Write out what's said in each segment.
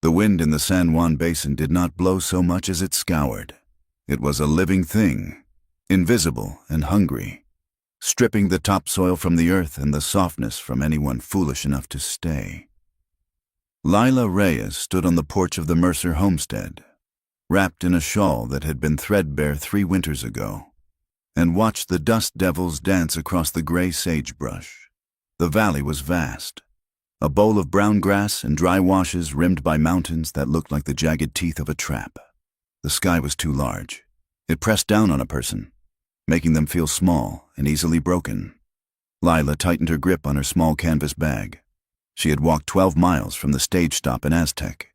The wind in the San Juan Basin did not blow so much as it scoured. It was a living thing, invisible and hungry, stripping the topsoil from the earth and the softness from anyone foolish enough to stay. Laya Reyes stood on the porch of the Mercer homestead, wrapped in a shawl that had been threadbare 3 winters ago, and watched the dust devils dance across the gray sagebrush. The valley was vast, a bowl of brown grass and dry washes rimmed by mountains that looked like the jagged teeth of a trap. The sky was too large. It pressed down on a person, making them feel small and easily broken. Lila tightened her grip on her small canvas bag. She had walked 12 miles from the stage stop in Aztec,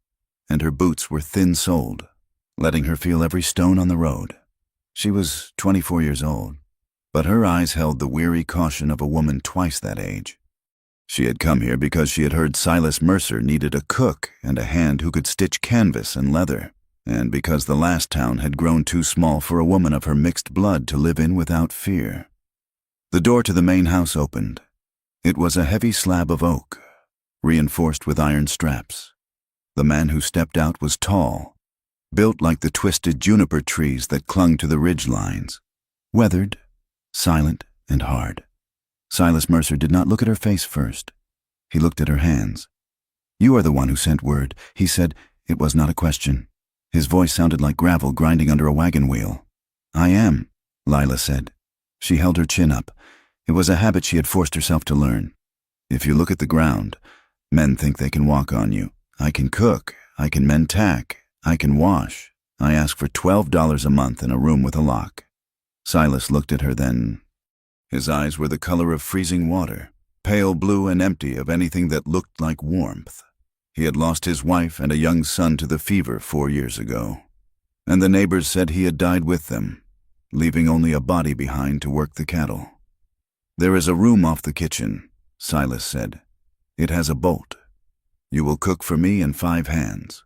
and her boots were thin-soled, letting her feel every stone on the road. She was 24 years old, but her eyes held the weary caution of a woman twice that age. She had come here because she had heard Silas Mercer needed a cook and a hand who could stitch canvas and leather, and because the last town had grown too small for a woman of her mixed blood to live in without fear. The door to the main house opened. It was a heavy slab of oak, reinforced with iron straps. The man who stepped out was tall, built like the twisted juniper trees that clung to the ridge lines, weathered, silent, and hard. Silas Mercer did not look at her face first. He looked at her hands. "You are the one who sent word," he said. It was not a question. His voice sounded like gravel grinding under a wagon wheel. "I am," Lila said. She held her chin up. It was a habit she had forced herself to learn. "If you look at the ground, men think they can walk on you. I can cook. I can mend tack. I can wash. I ask for $12 a month in a room with a lock." Silas looked at her then. His eyes were the color of freezing water, pale blue and empty of anything that looked like warmth. He had lost his wife and a young son to the fever 4 years ago, and the neighbors said he had died with them, leaving only a body behind to work the cattle. "There is a room off the kitchen," Silas said. "It has a bolt. You will cook for me and 5 hands.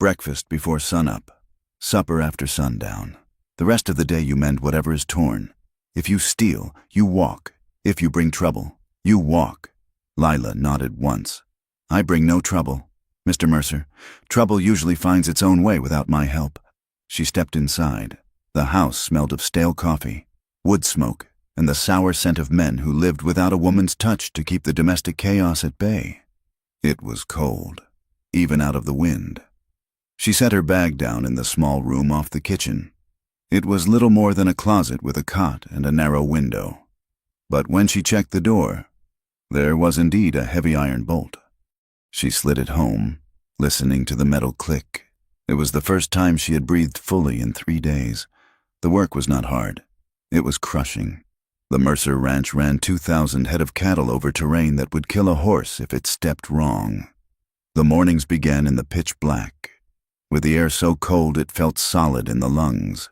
Breakfast before sunup, supper after sundown. The rest of the day you mend whatever is torn. If you steal, you walk. If you bring trouble, you walk." Lila nodded once. "I bring no trouble, Mr. Mercer. Trouble usually finds its own way without my help." She stepped inside. The house smelled of stale coffee, wood smoke, and the sour scent of men who lived without a woman's touch to keep the domestic chaos at bay. It was cold, even out of the wind. She set her bag down in the small room off the kitchen. It was little more than a closet with a cot and a narrow window. But when she checked the door, there was indeed a heavy iron bolt. She slid it home, listening to the metal click. It was the first time she had breathed fully in 3 days. The work was not hard. It was crushing. The Mercer ranch ran 2,000 head of cattle over terrain that would kill a horse if it stepped wrong. The mornings began in the pitch black, with the air so cold it felt solid in the lungs.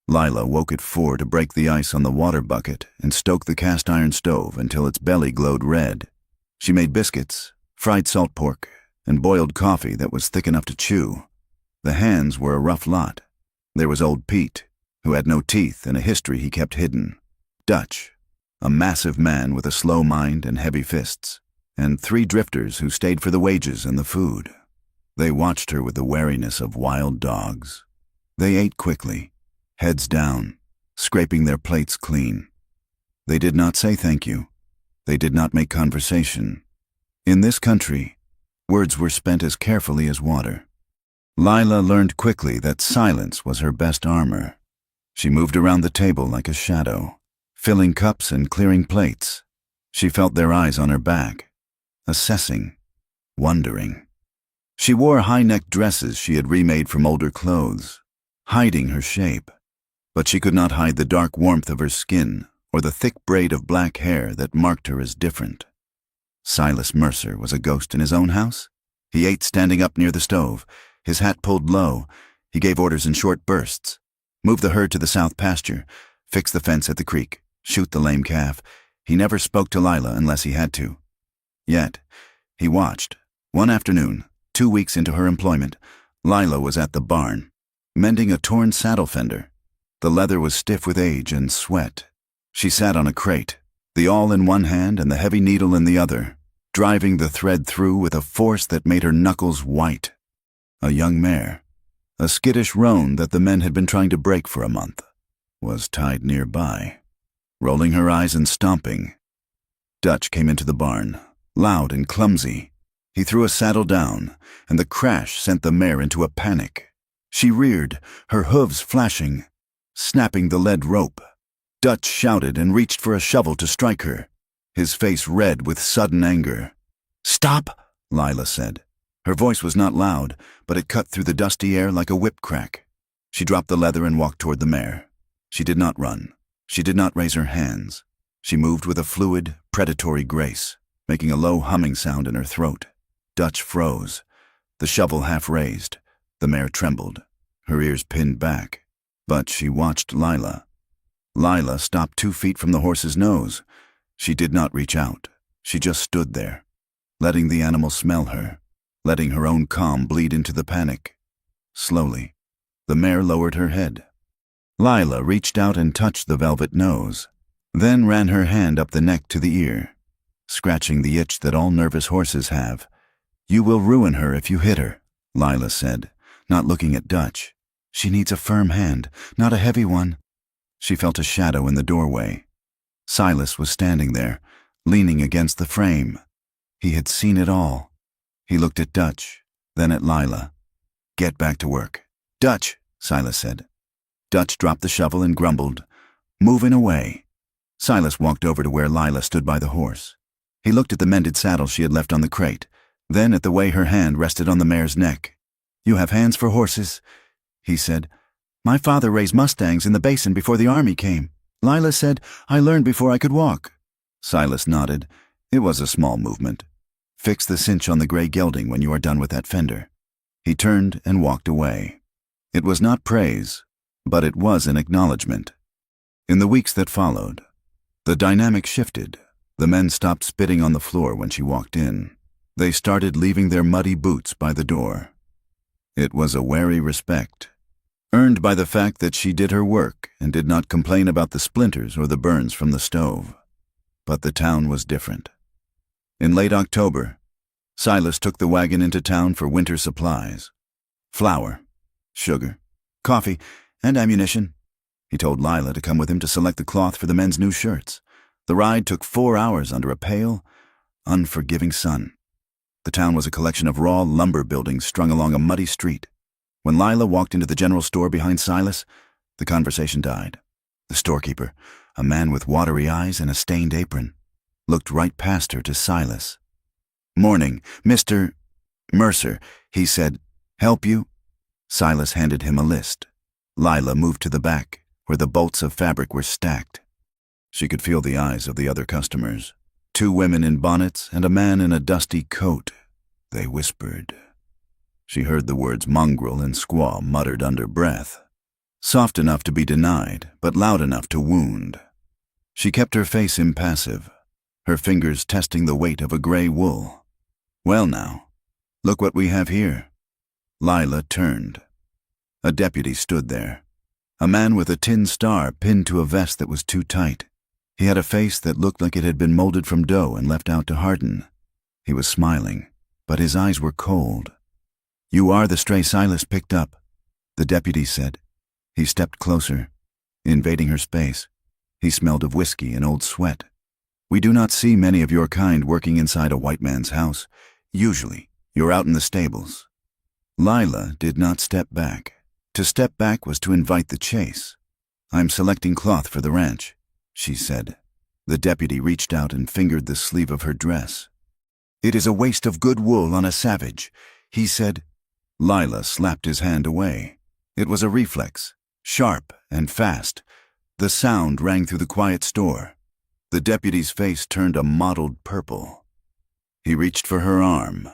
Lila woke at 4 to break the ice on the water bucket and stoke the cast iron stove until its belly glowed red. She made biscuits, fried salt pork, and boiled coffee that was thick enough to chew. The hands were a rough lot. There was old Pete, who had no teeth and a history he kept hidden. Dutch, a massive man with a slow mind and heavy fists, and 3 drifters who stayed for the wages and the food. They watched her with the wariness of wild dogs. They ate quickly, heads down, scraping their plates clean. They did not say thank you. They did not make conversation. In this country, words were spent as carefully as water. Lila learned quickly that silence was her best armor. She moved around the table like a shadow, filling cups and clearing plates. She felt their eyes on her back, assessing, wondering. She wore high-necked dresses she had remade from older clothes, hiding her shape. But she could not hide the dark warmth of her skin or the thick braid of black hair that marked her as different. Silas Mercer was a ghost in his own house. He ate standing up near the stove, his hat pulled low. He gave orders in short bursts. Move the herd to the south pasture, fix the fence at the creek, shoot the lame calf. He never spoke to Lila unless he had to. Yet, he watched. One afternoon, 2 weeks into her employment, Lila was at the barn, mending a torn saddle fender. The leather was stiff with age and sweat. She sat on a crate, the awl in one hand and the heavy needle in the other, driving the thread through with a force that made her knuckles white. A young mare, a skittish roan that the men had been trying to break for a month, was tied nearby. Rolling her eyes and stomping, Dutch came into the barn, loud and clumsy. He threw a saddle down, and the crash sent the mare into a panic. She reared, her hooves flashing, snapping the lead rope. Dutch shouted and reached for a shovel to strike her, his face red with sudden anger. "Stop!" Lila said. Her voice was not loud, but it cut through the dusty air like a whip crack. She dropped the leather and walked toward the mare. She did not run. She did not raise her hands. She moved with a fluid, predatory grace, making a low humming sound in her throat. Dutch froze, the shovel half raised. The mare trembled, her ears pinned back. But she watched Lila. Lila stopped 2 feet from the horse's nose. She did not reach out. She just stood there, letting the animal smell her, letting her own calm bleed into the panic. Slowly, the mare lowered her head. Lila reached out and touched the velvet nose, then ran her hand up the neck to the ear, scratching the itch that all nervous horses have. "You will ruin her if you hit her," Lila said, not looking at Dutch. "She needs a firm hand, not a heavy one." She felt a shadow in the doorway. Silas was standing there, leaning against the frame. He had seen it all. He looked at Dutch, then at Lila. "Get back to work." "Dutch," Silas said. Dutch dropped the shovel and grumbled, "Moving away." Silas walked over to where Lila stood by the horse. He looked at the mended saddle she had left on the crate, then at the way her hand rested on the mare's neck. "You have hands for horses," he said. "My father raised mustangs in the basin before the army came. Lila said I learned before I could walk." Silas nodded. It was a small movement. "Fix the cinch on the gray gelding when you are done with that fender." He turned and walked away. It was not praise, but it was an acknowledgement. In the weeks that followed, the dynamic shifted. The men stopped spitting on the floor when she walked in. They started leaving their muddy boots by the door. It was a wary respect, earned by the fact that she did her work and did not complain about the splinters or the burns from the stove. But the town was different. In late October, Silas took the wagon into town for winter supplies. Flour, sugar, coffee, and ammunition. He told Lila to come with him to select the cloth for the men's new shirts. The ride took 4 hours under a pale, unforgiving sun. The town was a collection of raw lumber buildings strung along a muddy street. When Lila walked into the general store behind Silas, the conversation died. The storekeeper, a man with watery eyes and a stained apron, looked right past her to Silas. "Morning, Mr. Mercer," he said. "Help you?" Silas handed him a list. Lila moved to the back, where the bolts of fabric were stacked. She could feel the eyes of the other customers. 2 women in bonnets and a man in a dusty coat. They whispered. She heard the words mongrel and squaw muttered under breath. Soft enough to be denied, but loud enough to wound. She kept her face impassive, her fingers testing the weight of a gray wool. "Well now, look what we have here." Lila turned. A deputy stood there, a man with a tin star pinned to a vest that was too tight. He had a face that looked like it had been molded from dough and left out to harden. He was smiling, but his eyes were cold. "You are the stray Silas picked up," the deputy said. He stepped closer, invading her space. He smelled of whiskey and old sweat. "We do not see many of your kind working inside a white man's house. Usually, you're out in the stables." Lila did not step back. To step back was to invite the chase. "I'm selecting cloth for the ranch," she said. The deputy reached out and fingered the sleeve of her dress. "It is a waste of good wool on a savage," he said. Lila slapped his hand away. It was a reflex, sharp and fast. The sound rang through the quiet store. The deputy's face turned a mottled purple. He reached for her arm,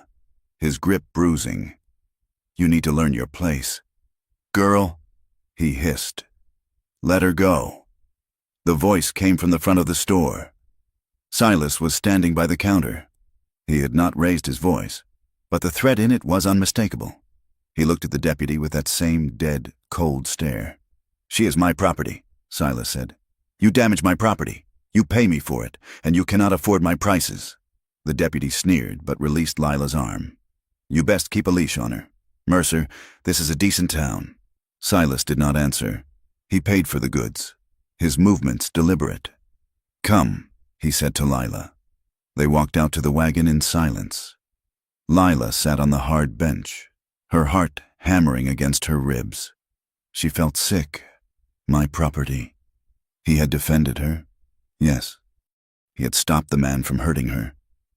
his grip bruising. "You need to learn your place." "Girl," he hissed. "Let her go." The voice came from the front of the store. Silas was standing by the counter. He had not raised his voice, but the threat in it was unmistakable. He looked at the deputy with that same dead, cold stare. "She is my property," Silas said. "You damage my property. You pay me for it, and you cannot afford my prices." The deputy sneered, but released Lila's arm. "You best keep a leash on her. Mercer, this is a decent town. Silas did not answer. He paid for the goods, his movements deliberate. Come, he said to Lila. They walked out to the wagon in silence. Lila sat on the hard bench, her heart hammering against her ribs. She felt sick. My property. He had defended her. Yes. He had stopped the man from hurting her.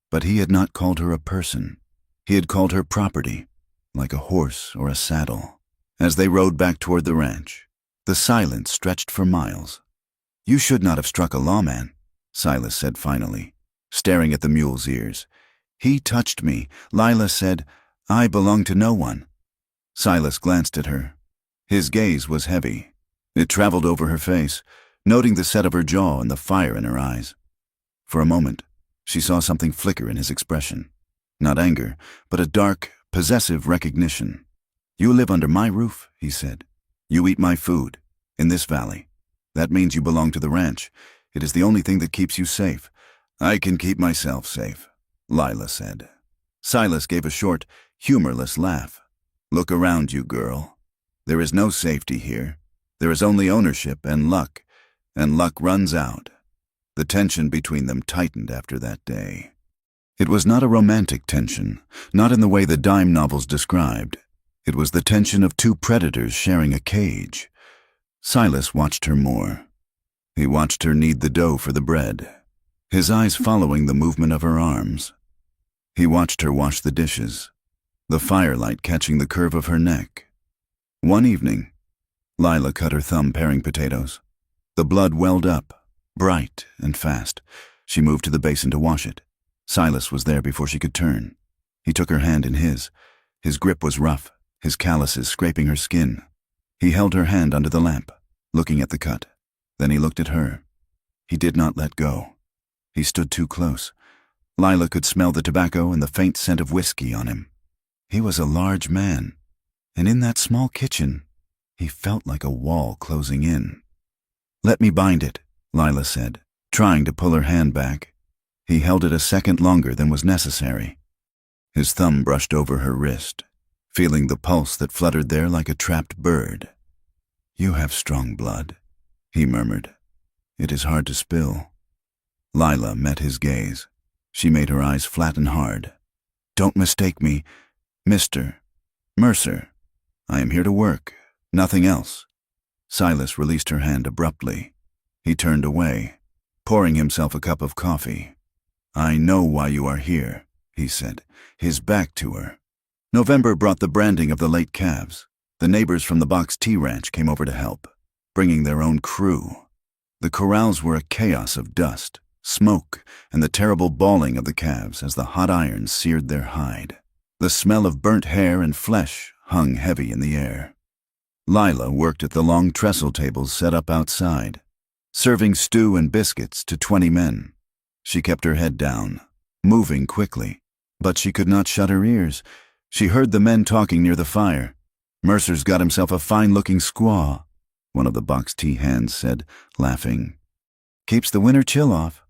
But he had not called her a person. He had called her property, like a horse or a saddle. As they rode back toward the ranch, the silence stretched for miles. You should not have struck a lawman, Silas said finally, staring at the mule's ears. He touched me. Lila said, I belong to no one. Silas glanced at her. His gaze was heavy. It traveled over her face, noting the set of her jaw and the fire in her eyes. For a moment, she saw something flicker in his expression. Not anger, but a dark, possessive recognition. You live under my roof, he said. You eat my food, in this valley. That means you belong to the ranch. It is the only thing that keeps you safe. I can keep myself safe, Lila said. Silas gave a short, humorless laugh. Look around you, girl. There is no safety here. There is only ownership and luck runs out. The tension between them tightened after that day. It was not a romantic tension, not in the way the dime novels described. It was the tension of two predators sharing a cage. Silas watched her more. He watched her knead the dough for the bread, his eyes following the movement of her arms. He watched her wash the dishes, the firelight catching the curve of her neck. One evening, Lila cut her thumb paring potatoes. The blood welled up, bright and fast. She moved to the basin to wash it. Silas was there before she could turn. He took her hand in his. His grip was rough, his calluses scraping her skin. He held her hand under the lamp, looking at the cut. Then he looked at her. He did not let go. He stood too close. Lila could smell the tobacco and the faint scent of whiskey on him. He was a large man, and in that small kitchen, he felt like a wall closing in. Let me bind it, Lila said, trying to pull her hand back. He held it a second longer than was necessary. His thumb brushed over her wrist, feeling the pulse that fluttered there like a trapped bird. You have strong blood, he murmured. It is hard to spill. Lila met his gaze. She made her eyes flatten hard. Don't mistake me, Mr. Mercer. I am here to work, nothing else. Silas released her hand abruptly. He turned away, pouring himself a cup of coffee. I know why you are here, he said, his back to her. November brought the branding of the late calves. The neighbors from the Box T Ranch came over to help, bringing their own crew. The corrals were a chaos of dust, smoke, and the terrible bawling of the calves as the hot irons seared their hide. The smell of burnt hair and flesh hung heavy in the air. Lila worked at the long trestle tables set up outside, serving stew and biscuits to 20 men. She kept her head down, moving quickly, but she could not shut her ears. She heard the men talking near the fire. Mercer's got himself a fine-looking squaw, one of the Box T hands said, laughing. Keeps the winter chill off,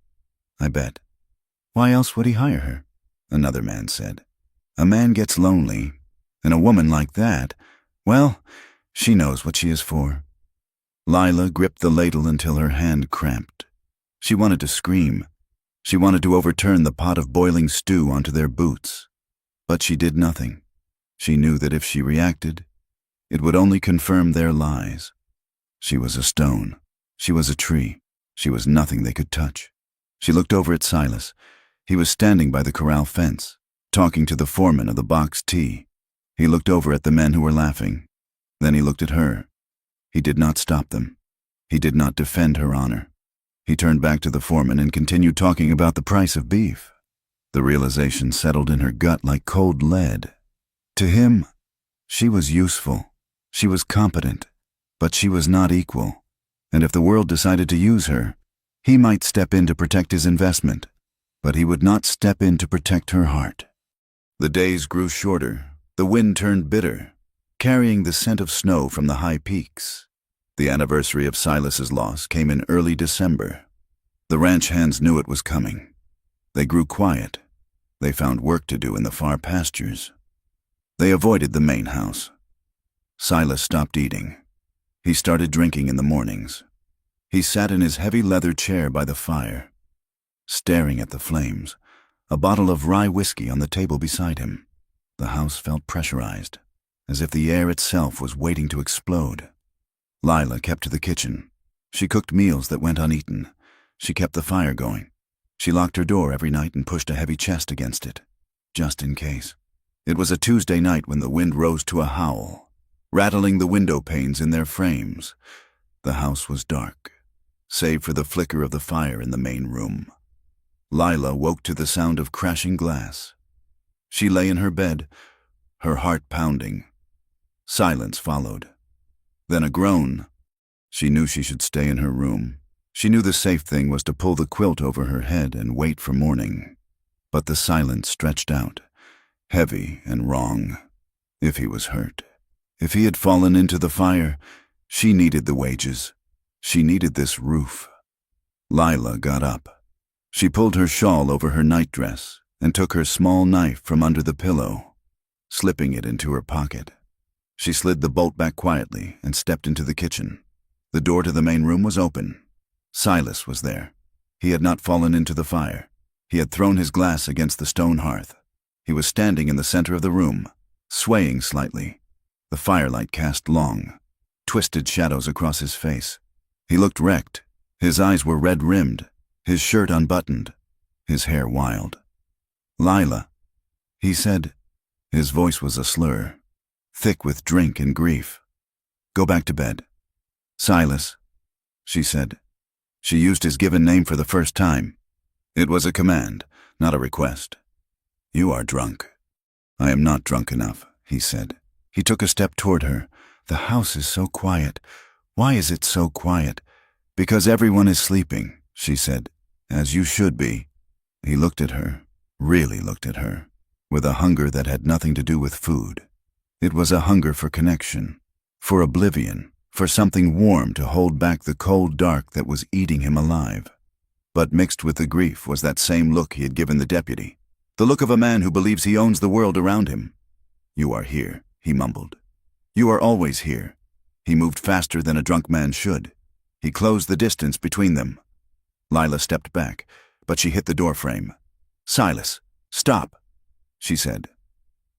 I bet. Why else would he hire her? Another man said. A man gets lonely, and a woman like that, well, she knows what she is for. Lila gripped the ladle until her hand cramped. She wanted to scream. She wanted to overturn the pot of boiling stew onto their boots. But she did nothing. She knew that if she reacted, it would only confirm their lies. She was a stone. She was a tree. She was nothing they could touch. She looked over at Silas. He was standing by the corral fence, talking to the foreman of the Box T. He looked over at the men who were laughing. Then he looked at her. He did not stop them. He did not defend her honor. He turned back to the foreman and continued talking about the price of beef. The realization settled in her gut like cold lead. To him, she was useful. She was competent, but she was not equal. And if the world decided to use her, he might step in to protect his investment, but he would not step in to protect her heart. The days grew shorter. The wind turned bitter, carrying the scent of snow from the high peaks. The anniversary of Silas's loss came in early December. The ranch hands knew it was coming. They grew quiet. They found work to do in the far pastures. They avoided the main house. Silas stopped eating. He started drinking in the mornings. He sat in his heavy leather chair by the fire, staring at the flames, a bottle of rye whiskey on the table beside him. The house felt pressurized, as if the air itself was waiting to explode. Lila kept to the kitchen. She cooked meals that went uneaten. She kept the fire going. She locked her door every night and pushed a heavy chest against it, just in case. It was a Tuesday night when the wind rose to a howl, rattling the window panes in their frames. The house was dark, save for the flicker of the fire in the main room. Lila woke to the sound of crashing glass. She lay in her bed, her heart pounding. Silence followed. Then a groan. She knew she should stay in her room. She knew the safe thing was to pull the quilt over her head and wait for morning. But the silence stretched out, heavy and wrong. If he was hurt, if he had fallen into the fire, she needed the wages. She needed this roof. Lila got up. She pulled her shawl over her nightdress and took her small knife from under the pillow, slipping it into her pocket. She slid the bolt back quietly and stepped into the kitchen. The door to the main room was open. Silas was there. He had not fallen into the fire. He had thrown his glass against the stone hearth. He was standing in the center of the room, swaying slightly. The firelight cast long, twisted shadows across his face. He looked wrecked. His eyes were red-rimmed, his shirt unbuttoned, his hair wild. "Lila," he said. His voice was a slur, thick with drink and grief. "Go back to bed." "Silas," she said. She used his given name for the first time. It was a command, not a request. "You are drunk." "I am not drunk enough," he said. He took a step toward her. "The house is so quiet. Why is it so quiet?" "Because everyone is sleeping," she said. "As you should be." He looked at her, really looked at her, with a hunger that had nothing to do with food. It was a hunger for connection, for oblivion, for something warm to hold back the cold dark that was eating him alive. But mixed with the grief was that same look he had given the deputy, the look of a man who believes he owns the world around him. "You are here," he mumbled. "You are always here." He moved faster than a drunk man should. He closed the distance between them. Lila stepped back, but she hit the doorframe. "Silas, stop," she said.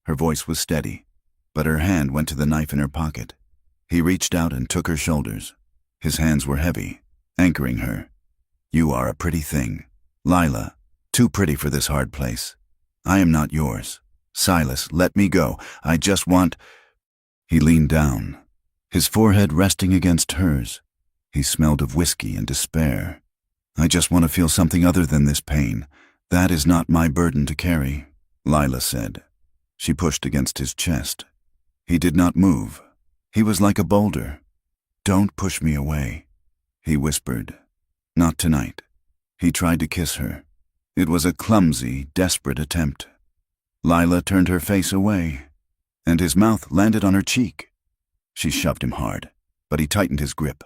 Her voice was steady, but her hand went to the knife in her pocket. He reached out and took her shoulders. His hands were heavy, anchoring her. "You are a pretty thing, Lila, too pretty for this hard place. I am not yours. Silas, let me go. I just want—" He leaned down, his forehead resting against hers. He smelled of whiskey and despair. "I just want to feel something other than this pain. That is not my burden to carry," Lila said. She pushed against his chest. He did not move. He was like a boulder. "Don't push me away," he whispered. "Not tonight." He tried to kiss her. It was a clumsy, desperate attempt. Lila turned her face away, and his mouth landed on her cheek. She shoved him hard, but he tightened his grip.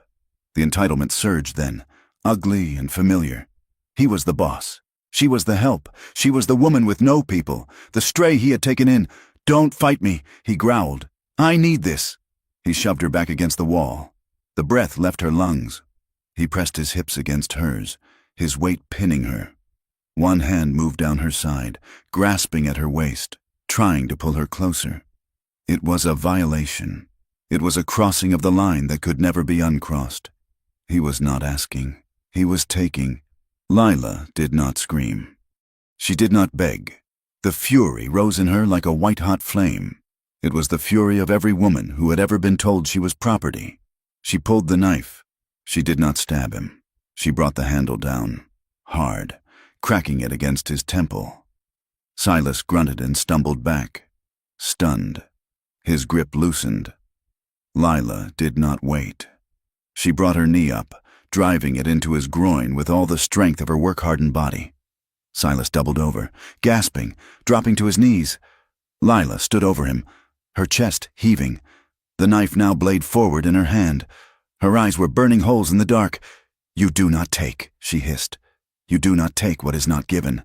The entitlement surged then, ugly and familiar. He was the boss. She was the help. She was the woman with no people, the stray he had taken in. "Don't fight me," he growled. "I need this." He shoved her back against the wall. The breath left her lungs. He pressed his hips against hers, his weight pinning her. One hand moved down her side, grasping at her waist, trying to pull her closer. It was a violation. It was a crossing of the line that could never be uncrossed. He was not asking. He was taking. Lila did not scream. She did not beg. The fury rose in her like a white-hot flame. It was the fury of every woman who had ever been told she was property. She pulled the knife. She did not stab him. She brought the handle down, hard, cracking it against his temple. Silas grunted and stumbled back, stunned. His grip loosened. Lila did not wait. She brought her knee up, driving it into his groin with all the strength of her work-hardened body. Silas doubled over, gasping, dropping to his knees. Lila stood over him, her chest heaving, the knife now blade forward in her hand. Her eyes were burning holes in the dark. "You do not take," she hissed. "You do not take what is not given."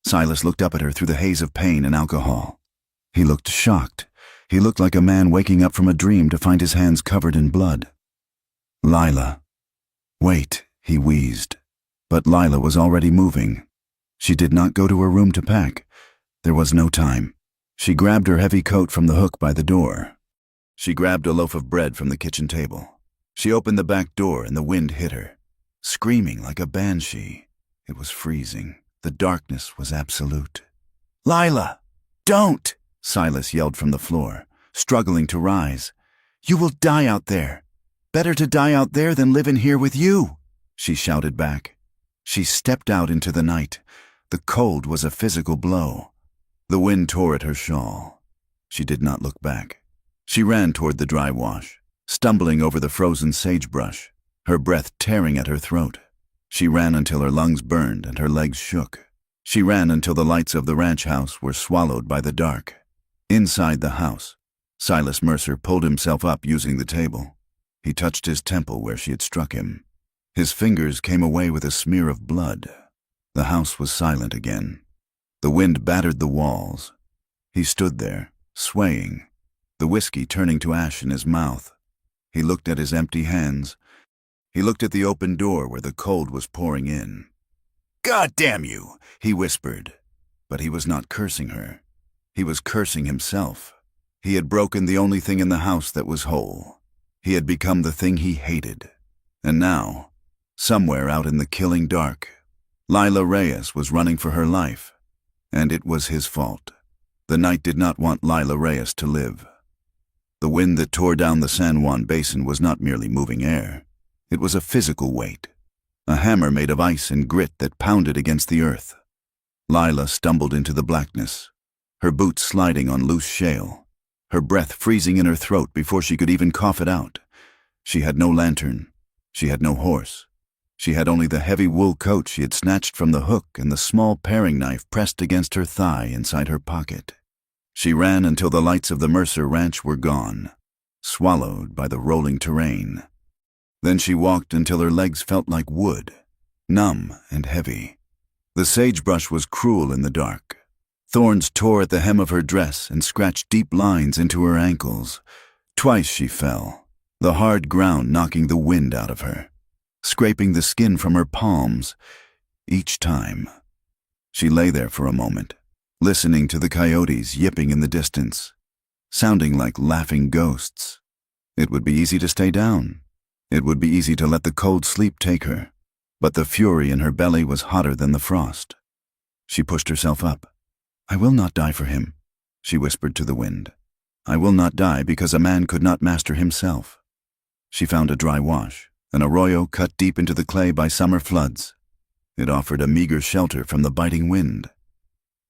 Silas looked up at her through the haze of pain and alcohol. He looked shocked. He looked like a man waking up from a dream to find his hands covered in blood. "Lila." "Wait," he wheezed. But Lila was already moving. She did not go to her room to pack. There was no time. She grabbed her heavy coat from the hook by the door. She grabbed a loaf of bread from the kitchen table. She opened the back door and the wind hit her, screaming like a banshee. It was freezing. The darkness was absolute. "Lila, don't!" Silas yelled from the floor, struggling to rise. "You will die out there. Better to die out there than live in here with you," she shouted back. She stepped out into the night. The cold was a physical blow. The wind tore at her shawl. She did not look back. She ran toward the dry wash, stumbling over the frozen sagebrush, her breath tearing at her throat. She ran until her lungs burned and her legs shook. She ran until the lights of the ranch house were swallowed by the dark. Inside the house, Silas Mercer pulled himself up using the table. He touched his temple where she had struck him. His fingers came away with a smear of blood. The house was silent again. The wind battered the walls. He stood there, swaying, the whiskey turning to ash in his mouth. He looked at his empty hands. He looked at the open door where the cold was pouring in. "God damn you," he whispered. But he was not cursing her. He was cursing himself. He had broken the only thing in the house that was whole. He had become the thing he hated. And now, somewhere out in the killing dark, Laya Reyes was running for her life. And it was his fault. The night did not want Laya Reyes to live. The wind that tore down the San Juan Basin was not merely moving air. It was a physical weight, a hammer made of ice and grit that pounded against the earth. Lila stumbled into the blackness, her boots sliding on loose shale, her breath freezing in her throat before she could even cough it out. She had no lantern. She had no horse. She had only the heavy wool coat she had snatched from the hook and the small paring knife pressed against her thigh inside her pocket. She ran until the lights of the Mercer ranch were gone, swallowed by the rolling terrain. Then she walked until her legs felt like wood, numb and heavy. The sagebrush was cruel in the dark. Thorns tore at the hem of her dress and scratched deep lines into her ankles. Twice she fell, the hard ground knocking the wind out of her, scraping the skin from her palms. Each time, she lay there for a moment, listening to the coyotes yipping in the distance, sounding like laughing ghosts. It would be easy to stay down. It would be easy to let the cold sleep take her, but the fury in her belly was hotter than the frost. She pushed herself up. "I will not die for him," she whispered to the wind. "I will not die because a man could not master himself." She found a dry wash, an arroyo cut deep into the clay by summer floods. It offered a meager shelter from the biting wind.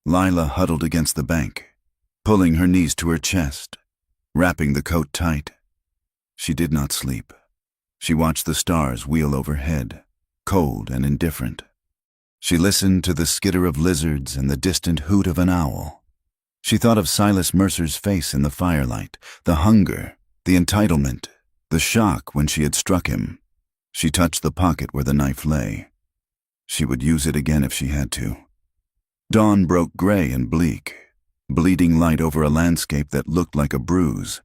Lila huddled against the bank, pulling her knees to her chest, wrapping the coat tight. She did not sleep. She watched the stars wheel overhead, cold and indifferent. She listened to the skitter of lizards and the distant hoot of an owl. She thought of Silas Mercer's face in the firelight, the hunger, the entitlement, the shock when she had struck him. She touched the pocket where the knife lay. She would use it again if she had to. Dawn broke gray and bleak, bleeding light over a landscape that looked like a bruise.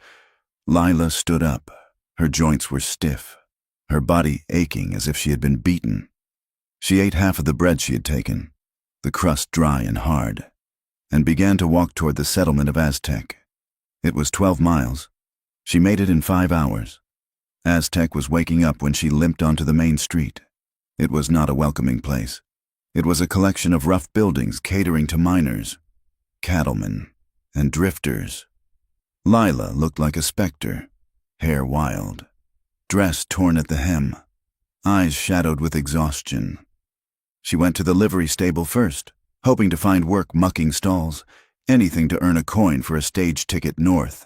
Lila stood up. Her joints were stiff, her body aching as if she had been beaten. She ate half of the bread she had taken, the crust dry and hard, and began to walk toward the settlement of Aztec. It was 12 miles. She made it in 5 hours. Aztec was waking up when she limped onto the main street. It was not a welcoming place. It was a collection of rough buildings catering to miners, cattlemen, and drifters. Lila looked like a specter, hair wild, dress torn at the hem, eyes shadowed with exhaustion. She went to the livery stable first, hoping to find work mucking stalls, anything to earn a coin for a stage ticket north.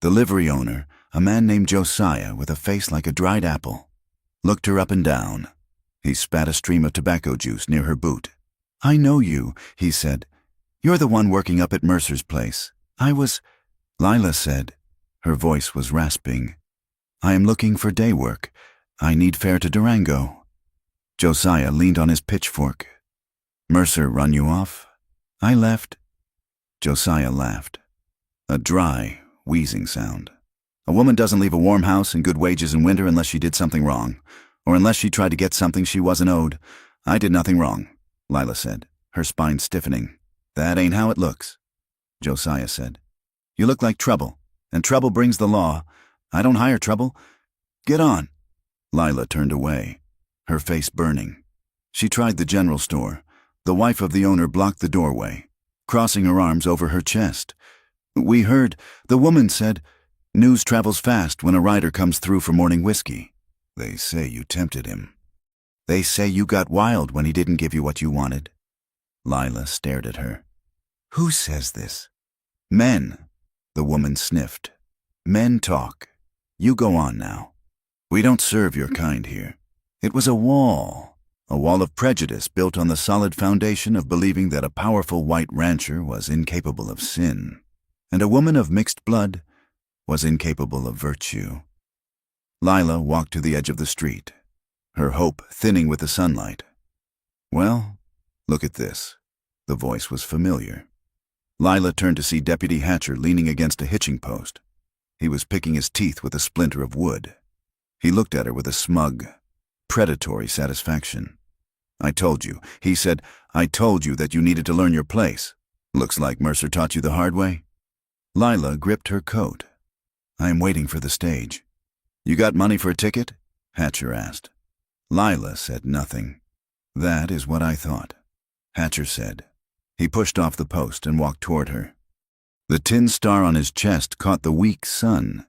The livery owner, a man named Josiah with a face like a dried apple, looked her up and down. He spat a stream of tobacco juice near her boot. "I know you," he said. "You're the one working up at Mercer's place. Lila said. Her voice was rasping. "I am looking for day work. I need fare to Durango." Josiah leaned on his pitchfork. "Mercer run you off?" "I left." Josiah laughed. A dry, wheezing sound. A woman doesn't leave a warm house and good wages in winter unless she did something wrong, or unless she tried to get something she wasn't owed. I did nothing wrong, Lila said, her spine stiffening. That ain't how it looks, Josiah said. You look like trouble, and trouble brings the law. I don't hire trouble. Get on. Lila turned away, her face burning. She tried the general store. The wife of the owner blocked the doorway, crossing her arms over her chest. We heard, the woman said, news travels fast when a rider comes through for morning whiskey. They say you tempted him. They say you got wild when he didn't give you what you wanted. Lila stared at her. Who says this? Men, the woman sniffed. Men talk. You go on now. We don't serve your kind here. It was a wall of prejudice built on the solid foundation of believing that a powerful white rancher was incapable of sin, and a woman of mixed blood was incapable of virtue. Lila walked to the edge of the street, her hope thinning with the sunlight. Well, look at this. The voice was familiar. Lila turned to see Deputy Hatcher leaning against a hitching post. He was picking his teeth with a splinter of wood. He looked at her with a smug, predatory satisfaction. I told you, he said, I told you that you needed to learn your place. Looks like Mercer taught you the hard way. Lila gripped her coat. I am waiting for the stage. You got money for a ticket? Hatcher asked. Lila said nothing. That is what I thought, Hatcher said. He pushed off the post and walked toward her. The tin star on his chest caught the weak sun.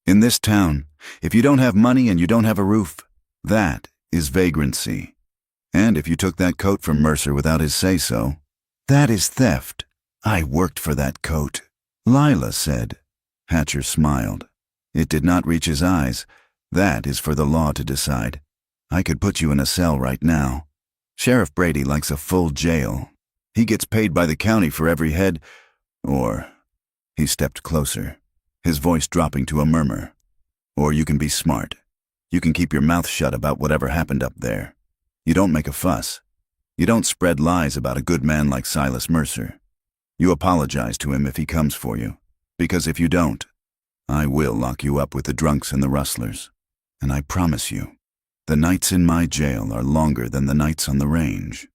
In this town, if you don't have money and you don't have a roof, that is vagrancy. And if you took that coat from Mercer without his say-so, that is theft. I worked for that coat, Lila said. Hatcher smiled. It did not reach his eyes. That is for the law to decide. I could put you in a cell right now. Sheriff Brady likes a full jail. He gets paid by the county for every head, or... He stepped closer, his voice dropping to a murmur. Or you can be smart. You can keep your mouth shut about whatever happened up there. You don't make a fuss. You don't spread lies about a good man like Silas Mercer. You apologize to him if he comes for you, because if you don't, I will lock you up with the drunks and the rustlers. And I promise you, the nights in my jail are longer than the nights on the range.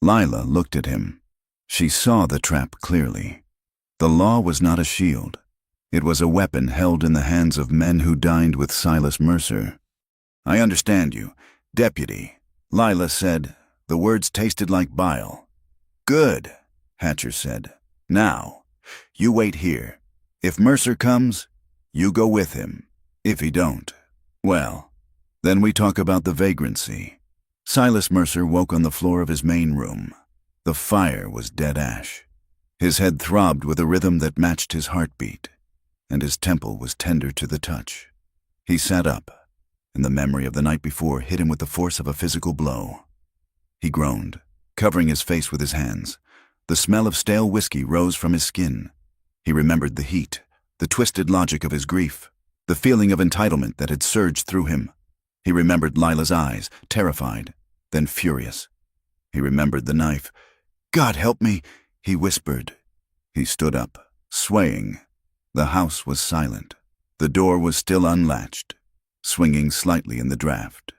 Lila looked at him. She saw the trap clearly. The law was not a shield. It was a weapon held in the hands of men who dined with Silas Mercer. I understand you, Deputy, Lila said. The words tasted like bile. Good, Hatcher said. Now, you wait here. If Mercer comes, you go with him. If he don't, well, then we talk about the vagrancy. Silas Mercer woke on the floor of his main room. The fire was dead ash. His head throbbed with a rhythm that matched his heartbeat, and his temple was tender to the touch. He sat up, and the memory of the night before hit him with the force of a physical blow. He groaned, covering his face with his hands. The smell of stale whiskey rose from his skin. He remembered the heat, the twisted logic of his grief, the feeling of entitlement that had surged through him. He remembered Lila's eyes, terrified, then furious. He remembered the knife. God help me, he whispered. He stood up, swaying. The house was silent. The door was still unlatched, swinging slightly in the draft.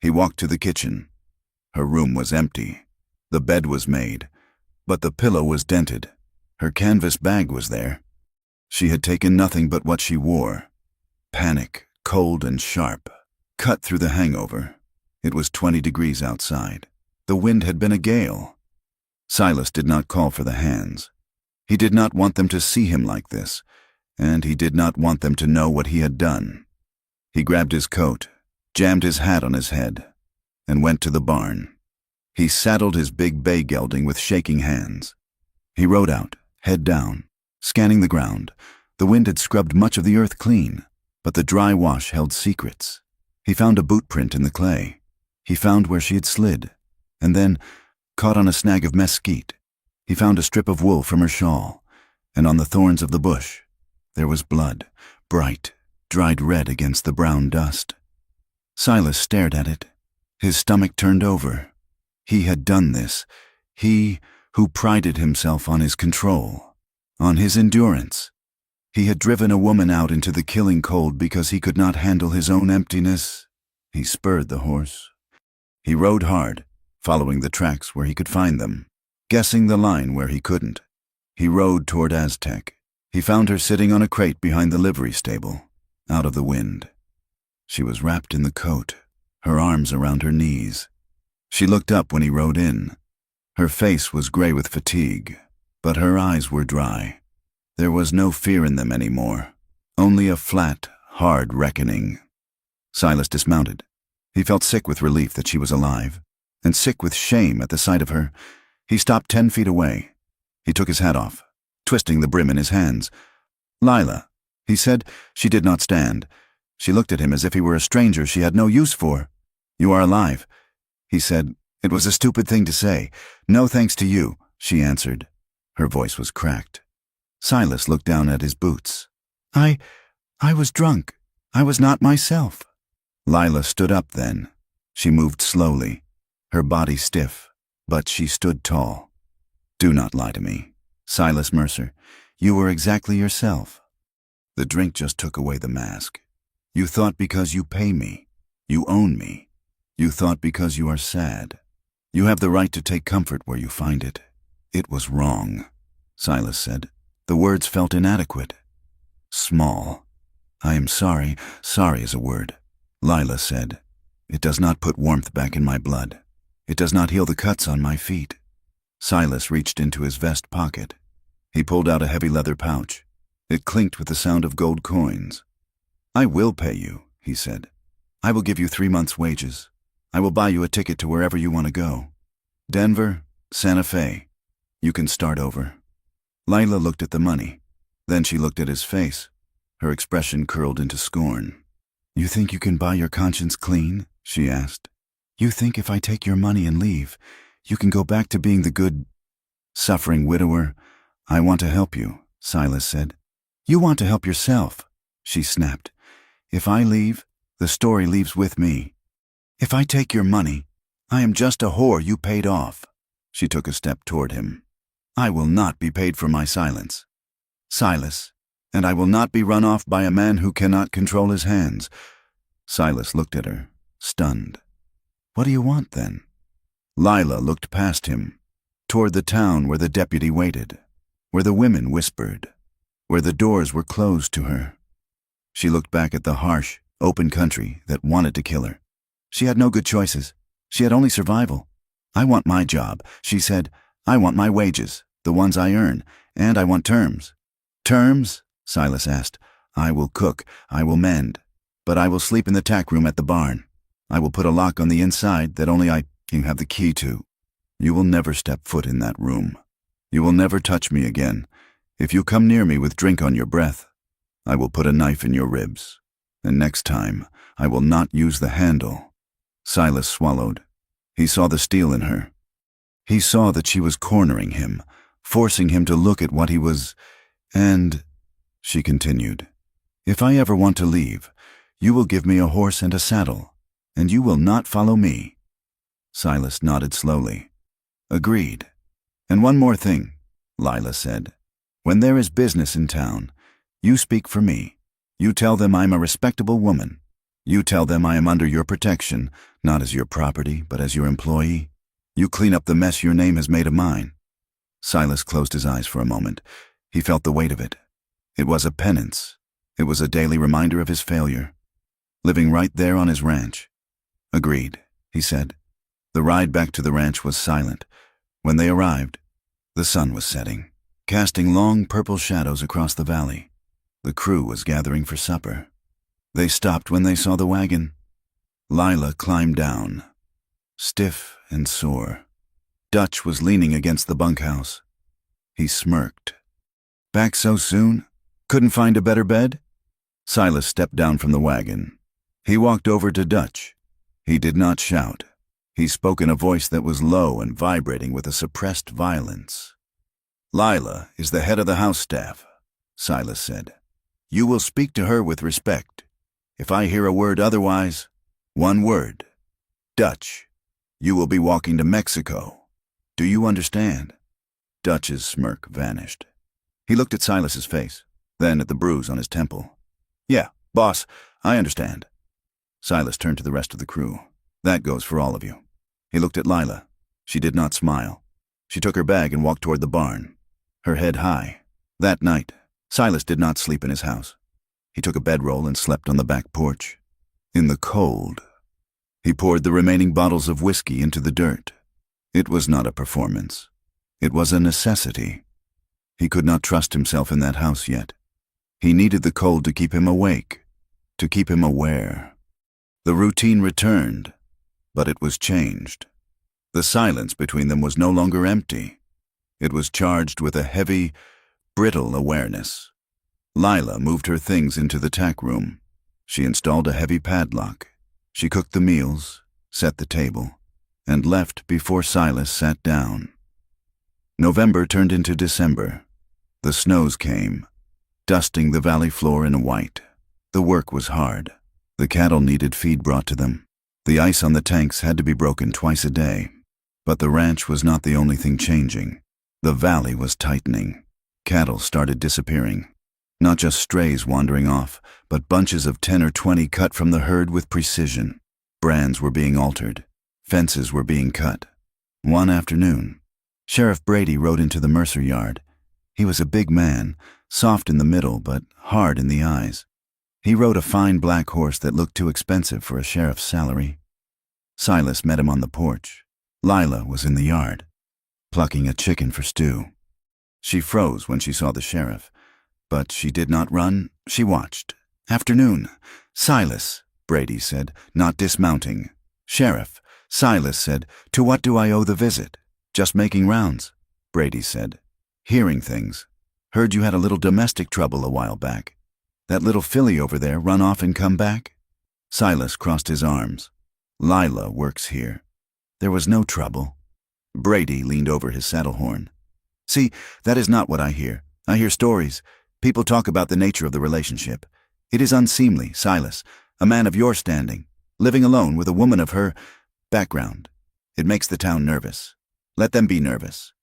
He walked to the kitchen. Her room was empty. The bed was made, but the pillow was dented. Her canvas bag was there. She had taken nothing but what she wore. Panic, cold and sharp, cut through the hangover. It was 20 degrees outside. The wind had been a gale. Silas did not call for the hands. He did not want them to see him like this, and he did not want them to know what he had done. He grabbed his coat, jammed his hat on his head, and went to the barn. He saddled his big bay gelding with shaking hands. He rode out, head down, scanning the ground. The wind had scrubbed much of the earth clean, but the dry wash held secrets. He found a boot print in the clay. He found where she had slid, and then, caught on a snag of mesquite, he found a strip of wool from her shawl, and on the thorns of the bush, there was blood, bright, dried red against the brown dust. Silas stared at it. His stomach turned over. He had done this. He who prided himself on his control, on his endurance. He had driven a woman out into the killing cold because he could not handle his own emptiness. He spurred the horse. He rode hard, following the tracks where he could find them, guessing the line where he couldn't. He rode toward Aztec. He found her sitting on a crate behind the livery stable, out of the wind. She was wrapped in the coat, her arms around her knees. She looked up when he rode in. Her face was gray with fatigue, but her eyes were dry. There was no fear in them anymore, only a flat, hard reckoning. Silas dismounted. He felt sick with relief that she was alive, and sick with shame at the sight of her. He stopped 10 feet away. He took his hat off, twisting the brim in his hands. "Lila," he said. She did not stand. She looked at him as if he were a stranger she had no use for. "You are alive," he said. It was a stupid thing to say. "No thanks to you," she answered. Her voice was cracked. Silas looked down at his boots. I was drunk. I was not myself." Lila stood up then. She moved slowly, her body stiff, but she stood tall. "Do not lie to me, Silas Mercer. You were exactly yourself. The drink just took away the mask. You thought because you pay me, you own me. You thought because you are sad, you have the right to take comfort where you find it. It was wrong," Silas said. The words felt inadequate. "Small. I am sorry. Sorry is a word," Lila said. "It does not put warmth back in my blood. It does not heal the cuts on my feet." Silas reached into his vest pocket. He pulled out a heavy leather pouch. It clinked with the sound of gold coins. "I will pay you," he said. "I will give you 3 months' wages. I will buy you a ticket to wherever you want to go. Denver, Santa Fe. You can start over." Lila looked at the money. Then she looked at his face. Her expression curled into scorn. "You think you can buy your conscience clean?" she asked. "You think if I take your money and leave, you can go back to being the good, suffering widower?" "I want to help you," Silas said. "You want to help yourself," she snapped. "If I leave, the story leaves with me. If I take your money, I am just a whore you paid off." She took a step toward him. "I will not be paid for my silence, Silas, and I will not be run off by a man who cannot control his hands." Silas looked at her, stunned. "What do you want, then?" Lila looked past him, toward the town where the deputy waited, where the women whispered, where the doors were closed to her. She looked back at the harsh, open country that wanted to kill her. She had no good choices. She had only survival. "I want my job," she said. "I want my wages, the ones I earn, and I want terms." "Terms?" Silas asked. "I will cook, I will mend, but I will sleep in the tack room at the barn. I will put a lock on the inside that only I can have the key to. You will never step foot in that room. You will never touch me again. If you come near me with drink on your breath, I will put a knife in your ribs. And next time, I will not use the handle." Silas swallowed. He saw the steel in her. He saw that she was cornering him, forcing him to look at what he was. "And," she continued, "if I ever want to leave, you will give me a horse and a saddle, and you will not follow me." Silas nodded slowly. "Agreed. And one more thing," Lila said. "When there is business in town, you speak for me. You tell them I'm a respectable woman. You tell them I am under your protection, not as your property, but as your employee. You clean up the mess your name has made of mine." Silas closed his eyes for a moment. He felt the weight of it. It was a penance. It was a daily reminder of his failure. Living right there on his ranch. "Agreed," he said. The ride back to the ranch was silent. When they arrived, the sun was setting, casting long purple shadows across the valley. The crew was gathering for supper. They stopped when they saw the wagon. Lila climbed down, stiff and sore. Dutch was leaning against the bunkhouse. He smirked. "Back so soon? Couldn't find a better bed?" Silas stepped down from the wagon. He walked over to Dutch. He did not shout. He spoke in a voice that was low and vibrating with a suppressed violence. "Lila is the head of the house staff," Silas said. "You will speak to her with respect. If I hear a word otherwise, one word, Dutch, you will be walking to Mexico. Do you understand?" Dutch's smirk vanished. He looked at Silas's face. then at the bruise on his temple. "Yeah, boss, I understand." Silas turned to the rest of the crew. "That goes for all of you." He looked at Lila. She did not smile. She took her bag and walked toward the barn, her head high. That night, Silas did not sleep in his house. He took a bedroll and slept on the back porch. In the cold, he poured the remaining bottles of whiskey into the dirt. It was not a performance. It was a necessity. He could not trust himself in that house yet. He needed the cold to keep him awake, to keep him aware. The routine returned, but it was changed. The silence between them was no longer empty. It was charged with a heavy, brittle awareness. Lila moved her things into the tack room. She installed a heavy padlock. She cooked the meals, set the table, and left before Silas sat down. November turned into December. The snows came, dusting the valley floor in white. The work was hard. The cattle needed feed brought to them. The ice on the tanks had to be broken twice a day. But the ranch was not the only thing changing. The valley was tightening. Cattle started disappearing. Not just strays wandering off, but bunches of 10 or 20 cut from the herd with precision. Brands were being altered. Fences were being cut. One afternoon, Sheriff Brady rode into the Mercer yard. He was a big man, soft in the middle but hard in the eyes. He rode a fine black horse that looked too expensive for a sheriff's salary. Silas met him on the porch. Lila was in the yard, plucking a chicken for stew. She froze when she saw the sheriff, but she did not run. She watched. "Afternoon. Silas," Brady said, not dismounting. "Sheriff." Silas said, "To what do I owe the visit?" "Just making rounds," Brady said. "Hearing things. Heard you had a little domestic trouble a while back. That little filly over there run off and come back?" Silas crossed his arms. "Lila works here. There was no trouble." Brady leaned over his saddle horn. "See, that is not what I hear. I hear stories. People talk about the nature of the relationship. It is unseemly, Silas, a man of your standing, living alone with a woman of her background. It makes the town nervous. Let them be nervous."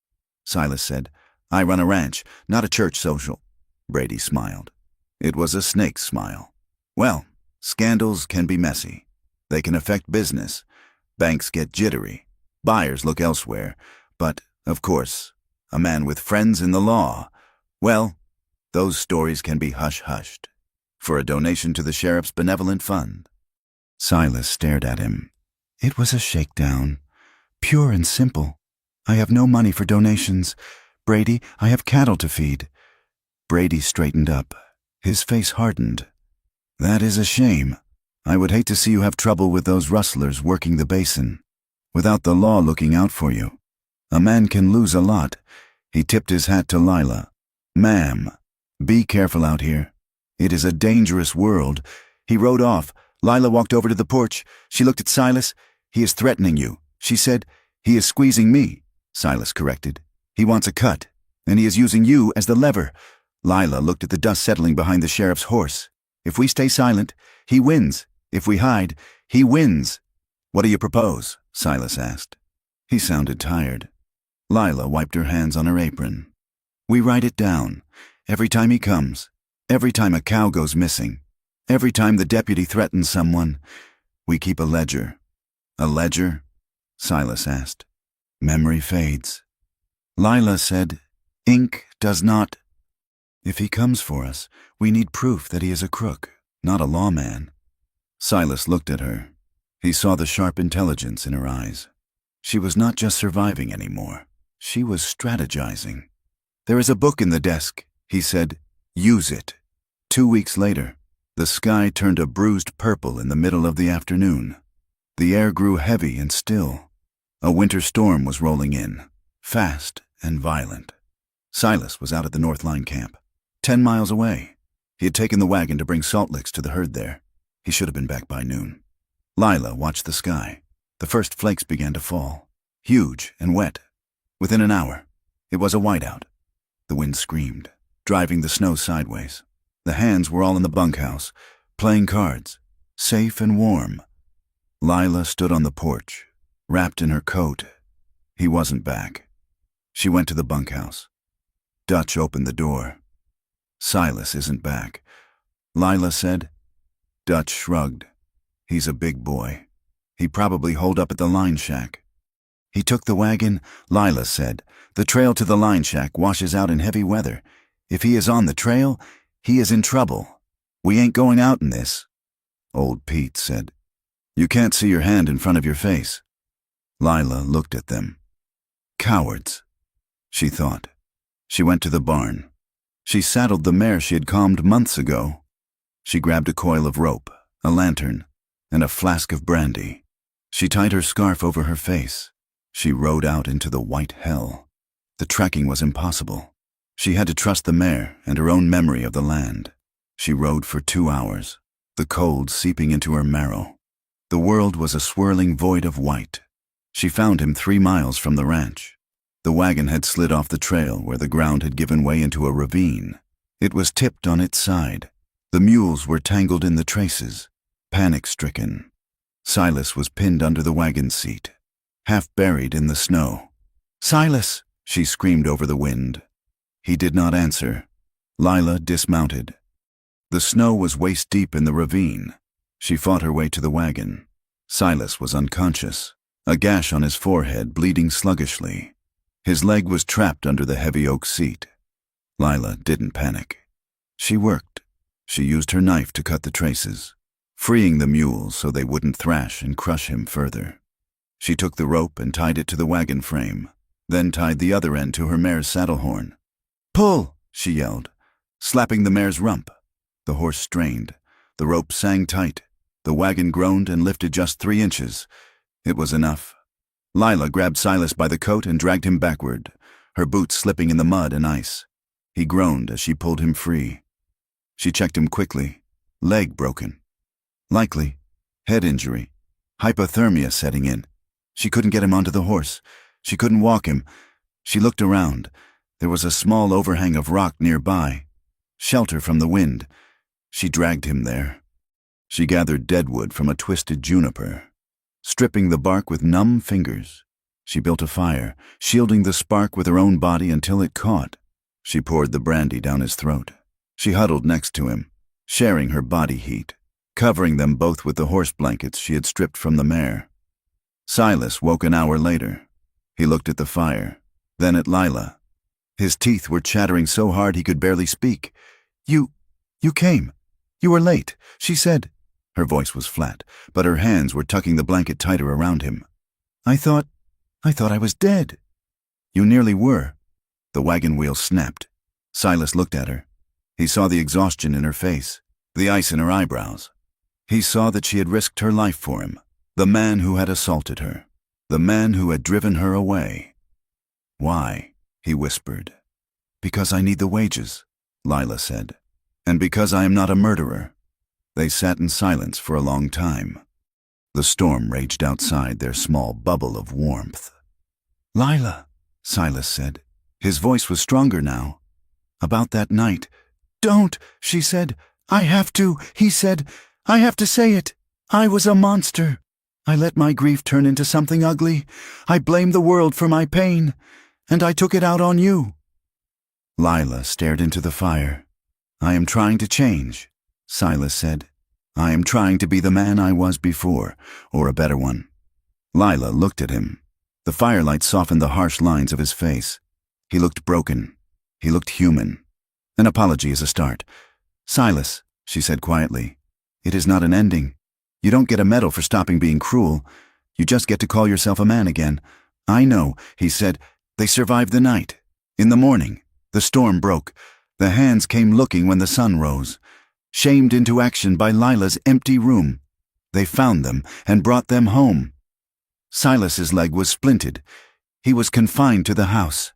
Silas said, "I run a ranch, not a church social." Brady smiled. It was a snake's smile. "Well, scandals can be messy. They can affect business. Banks get jittery. Buyers look elsewhere. But, of course, a man with friends in the law, well, those stories can be hush-hushed. For a donation to the sheriff's benevolent fund." Silas stared at him. "It was a shakedown. Pure and simple. I have no money for donations. Brady, I have cattle to feed." Brady straightened up. His face hardened. "That is a shame. I would hate to see you have trouble with those rustlers working the basin, without the law looking out for you. A man can lose a lot." He tipped his hat to Lila. "Ma'am, be careful out here. It is a dangerous world." He rode off. Lila walked over to the porch. She looked at Silas. "He is threatening you," she said. "He is squeezing me," Silas corrected. "He wants a cut, and he is using you as the lever." Lila looked at the dust settling behind the sheriff's horse. "If we stay silent, he wins. If we hide, he wins." "What do you propose?" Silas asked. He sounded tired. Lila wiped her hands on her apron. "We write it down. Every time he comes. Every time a cow goes missing. Every time the deputy threatens someone. We keep a ledger." "A ledger?" Silas asked. "Memory fades." Lila said, "Ink does not." "If he comes for us, we need proof that he is a crook, not a lawman." Silas looked at her. He saw the sharp intelligence in her eyes. She was not just surviving anymore. She was strategizing. "There is a book in the desk," he said. "Use it." 2 weeks later, the sky turned a bruised purple in the middle of the afternoon. The air grew heavy and still. A winter storm was rolling in, fast and violent. Silas was out at the North Line camp, 10 miles away. He had taken the wagon to bring salt licks to the herd there. He should have been back by noon. Lila watched the sky. The first flakes began to fall, huge and wet. Within an hour, it was a whiteout. The wind screamed, driving the snow sideways. The hands were all in the bunkhouse, playing cards, safe and warm. Lila stood on the porch, wrapped in her coat. He wasn't back. She went to the bunkhouse. Dutch opened the door. Silas isn't back, Lila said. Dutch shrugged. He's a big boy. He probably holed up at the line shack. He took the wagon, Lila said. The trail to the line shack washes out in heavy weather. If he is on the trail, he is in trouble. We ain't going out in this. Old Pete said. You can't see your hand in front of your face. Lila looked at them. Cowards, she thought. She went to the barn. She saddled the mare she had calmed months ago. She grabbed a coil of rope, a lantern, and a flask of brandy. She tied her scarf over her face. She rode out into the white hell. The trekking was impossible. She had to trust the mare and her own memory of the land. She rode for 2 hours, the cold seeping into her marrow. The world was a swirling void of white. She found him 3 miles from the ranch. The wagon had slid off the trail where the ground had given way into a ravine. It was tipped on its side. The mules were tangled in the traces, panic-stricken. Silas was pinned under the wagon seat, half buried in the snow. Silas, she screamed over the wind. He did not answer. Lila dismounted. The snow was waist-deep in the ravine. She fought her way to the wagon. Silas was unconscious, a gash on his forehead bleeding sluggishly. His leg was trapped under the heavy oak seat. Lila didn't panic. She worked. She used her knife to cut the traces, freeing the mules so they wouldn't thrash and crush him further. She took the rope and tied it to the wagon frame, then tied the other end to her mare's saddle horn. Pull, she yelled, slapping the mare's rump. The horse strained. The rope sang tight. The wagon groaned and lifted just 3 inches. It was enough. Lila grabbed Silas by the coat and dragged him backward, her boots slipping in the mud and ice. He groaned as she pulled him free. She checked him quickly. Leg broken. Likely. Head injury. Hypothermia setting in. She couldn't get him onto the horse. She couldn't walk him. She looked around. There was a small overhang of rock nearby. Shelter from the wind. She dragged him there. She gathered deadwood from a twisted juniper, stripping the bark with numb fingers. She built a fire, shielding the spark with her own body until it caught. She poured the brandy down his throat. She huddled next to him, sharing her body heat, covering them both with the horse blankets she had stripped from the mare. Silas woke an hour later. He looked at the fire, then at Lila. His teeth were chattering so hard he could barely speak. You came. You were late, she said. Her voice was flat, but her hands were tucking the blanket tighter around him. I thought I was dead. You nearly were. The wagon wheel snapped. Silas looked at her. He saw the exhaustion in her face, the ice in her eyebrows. He saw that she had risked her life for him, the man who had assaulted her, the man who had driven her away. Why? He whispered. Because I need the wages, Lila said, and because I am not a murderer. They sat in silence for a long time. The storm raged outside their small bubble of warmth. Lila, Silas said. His voice was stronger now. About that night. Don't, she said. I have to, he said. I have to say it. I was a monster. I let my grief turn into something ugly. I blamed the world for my pain, and I took it out on you. Lila stared into the fire. I am trying to change, Silas said. I am trying to be the man I was before, or a better one. Lila looked at him. The firelight softened the harsh lines of his face. He looked broken. He looked human. An apology is a start. Silas, she said quietly, it is not an ending. You don't get a medal for stopping being cruel. You just get to call yourself a man again. I know, he said. They survived the night. In the morning, the storm broke. The hands came looking when the sun rose. Shamed into action by Lila's empty room. They found them and brought them home. Silas's leg was splinted. He was confined to the house.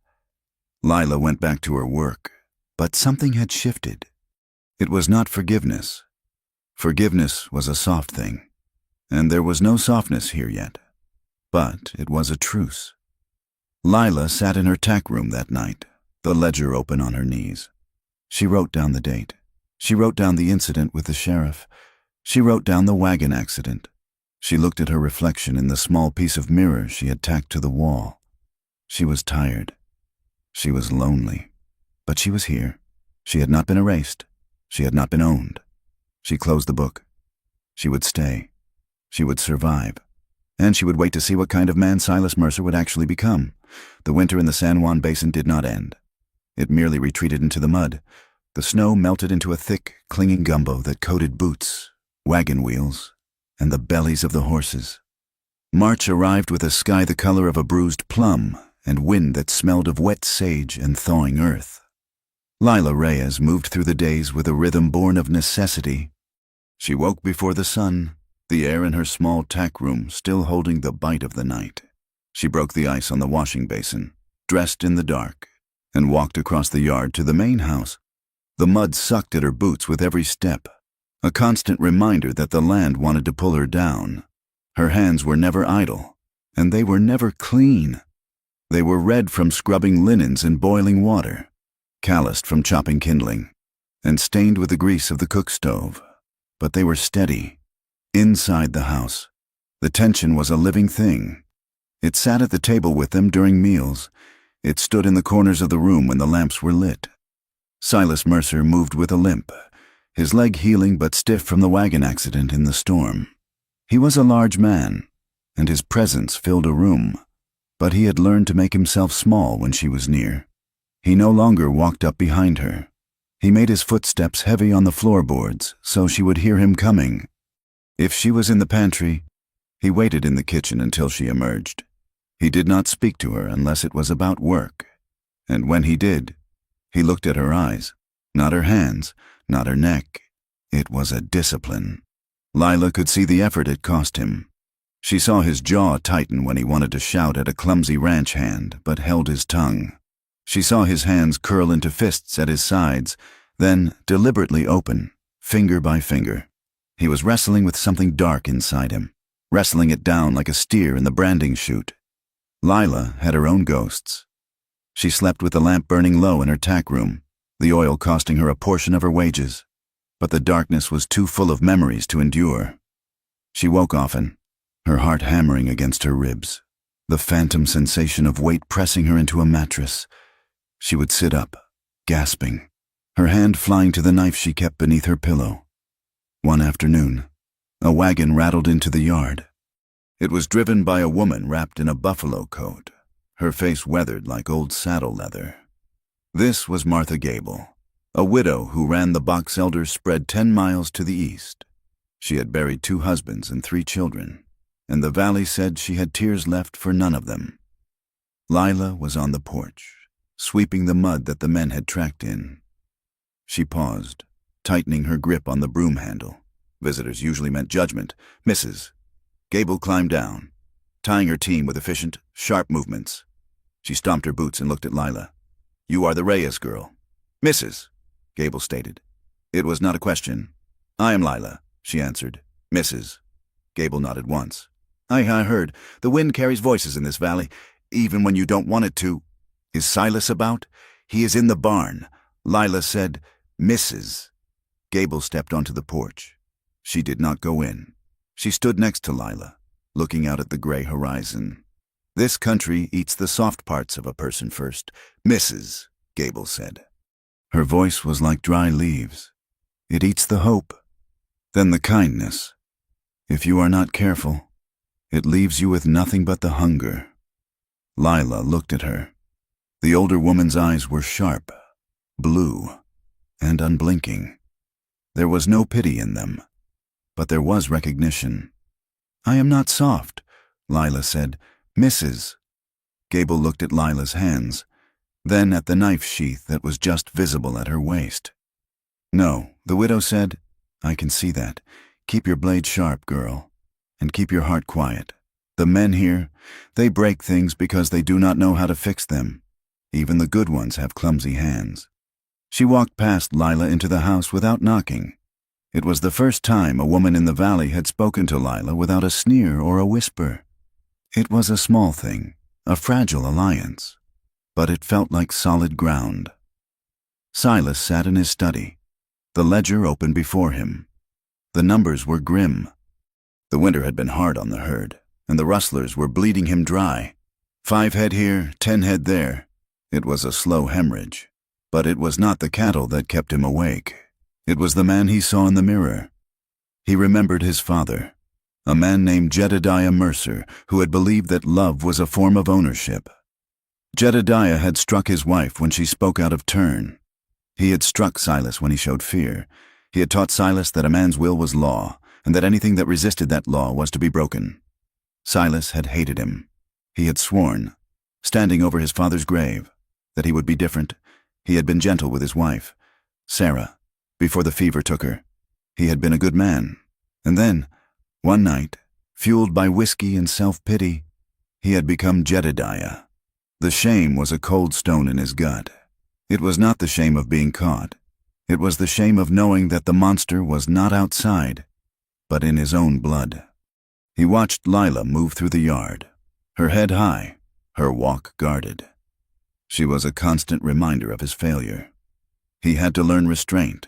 Lila went back to her work, but something had shifted. It was not forgiveness. Forgiveness was a soft thing, and there was no softness here yet. But it was a truce. Lila sat in her tack room that night, the ledger open on her knees. She wrote down the date. She wrote down the incident with the sheriff. She wrote down the wagon accident. She looked at her reflection in the small piece of mirror she had tacked to the wall. She was tired. She was lonely. But she was here. She had not been erased. She had not been owned. She closed the book. She would stay. She would survive. And she would wait to see what kind of man Silas Mercer would actually become. The winter in the San Juan Basin did not end. It merely retreated into the mud. The snow melted into a thick, clinging gumbo that coated boots, wagon wheels, and the bellies of the horses. March arrived with a sky the color of a bruised plum and wind that smelled of wet sage and thawing earth. Laya Reyes moved through the days with a rhythm born of necessity. She woke before the sun, the air in her small tack room still holding the bite of the night. She broke the ice on the washing basin, dressed in the dark, and walked across the yard to the main house. The mud sucked at her boots with every step, a constant reminder that the land wanted to pull her down. Her hands were never idle, and they were never clean. They were red from scrubbing linens in boiling water, calloused from chopping kindling, and stained with the grease of the cook stove. But they were steady. Inside the house, the tension was a living thing. It sat at the table with them during meals. It stood in the corners of the room when the lamps were lit. Silas Mercer moved with a limp, his leg healing but stiff from the wagon accident in the storm. He was a large man, and his presence filled a room, but he had learned to make himself small when she was near. He no longer walked up behind her. He made his footsteps heavy on the floorboards so she would hear him coming. If she was in the pantry, he waited in the kitchen until she emerged. He did not speak to her unless it was about work, and when he did, he looked at her eyes, not her hands, not her neck. It was a discipline. Lila could see the effort it cost him. She saw his jaw tighten when he wanted to shout at a clumsy ranch hand, but held his tongue. She saw his hands curl into fists at his sides, then deliberately open, finger by finger. He was wrestling with something dark inside him, wrestling it down like a steer in the branding chute. Lila had her own ghosts. She slept with the lamp burning low in her tack room, the oil costing her a portion of her wages. But the darkness was too full of memories to endure. She woke often, her heart hammering against her ribs, the phantom sensation of weight pressing her into a mattress. She would sit up, gasping, her hand flying to the knife she kept beneath her pillow. One afternoon, a wagon rattled into the yard. It was driven by a woman wrapped in a buffalo coat, her face weathered like old saddle leather. This was Martha Gable, a widow who ran the Box Elders spread 10 miles to the east. She had buried 2 husbands and 3 children, and the valley said she had tears left for none of them. Lila was on the porch, sweeping the mud that the men had tracked in. She paused, tightening her grip on the broom handle. Visitors usually meant judgment. Mrs. Gable climbed down, tying her team with efficient, sharp movements. She stomped her boots and looked at Lila. "You are the Reyes girl." "Mrs." Gable stated. It was not a question. "I am Lila," she answered. "Mrs." Gable nodded once. I heard. The wind carries voices in this valley, even when you don't want it to." "Is Silas about?" "He is in the barn." Lila said, "Mrs." Gable stepped onto the porch. She did not go in. She stood next to Lila, looking out at the gray horizon. "This country eats the soft parts of a person first." "Mrs." Gable said. Her voice was like dry leaves. "It eats the hope, then the kindness. If you are not careful, it leaves you with nothing but the hunger." Lila looked at her. The older woman's eyes were sharp, blue, and unblinking. There was no pity in them, but there was recognition. "I am not soft," Lila said. "Mrs." Gable looked at Lila's hands, then at the knife sheath that was just visible at her waist. "No," the widow said. "I can see that. Keep your blade sharp, girl, and keep your heart quiet. The men here, they break things because they do not know how to fix them. Even the good ones have clumsy hands." She walked past Lila into the house without knocking. It was the first time a woman in the valley had spoken to Lila without a sneer or a whisper. It was a small thing, a fragile alliance, but it felt like solid ground. Silas sat in his study, the ledger open before him. The numbers were grim. The winter had been hard on the herd, and the rustlers were bleeding him dry. 5 head here, 10 head there. It was a slow hemorrhage. But it was not the cattle that kept him awake. It was the man he saw in the mirror. He remembered his father, a man named Jedediah Mercer, who had believed that love was a form of ownership. Jedediah had struck his wife when she spoke out of turn. He had struck Silas when he showed fear. He had taught Silas that a man's will was law, and that anything that resisted that law was to be broken. Silas had hated him. He had sworn, standing over his father's grave, that he would be different. He had been gentle with his wife, Sarah, before the fever took her. He had been a good man. And then, one night, fueled by whiskey and self-pity, he had become Jedediah. The shame was a cold stone in his gut. It was not the shame of being caught. It was the shame of knowing that the monster was not outside, but in his own blood. He watched Lila move through the yard, her head high, her walk guarded. She was a constant reminder of his failure. He had to learn restraint.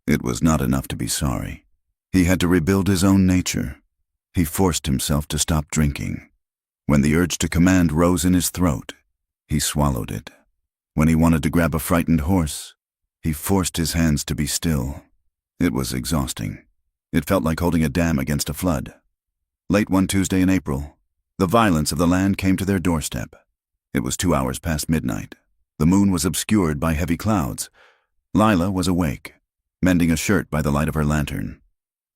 It was not enough to be sorry. He had to rebuild his own nature. He forced himself to stop drinking. When the urge to command rose in his throat, he swallowed it. When he wanted to grab a frightened horse, he forced his hands to be still. It was exhausting. It felt like holding a dam against a flood. Late one Tuesday in April, the violence of the land came to their doorstep. It was 2 hours past midnight. The moon was obscured by heavy clouds. Lila was awake, mending a shirt by the light of her lantern,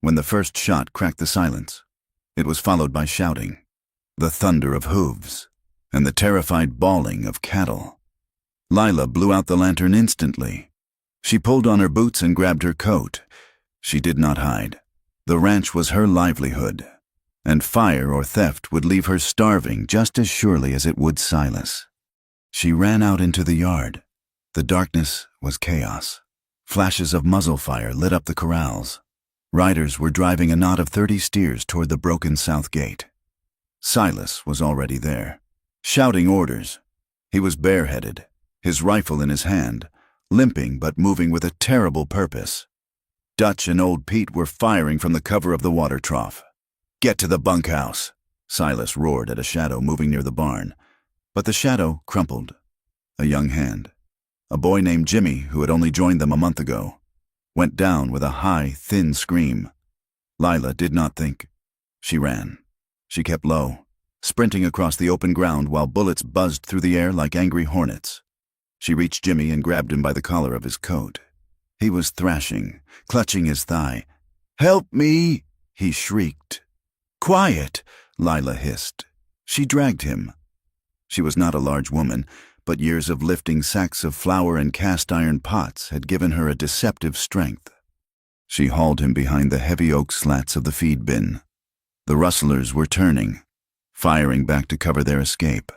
when the first shot cracked the silence. It was followed by shouting, the thunder of hooves, and the terrified bawling of cattle. Lila blew out the lantern instantly. She pulled on her boots and grabbed her coat. She did not hide. The ranch was her livelihood, and fire or theft would leave her starving just as surely as it would Silas. She ran out into the yard. The darkness was chaos. Flashes of muzzle fire lit up the corrals. Riders were driving a knot of 30 steers toward the broken south gate. Silas was already there, shouting orders. He was bareheaded, his rifle in his hand, limping but moving with a terrible purpose. Dutch and old Pete were firing from the cover of the water trough. "Get to the bunkhouse," Silas roared at a shadow moving near the barn. But the shadow crumpled. A young hand, a boy named Jimmy, who had only joined them a month ago, went down with a high, thin scream. Lila did not think. She ran. She kept low, sprinting across the open ground while bullets buzzed through the air like angry hornets. She reached Jimmy and grabbed him by the collar of his coat. He was thrashing, clutching his thigh. "Help me!" he shrieked. "Quiet!" Lila hissed. She dragged him. She was not a large woman, but years of lifting sacks of flour and cast-iron pots had given her a deceptive strength. She hauled him behind the heavy oak slats of the feed bin. The rustlers were turning, firing back to cover their escape.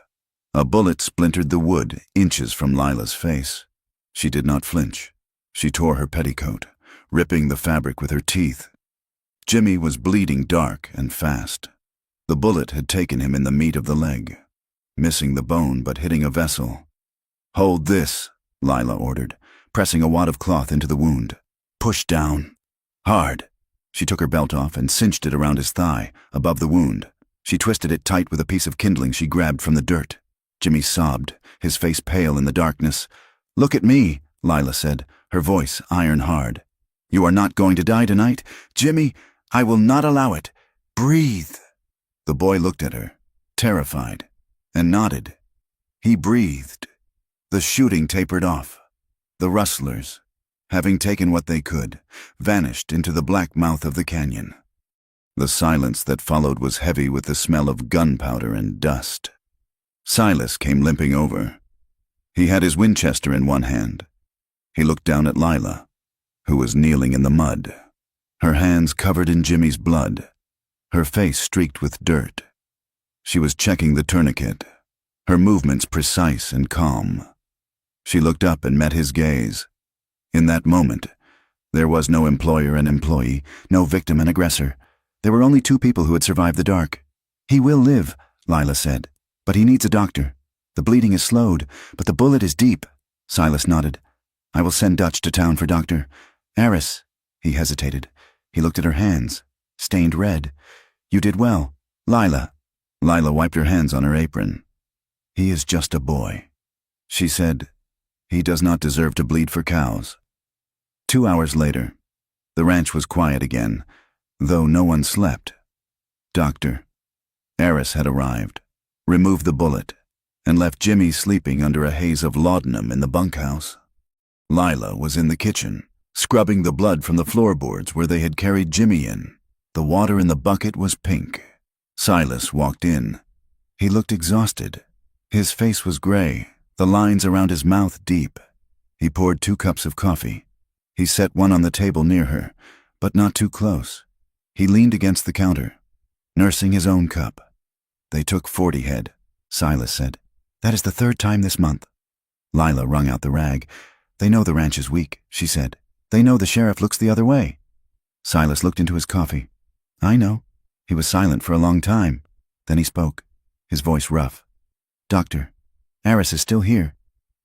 A bullet splintered the wood inches from Lila's face. She did not flinch. She tore her petticoat, ripping the fabric with her teeth. Jimmy was bleeding dark and fast. The bullet had taken him in the meat of the leg, missing the bone but hitting a vessel. "Hold this," Lila ordered, pressing a wad of cloth into the wound. "Push down. Hard." She took her belt off and cinched it around his thigh, above the wound. She twisted it tight with a piece of kindling she grabbed from the dirt. Jimmy sobbed, his face pale in the darkness. "Look at me," Lila said, her voice iron hard. "You are not going to die tonight. Jimmy, I will not allow it. Breathe." The boy looked at her, terrified, and nodded. He breathed. The shooting tapered off. The rustlers, having taken what they could, vanished into the black mouth of the canyon. The silence that followed was heavy with the smell of gunpowder and dust. Silas came limping over. He had his Winchester in one hand. He looked down at Lila, who was kneeling in the mud, her hands covered in Jimmy's blood, her face streaked with dirt. She was checking the tourniquet, her movements precise and calm. She looked up and met his gaze. In that moment, there was no employer and employee, no victim and aggressor. There were only two people who had survived the dark. "He will live," Lila said, "but he needs a doctor. The bleeding is slowed, but the bullet is deep." Silas nodded. "I will send Dutch to town for Dr. Aris." He hesitated. He looked at her hands, stained red. "You did well, Lila." Lila wiped her hands on her apron. "He is just a boy," she said, He does not deserve to bleed for cows. 2 hours later, the ranch was quiet again, though no one slept. Dr. Aris had arrived, removed the bullet, and left Jimmy sleeping under a haze of laudanum in the bunkhouse. Lila was in the kitchen, scrubbing the blood from the floorboards where they had carried Jimmy in. The water in the bucket was pink. Silas walked in. He looked exhausted. His face was gray, the lines around his mouth deep. He poured 2 cups of coffee. He set one on the table near her, but not too close. He leaned against the counter, nursing his own cup. "They took 40 head, Silas said. "That is the 3rd time this month." Lila wrung out the rag. "They know the ranch is weak," she said. "They know the sheriff looks the other way." Silas looked into his coffee. "I know." He was silent for a long time. Then he spoke, his voice rough. "Doctor, Aris is still here.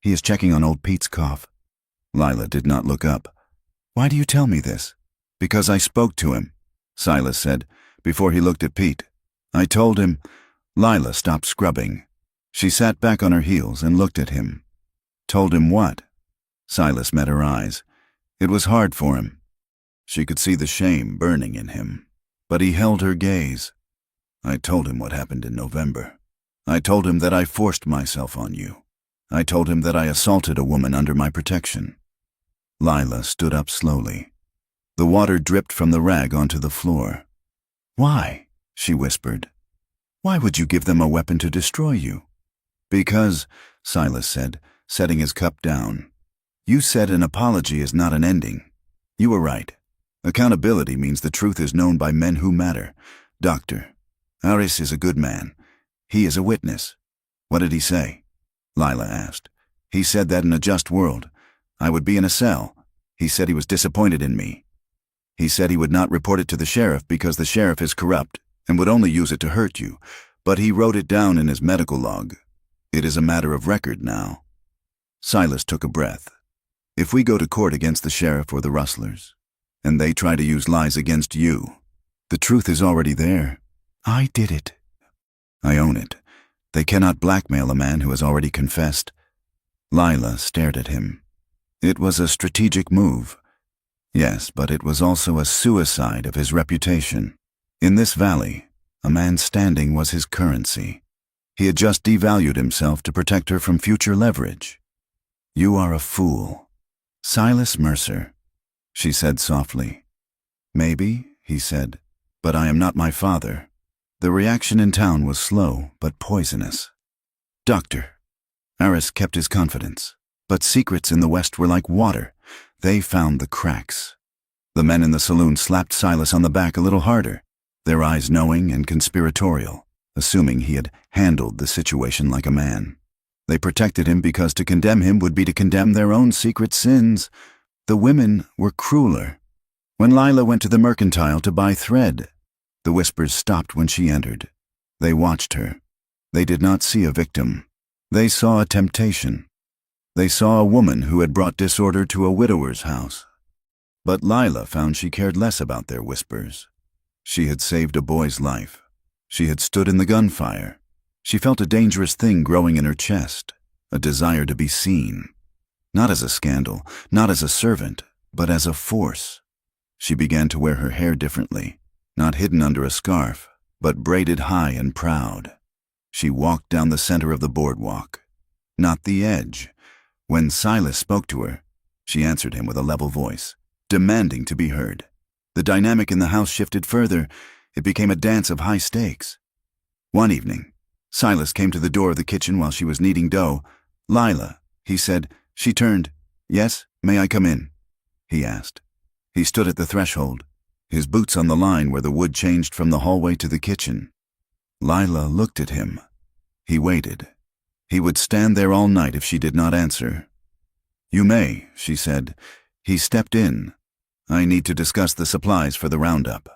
He is checking on old Pete's cough." Lila did not look up. "Why do you tell me this?" "Because I spoke to him," Silas said, before he looked at Pete. "I told him." Lila stopped scrubbing. She sat back on her heels and looked at him. "Told him what?" Silas met her eyes. It was hard for him. She could see the shame burning in him. But he held her gaze. "I told him what happened in November. I told him that I forced myself on you. I told him that I assaulted a woman under my protection." Lila stood up slowly. The water dripped from the rag onto the floor. "Why?" she whispered. "Why would you give them a weapon to destroy you?" "Because," Silas said, setting his cup down, "you said an apology is not an ending. You were right. Accountability means the truth is known by men who matter. Doctor, Aris is a good man. He is a witness." "What did he say?" Lila asked. "He said that in a just world, I would be in a cell. He said he was disappointed in me. He said he would not report it to the sheriff because the sheriff is corrupt and would only use it to hurt you, but he wrote it down in his medical log. It is a matter of record now." Silas took a breath. "If we go to court against the sheriff or the rustlers, and they try to use lies against you, the truth is already there." "I did it." "I own it. They cannot blackmail a man who has already confessed." Lila stared at him. "It was a strategic move." "Yes, but it was also a suicide of his reputation. In this valley, a man's standing was his currency. He had just devalued himself to protect her from future leverage." "You are a fool." "Silas Mercer," she said softly. "Maybe," he said, "but I am not my father." The reaction in town was slow but poisonous. "Doctor." Aris kept his confidence, but secrets in the West were like water. They found the cracks. The men in the saloon slapped Silas on the back a little harder, their eyes knowing and conspiratorial, assuming he had handled the situation like a man. They protected him because to condemn him would be to condemn their own secret sins. The women were crueler. When Lila went to the mercantile to buy thread, the whispers stopped when she entered. They watched her. They did not see a victim. They saw a temptation. They saw a woman who had brought disorder to a widower's house. But Lila found she cared less about their whispers. She had saved a boy's life. She had stood in the gunfire. She felt a dangerous thing growing in her chest, a desire to be seen. Not as a scandal, not as a servant, but as a force. She began to wear her hair differently, not hidden under a scarf, but braided high and proud. She walked down the center of the boardwalk, not the edge. When Silas spoke to her, she answered him with a level voice, demanding to be heard. The dynamic in the house shifted further. It became a dance of high stakes. One evening, Silas came to the door of the kitchen while she was kneading dough. "Lila," he said. She turned. "Yes, may I come in?" he asked. He stood at the threshold, his boots on the line where the wood changed from the hallway to the kitchen. Lila looked at him. He waited. He would stand there all night if she did not answer. "You may," she said. He stepped in. "I need to discuss the supplies for the roundup.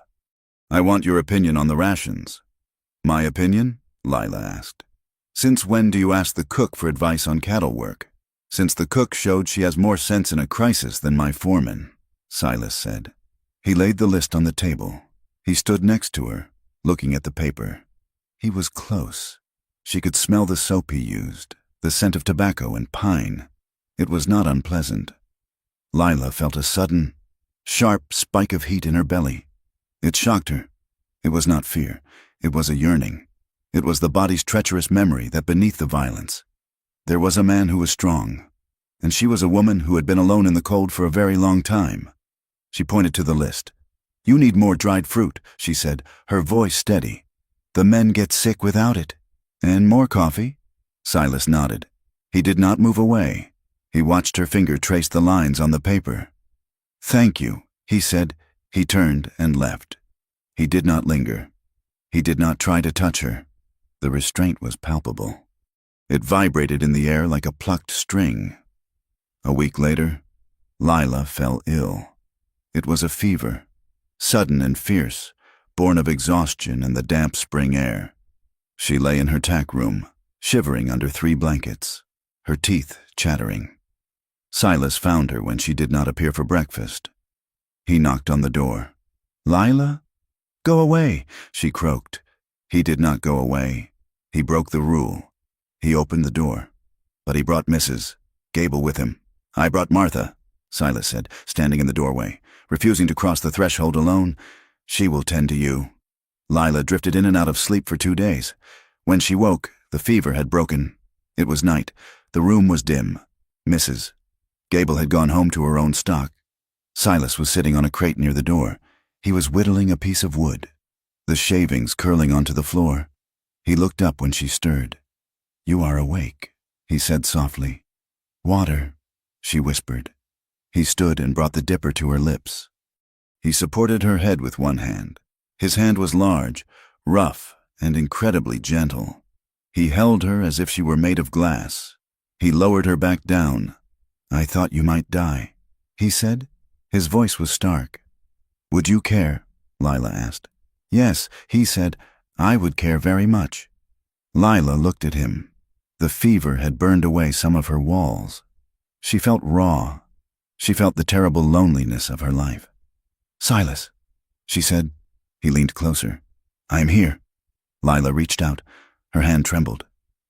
I want your opinion on the rations." "My opinion?" Lila asked. "Since when do you ask the cook for advice on cattle work?" "Since the cook showed she has more sense in a crisis than my foreman," Silas said. He laid the list on the table. He stood next to her, looking at the paper. He was close. She could smell the soap he used, the scent of tobacco and pine. It was not unpleasant. Lila felt a sudden, sharp spike of heat in her belly. It shocked her. It was not fear. It was a yearning. It was the body's treacherous memory that beneath the violence, there was a man who was strong, and she was a woman who had been alone in the cold for a very long time. She pointed to the list. "You need more dried fruit," she said, her voice steady. "The men get sick without it." "And more coffee?" Silas nodded. He did not move away. He watched her finger trace the lines on the paper. "Thank you," he said. He turned and left. He did not linger. He did not try to touch her. The restraint was palpable. It vibrated in the air like a plucked string. A week later, Lila fell ill. It was a fever, sudden and fierce, born of exhaustion and the damp spring air. She lay in her tack room, shivering under 3 blankets, her teeth chattering. Silas found her when she did not appear for breakfast. He knocked on the door. "Lila?" "Go away," she croaked. He did not go away. He broke the rule. He opened the door. But he brought Mrs. Gable with him. "I brought Martha," Silas said, standing in the doorway, refusing to cross the threshold alone. "She will tend to you." Lila drifted in and out of sleep for 2 days. When she woke, the fever had broken. It was night. The room was dim. Mrs. Gable had gone home to her own stock. Silas was sitting on a crate near the door. He was whittling a piece of wood, the shavings curling onto the floor. He looked up when she stirred. "You are awake," he said softly. "Water," she whispered. He stood and brought the dipper to her lips. He supported her head with one hand. His hand was large, rough, and incredibly gentle. He held her as if she were made of glass. He lowered her back down. "I thought you might die," he said. His voice was stark. "Would you care?" Lila asked. "Yes," he said. "I would care very much." Lila looked at him. The fever had burned away some of her walls. She felt raw. She felt the terrible loneliness of her life. "Silas," she said. He leaned closer. "I am here." Lila reached out. Her hand trembled.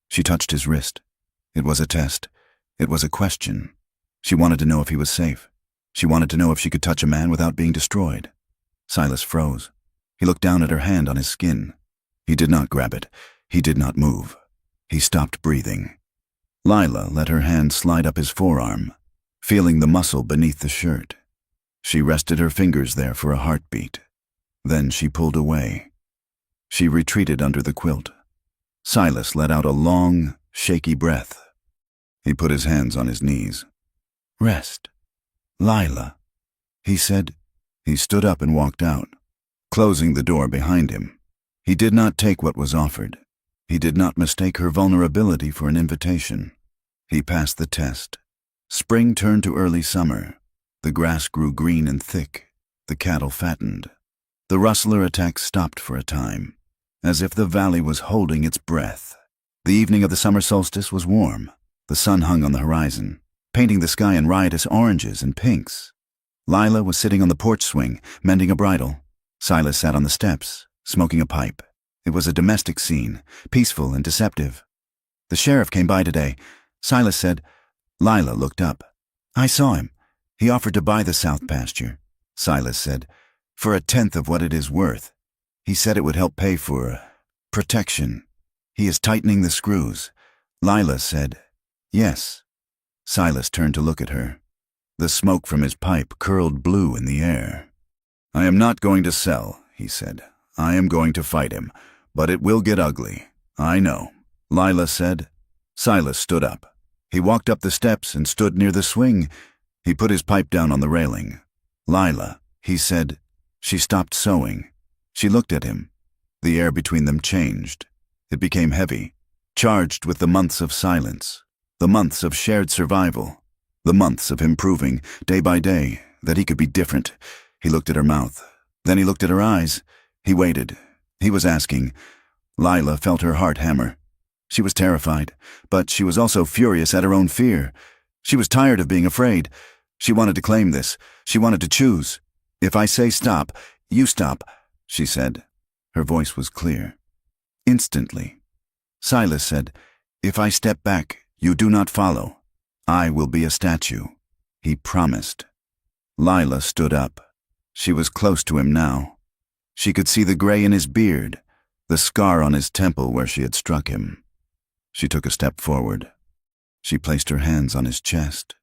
She touched his wrist. It was a test. It was a question. She wanted to know if he was safe. She wanted to know if she could touch a man without being destroyed. Silas froze. He looked down at her hand on his skin. He did not grab it. He did not move. He stopped breathing. Lila let her hand slide up his forearm, feeling the muscle beneath the shirt. She rested her fingers there for a heartbeat. Then she pulled away. She retreated under the quilt. Silas let out a long, shaky breath. He put his hands on his knees. "Rest. Lila," he said. He stood up and walked out, closing the door behind him. He did not take what was offered. He did not mistake her vulnerability for an invitation. He passed the test. Spring turned to early summer. The grass grew green and thick. The cattle fattened. The rustler attack stopped for a time, as if the valley was holding its breath. The evening of the summer solstice was warm. The sun hung on the horizon, painting the sky in riotous oranges and pinks. Lila was sitting on the porch swing, mending a bridle. Silas sat on the steps, smoking a pipe. It was a domestic scene, peaceful and deceptive. "The sheriff came by today," Silas said. Lila looked up. "I saw him. He offered to buy the south pasture," Silas said, "for 1/10 of what it is worth. He said it would help pay for protection. He is tightening the screws." Lila said, "Yes." Silas turned to look at her. The smoke from his pipe curled blue in the air. "I am not going to sell," he said. "I am going to fight him, but it will get ugly. I know," Lila said. Silas stood up. He walked up the steps and stood near the swing. He put his pipe down on the railing. "Lila," he said. She stopped sewing. She looked at him. The air between them changed. It became heavy, charged with the months of silence, the months of shared survival, the months of him proving, day by day, that he could be different. He looked at her mouth. Then he looked at her eyes. He waited. He was asking. Lila felt her heart hammer. She was terrified, but she was also furious at her own fear. She was tired of being afraid. She wanted to claim this. She wanted to choose. "If I say stop, you stop," she said. Her voice was clear. Instantly. Silas said, "If I step back, you do not follow." I will be a statue, he promised. Lila stood up. She was close to him now. She could see the gray in his beard, the scar on his temple where she had struck him. She took a step forward. She placed her hands on his chest.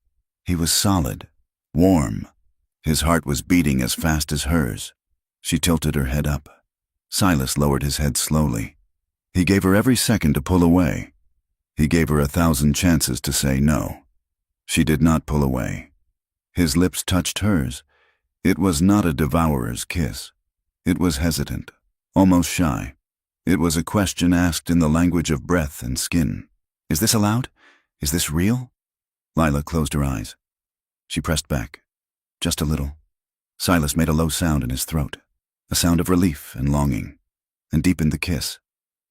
He was solid, warm. His heart was beating as fast as hers. She tilted her head up. Silas lowered his head slowly. He gave her every second to pull away. He gave her 1,000 chances to say no. She did not pull away. His lips touched hers. It was not a devourer's kiss. It was hesitant, almost shy. It was a question asked in the language of breath and skin. Is this allowed? Is this real? Lila closed her eyes. She pressed back, just a little. Silas made a low sound in his throat, a sound of relief and longing, and deepened the kiss.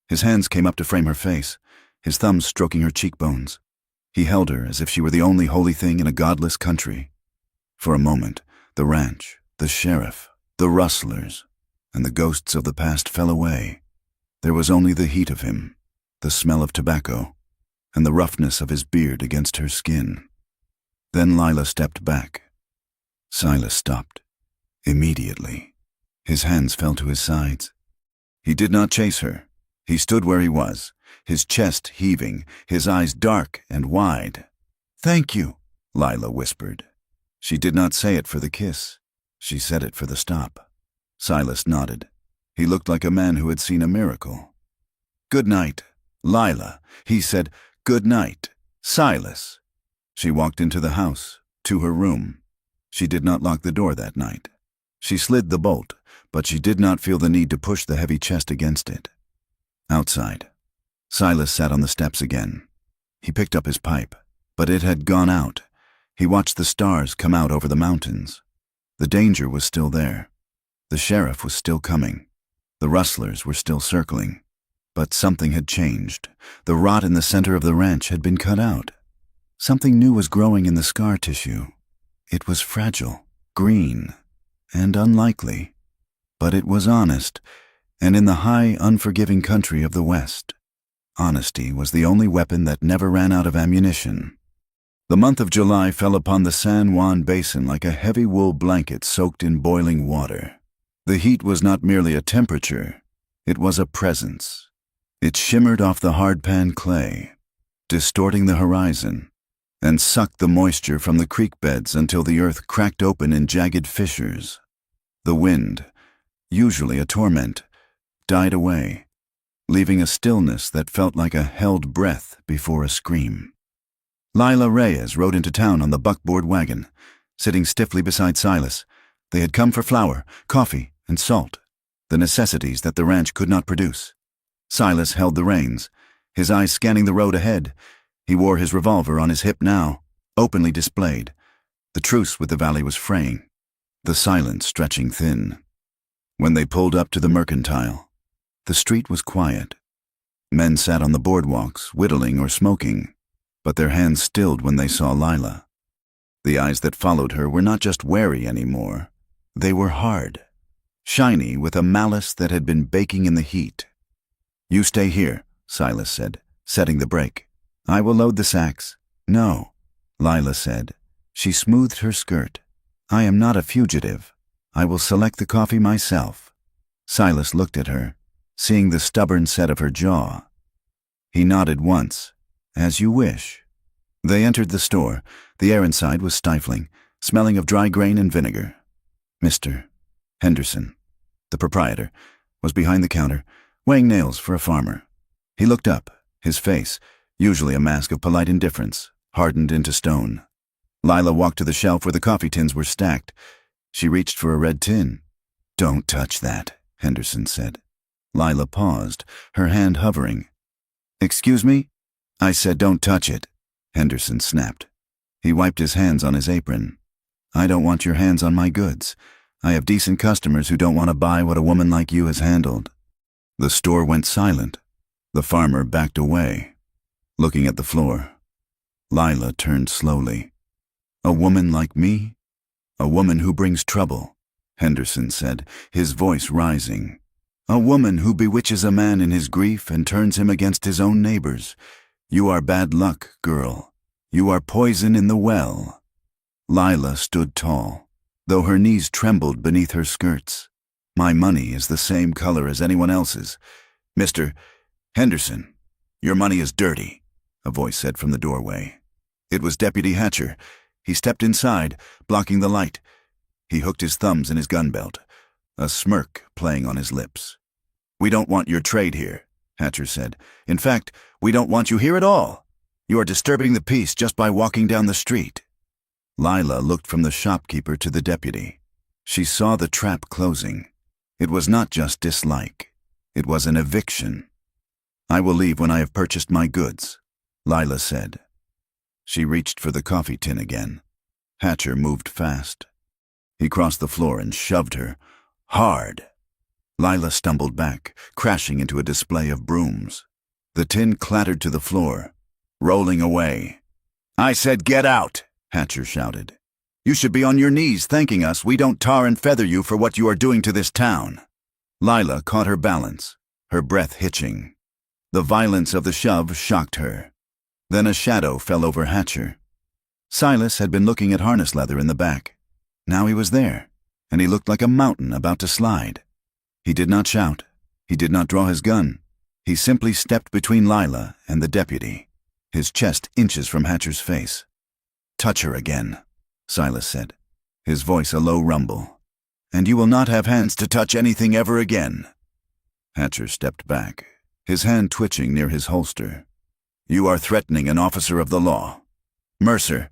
His hands came up to frame her face, his thumbs stroking her cheekbones. He held her as if she were the only holy thing in a godless country. For a moment, the ranch, the sheriff, the rustlers, and the ghosts of the past fell away. There was only the heat of him, the smell of tobacco, and the roughness of his beard against her skin. Then Lila stepped back. Silas stopped. Immediately. His hands fell to his sides. He did not chase her. He stood where he was, his chest heaving, his eyes dark and wide. "Thank you," Lila whispered. She did not say it for the kiss. She said it for the stop. Silas nodded. He looked like a man who had seen a miracle. "Good night, Lila," he said. "Good night, Silas." She walked into the house, to her room. She did not lock the door that night. She slid the bolt, but she did not feel the need to push the heavy chest against it. Outside, Silas sat on the steps again. He picked up his pipe, but it had gone out. He watched the stars come out over the mountains. The danger was still there. The sheriff was still coming. The rustlers were still circling. But something had changed. The rot in the center of the ranch had been cut out. Something new was growing in the scar tissue. It was fragile, green, and unlikely. But it was honest, and in the high, unforgiving country of the West, honesty was the only weapon that never ran out of ammunition. The month of July fell upon the San Juan Basin like a heavy wool blanket soaked in boiling water. The heat was not merely a temperature, it was a presence. It shimmered off the hardpan clay, distorting the horizon, and sucked the moisture from the creek beds until the earth cracked open in jagged fissures. The wind, usually a torment, died away, leaving a stillness that felt like a held breath before a scream. Laya Reyes rode into town on the buckboard wagon, sitting stiffly beside Silas. They had come for flour, coffee, and salt, the necessities that the ranch could not produce. Silas held the reins, his eyes scanning the road ahead. He wore his revolver on his hip now, openly displayed. The truce with the valley was fraying, the silence stretching thin. When they pulled up to the Mercantile, the street was quiet. Men sat on the boardwalks, whittling or smoking, but their hands stilled when they saw Lila. The eyes that followed her were not just wary anymore. They were hard, shiny with a malice that had been baking in the heat. "You stay here," Silas said, setting the brake. "I will load the sacks." "No," Lila said. She smoothed her skirt. "I am not a fugitive. I will select the coffee myself." Silas looked at her, seeing the stubborn set of her jaw. He nodded once. "As you wish." They entered the store. The air inside was stifling, smelling of dry grain and vinegar. Mr. Henderson, the proprietor, was behind the counter, weighing nails for a farmer. He looked up, his face, usually a mask of polite indifference, hardened into stone. Lila walked to the shelf where the coffee tins were stacked. She reached for a red tin. "Don't touch that," Henderson said. Lila paused, her hand hovering. "Excuse me?" "I said don't touch it," Henderson snapped. He wiped his hands on his apron. "I don't want your hands on my goods. I have decent customers who don't want to buy what a woman like you has handled." The store went silent. The farmer backed away, looking at the floor. Lila turned slowly. "A woman like me? A woman who brings trouble," Henderson said, his voice rising. "A woman who bewitches a man in his grief and turns him against his own neighbors. You are bad luck, girl. You are poison in the well." Lila stood tall, though her knees trembled beneath her skirts. "My money is the same color as anyone else's. Mr. Henderson, your money is dirty," a voice said from the doorway. It was Deputy Hatcher. He stepped inside, blocking the light. He hooked his thumbs in his gun belt, a smirk playing on his lips. "We don't want your trade here," Hatcher said. "In fact, we don't want you here at all. You are disturbing the peace just by walking down the street." Lila looked from the shopkeeper to the deputy. She saw the trap closing. It was not just dislike. It was an eviction. "I will leave when I have purchased my goods," Lila said. She reached for the coffee tin again. Hatcher moved fast. He crossed the floor and shoved her, hard. Lila stumbled back, crashing into a display of brooms. The tin clattered to the floor, rolling away. "I said get out," Hatcher shouted. "You should be on your knees thanking us we don't tar and feather you for what you are doing to this town." Lila caught her balance, her breath hitching. The violence of the shove shocked her. Then a shadow fell over Hatcher. Silas had been looking at harness leather in the back. Now he was there, and he looked like a mountain about to slide. He did not shout. He did not draw his gun. He simply stepped between Lila and the deputy, his chest inches from Hatcher's face. "Touch her again," Silas said, his voice a low rumble. "And you will not have hands to touch anything ever again." Hatcher stepped back, his hand twitching near his holster. "You are threatening an officer of the law." "Mercer,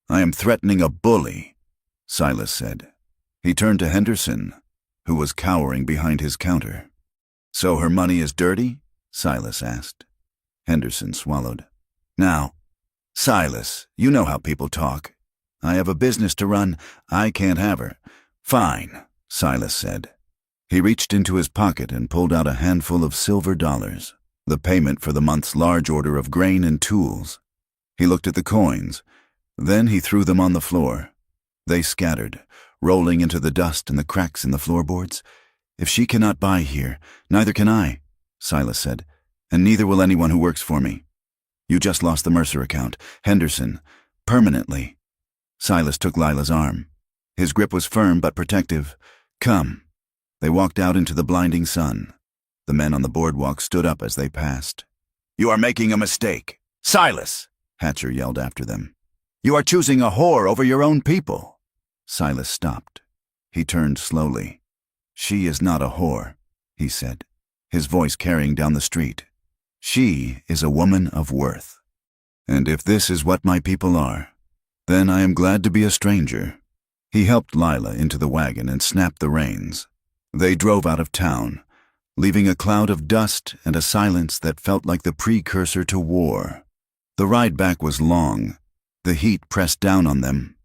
I am threatening a bully," Silas said. He turned to Henderson, who was cowering behind his counter. "So her money is dirty?" Silas asked. Henderson swallowed. "Now, Silas, you know how people talk. I have a business to run. I can't have her." "Fine," Silas said. He reached into his pocket and pulled out a handful of silver dollars, the payment for the month's large order of grain and tools. He looked at the coins. Then he threw them on the floor. They scattered, rolling into the dust and the cracks in the floorboards. "If she cannot buy here, neither can I," Silas said, "and neither will anyone who works for me. You just lost the Mercer account, Henderson, permanently." Silas took Lila's arm. His grip was firm but protective. "Come." They walked out into the blinding sun. The men on the boardwalk stood up as they passed. "You are making a mistake. Silas!" Hatcher yelled after them. "You are choosing a whore over your own people." Silas stopped. He turned slowly. "She is not a whore," he said, his voice carrying down the street. "She is a woman of worth. And if this is what my people are, then I am glad to be a stranger." He helped Lila into the wagon and snapped the reins. They drove out of town, leaving a cloud of dust and a silence that felt like the precursor to war. The ride back was long. The heat pressed down on them.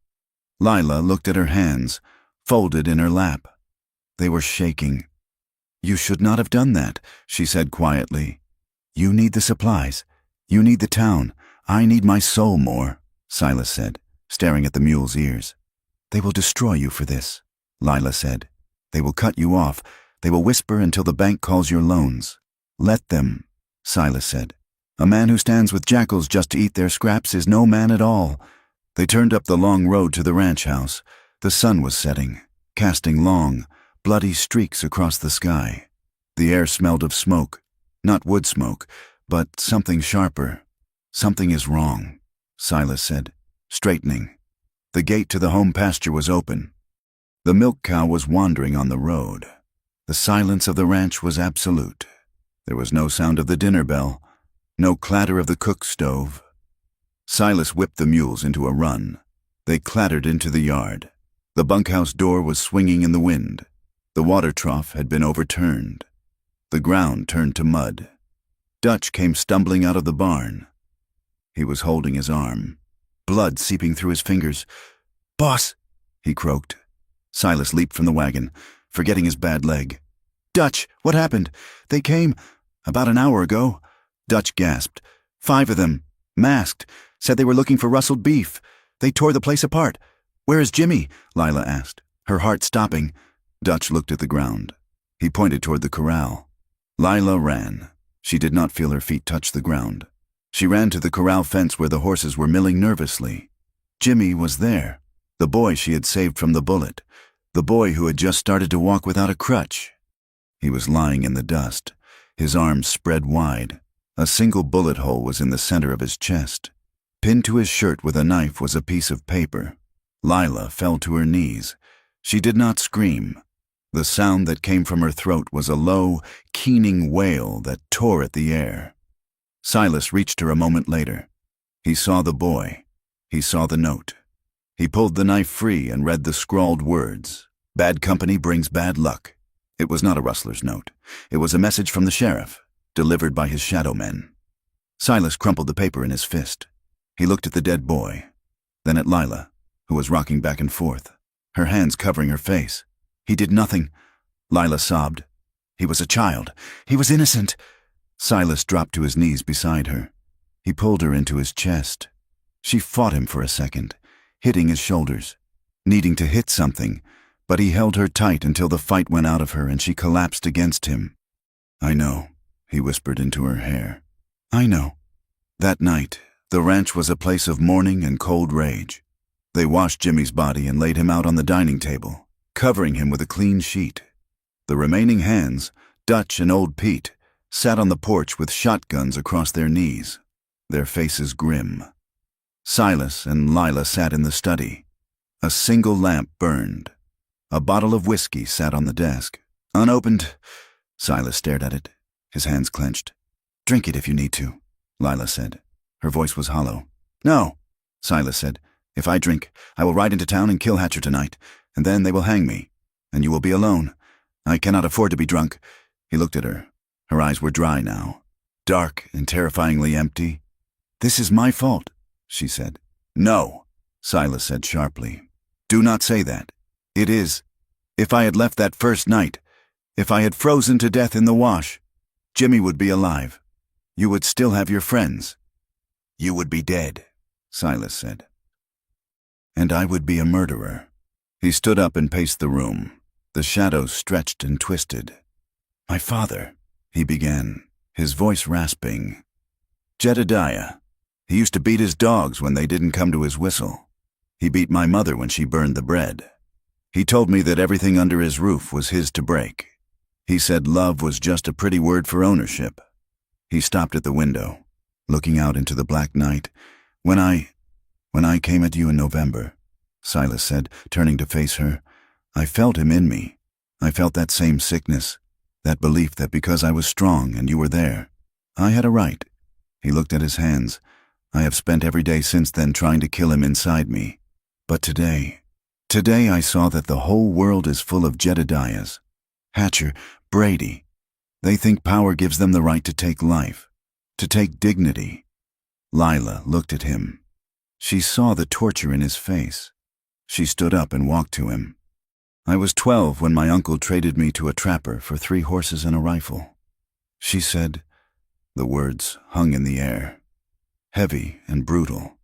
Lila looked at her hands, folded in her lap. They were shaking. "You should not have done that," she said quietly. "You need the supplies. You need the town. I need my soul more," Silas said, staring at the mule's ears. "They will destroy you for this," Lila said. "They will cut you off. They will whisper until the bank calls your loans." "Let them," Silas said. "A man who stands with jackals just to eat their scraps is no man at all." They turned up the long road to the ranch house. The sun was setting, casting long, bloody streaks across the sky. The air smelled of smoke, not wood smoke, but something sharper. "Something is wrong," Silas said, straightening. The gate to the home pasture was open. The milk cow was wandering on the road. The silence of the ranch was absolute. There was no sound of the dinner bell, no clatter of the cook stove. Silas whipped the mules into a run. They clattered into the yard. The bunkhouse door was swinging in the wind. The water trough had been overturned. The ground turned to mud. Dutch came stumbling out of the barn. He was holding his arm, blood seeping through his fingers. "Boss!" he croaked. Silas leaped from the wagon, forgetting his bad leg. "Dutch, what happened? They came about an hour ago." Dutch gasped. 5 of them, masked, said they were looking for rustled beef. They tore the place apart. "Where is Jimmy?" Lila asked, her heart stopping. Dutch looked at the ground. He pointed toward the corral. Lila ran. She did not feel her feet touch the ground. She ran to the corral fence where the horses were milling nervously. Jimmy was there, the boy she had saved from the bullet, the boy who had just started to walk without a crutch. He was lying in the dust, his arms spread wide. A single bullet hole was in the center of his chest. Pinned to his shirt with a knife was a piece of paper. Lila fell to her knees. She did not scream. The sound that came from her throat was a low, keening wail that tore at the air. Silas reached her a moment later. He saw the boy. He saw the note. He pulled the knife free and read the scrawled words. "Bad company brings bad luck." It was not a rustler's note. It was a message from the sheriff, delivered by his shadow men. Silas crumpled the paper in his fist. He looked at the dead boy, then at Lila, who was rocking back and forth, her hands covering her face. "He did nothing," Lila sobbed. "He was a child. He was innocent." Silas dropped to his knees beside her. He pulled her into his chest. She fought him for a second, hitting his shoulders, needing to hit something, but he held her tight until the fight went out of her and she collapsed against him. "I know," he whispered into her hair. "I know." That night, the ranch was a place of mourning and cold rage. They washed Jimmy's body and laid him out on the dining table, covering him with a clean sheet. The remaining hands, Dutch and old Pete, sat on the porch with shotguns across their knees, their faces grim. Silas and Lila sat in the study. A single lamp burned. A bottle of whiskey sat on the desk. "Unopened." Silas stared at it, his hands clenched. "Drink it if you need to," Lila said. Her voice was hollow. "No," Silas said. "If I drink, I will ride into town and kill Hatcher tonight, and then they will hang me, and you will be alone. I cannot afford to be drunk." He looked at her. Her eyes were dry now, dark and terrifyingly empty. "This is my fault," she said. "No," Silas said sharply. "Do not say that. It is. If I had left that first night, if I had frozen to death in the wash, Jimmy would be alive. You would still have your friends. You would be dead," Silas said. "And I would be a murderer." He stood up and paced the room. The shadows stretched and twisted. "My father," he began, his voice rasping. "Jedediah. He used to beat his dogs when they didn't come to his whistle. He beat my mother when she burned the bread. He told me that everything under his roof was his to break. He said love was just a pretty word for ownership." He stopped at the window, looking out into the black night. When I came at you in November," Silas said, turning to face her, "I felt him in me. I felt that same sickness, that belief that because I was strong and you were there, I had a right." He looked at his hands. "I have spent every day since then trying to kill him inside me. But today I saw that the whole world is full of Jedediahs. Hatcher, Brady. They think power gives them the right to take life, to take dignity." Lila looked at him. She saw the torture in his face. She stood up and walked to him. "I was 12 when my uncle traded me to a trapper for 3 horses and a rifle," she said. The words hung in the air, heavy and brutal.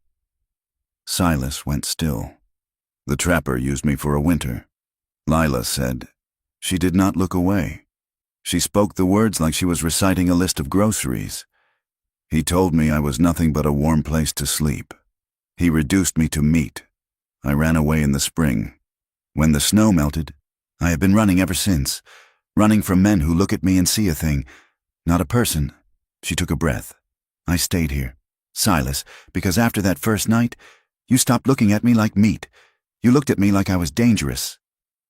Silas went still. "The trapper used me for a winter," Lila said. She did not look away. She spoke the words like she was reciting a list of groceries. "He told me I was nothing but a warm place to sleep. He reduced me to meat. I ran away in the spring. When the snow melted, I have been running ever since, running from men who look at me and see a thing, not a person." She took a breath. "I stayed here, Silas, because after that first night, you stopped looking at me like meat. You looked at me like I was dangerous,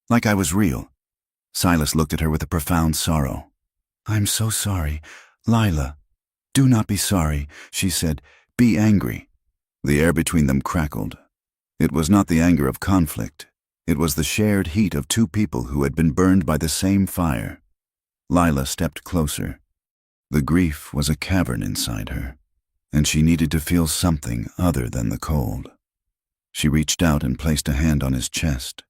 like I was real." Silas looked at her with a profound sorrow. "I'm so sorry, Lila." "Do not be sorry," she said. "Be angry." The air between them crackled. It was not the anger of conflict. It was the shared heat of 2 people who had been burned by the same fire. Lila stepped closer. The grief was a cavern inside her, and she needed to feel something other than the cold. She reached out and placed a hand on his chest.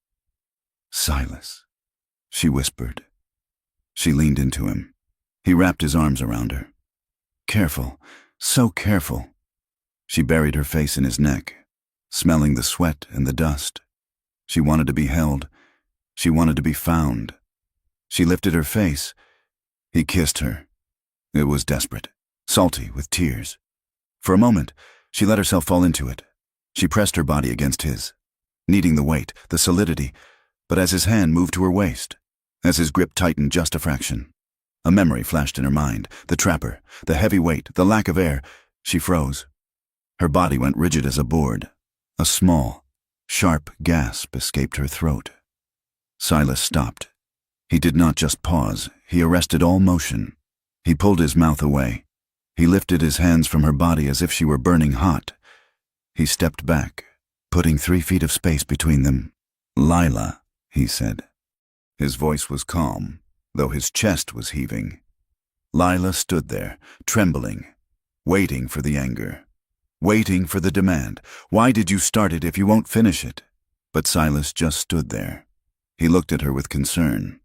"Silas," she whispered. She leaned into him. He wrapped his arms around her. "Careful, so careful." She buried her face in his neck, smelling the sweat and the dust. She wanted to be held. She wanted to be found. She lifted her face. He kissed her. It was desperate, salty with tears. For a moment, she let herself fall into it. She pressed her body against his, needing the weight, the solidity, but as his hand moved to her waist, as his grip tightened just a fraction, a memory flashed in her mind, the trapper, the heavy weight, the lack of air. She froze. Her body went rigid as a board. A small, sharp gasp escaped her throat. Silas stopped. He did not just pause, he arrested all motion. He pulled his mouth away. He lifted his hands from her body as if she were burning hot. He stepped back, putting 3 feet of space between them. "Lila," he said. His voice was calm, though his chest was heaving. Lila stood there, trembling, waiting for the anger, waiting for the demand. "Why did you start it if you won't finish it?" But Silas just stood there. He looked at her with concern,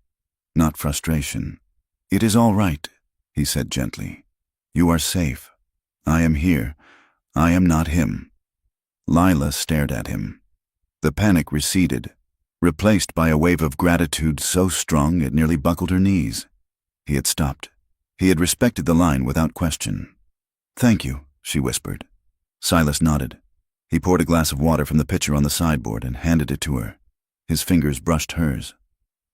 not frustration. "It is all right," he said gently. "You are safe. I am here. I am not him." Lila stared at him. The panic receded, replaced by a wave of gratitude so strong it nearly buckled her knees. He had stopped. He had respected the line without question. "Thank you," she whispered. Silas nodded. He poured a glass of water from the pitcher on the sideboard and handed it to her. His fingers brushed hers.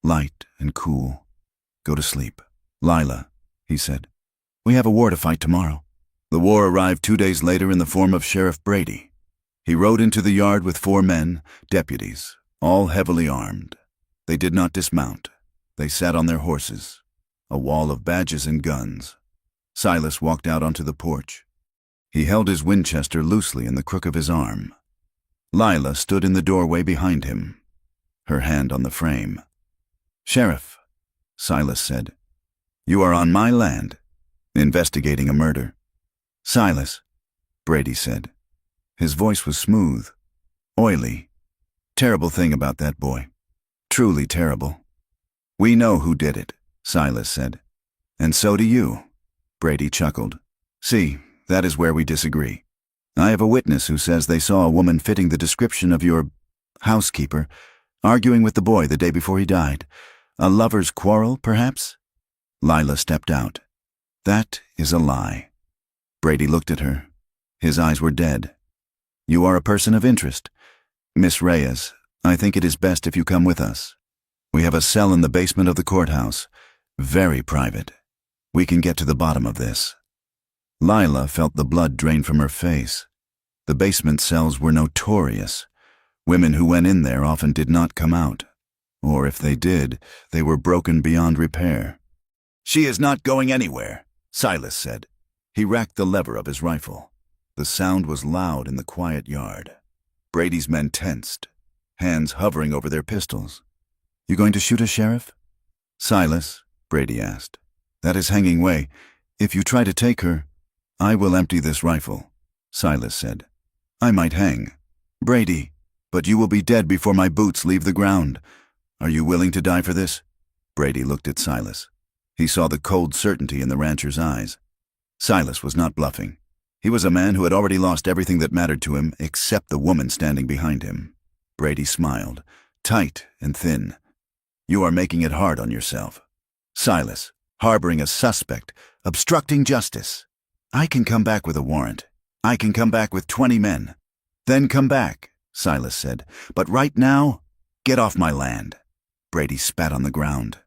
Light and cool. "Go to sleep." "Lila," he said, "we have a war to fight tomorrow." The war arrived 2 days later in the form of Sheriff Brady. He rode into the yard with 4 men, deputies, all heavily armed. They did not dismount. They sat on their horses, a wall of badges and guns. Silas walked out onto the porch. He held his Winchester loosely in the crook of his arm. Lila stood in the doorway behind him, her hand on the frame. "Sheriff," Silas said, "you are on my land, investigating a murder." "Silas," Brady said. His voice was smooth, oily. "Terrible thing about that boy. Truly terrible." "We know who did it," Silas said. "And so do you," Brady chuckled. "See, that is where we disagree. I have a witness who says they saw a woman fitting the description of your housekeeper, arguing with the boy the day before he died. A lover's quarrel, perhaps?" Lila stepped out. "That is a lie." Brady looked at her. His eyes were dead. "You are a person of interest. Miss Reyes, I think it is best if you come with us. We have a cell in the basement of the courthouse. Very private. We can get to the bottom of this." Lila felt the blood drain from her face. The basement cells were notorious. Women who went in there often did not come out. Or if they did, they were broken beyond repair. "She is not going anywhere," Silas said. He racked the lever of his rifle. The sound was loud in the quiet yard. Brady's men tensed, hands hovering over their pistols. "You going to shoot us, Sheriff?" "Silas," Brady asked, "that is hanging way. If you try to take her—" "I will empty this rifle," Silas said. "I might hang." "Brady, but you will be dead before my boots leave the ground. Are you willing to die for this?" Brady looked at Silas. He saw the cold certainty in the rancher's eyes. Silas was not bluffing. He was a man who had already lost everything that mattered to him except the woman standing behind him. Brady smiled, tight and thin. "You are making it hard on yourself. Silas, harboring a suspect, obstructing justice. I can come back with a warrant. I can come back with 20 men. Then come back," Silas said. "But right now, get off my land." Brady spat on the ground.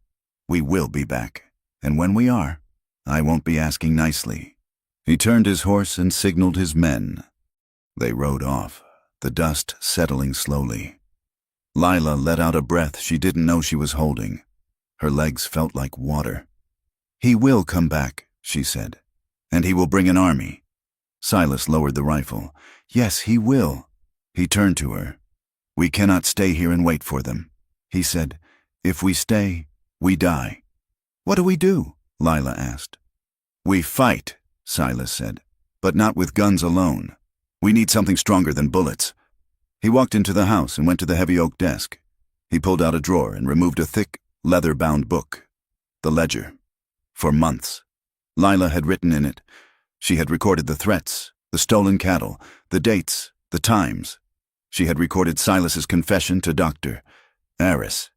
"We will be back. And when we are, I won't be asking nicely." He turned his horse and signaled his men. They rode off, the dust settling slowly. Lila let out a breath she didn't know she was holding. Her legs felt like water. "He will come back," she said, "and he will bring an army." Silas lowered the rifle. "Yes, he will." He turned to her. "We cannot stay here and wait for them," he said. "If we stay, we die." "What do we do?" Lila asked. "We fight," Silas said, "but not with guns alone. We need something stronger than bullets." He walked into the house and went to the heavy oak desk. He pulled out a drawer and removed a thick, leather-bound book. The ledger. For months, Lila had written in it. She had recorded the threats, the stolen cattle, the dates, the times. She had recorded Silas's confession to Dr. Aris.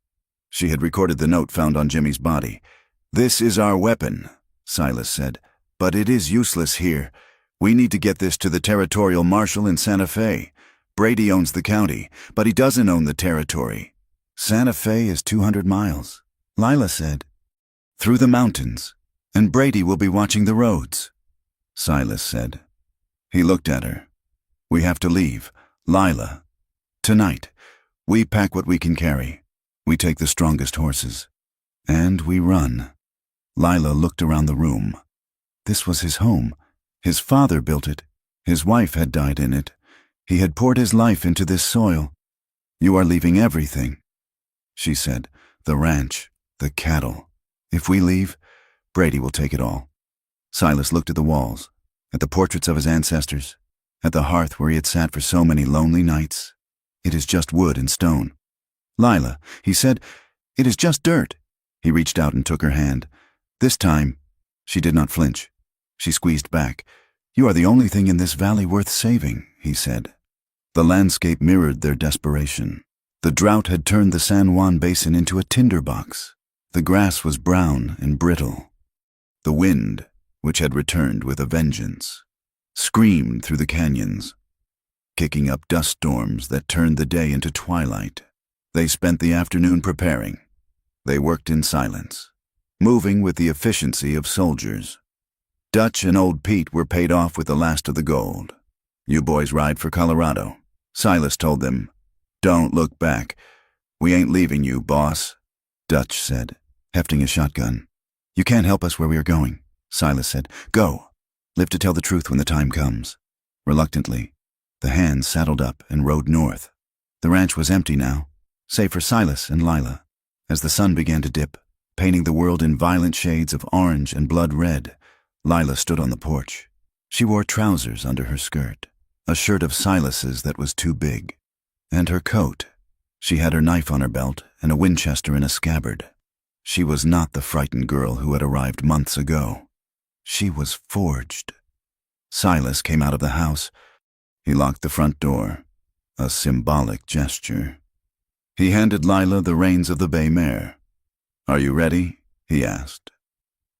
She had recorded the note found on Jimmy's body. "This is our weapon," Silas said, "but it is useless here. We need to get this to the territorial marshal in Santa Fe. Brady owns the county, but he doesn't own the territory. Santa Fe is 200 miles, Lila said. Through the mountains, and Brady will be watching the roads, Silas said. He looked at her. We have to leave, Lila. Tonight, we pack what we can carry. We take the strongest horses. And we run. Lila looked around the room. This was his home. His father built it. His wife had died in it. He had poured his life into this soil. You are leaving everything, she said. The ranch, the cattle. If we leave, Brady will take it all. Silas looked at the walls, at the portraits of his ancestors, at the hearth where he had sat for so many lonely nights. It is just wood and stone. Lila, he said, it is just dirt. He reached out and took her hand. This time, she did not flinch. She squeezed back. You are the only thing in this valley worth saving, he said. The landscape mirrored their desperation. The drought had turned the San Juan Basin into a tinderbox. The grass was brown and brittle. The wind, which had returned with a vengeance, screamed through the canyons, kicking up dust storms that turned the day into twilight. They spent the afternoon preparing. They worked in silence, moving with the efficiency of soldiers. Dutch and old Pete were paid off with the last of the gold. You boys ride for Colorado. Silas told them, don't look back. We ain't leaving you, boss, Dutch said, hefting his shotgun. You can't help us where we are going, Silas said. Go. Live to tell the truth when the time comes. Reluctantly, the hands saddled up and rode north. The ranch was empty now, save for Silas and Lila. As the sun began to dip, painting the world in violent shades of orange and blood red, Lila stood on the porch. She wore trousers under her skirt, a shirt of Silas's that was too big, and her coat. She had her knife on her belt and a Winchester in a scabbard. She was not the frightened girl who had arrived months ago. She was forged. Silas came out of the house. He locked the front door, a symbolic gesture. He handed Lila the reins of the bay mare. Are you ready? He asked.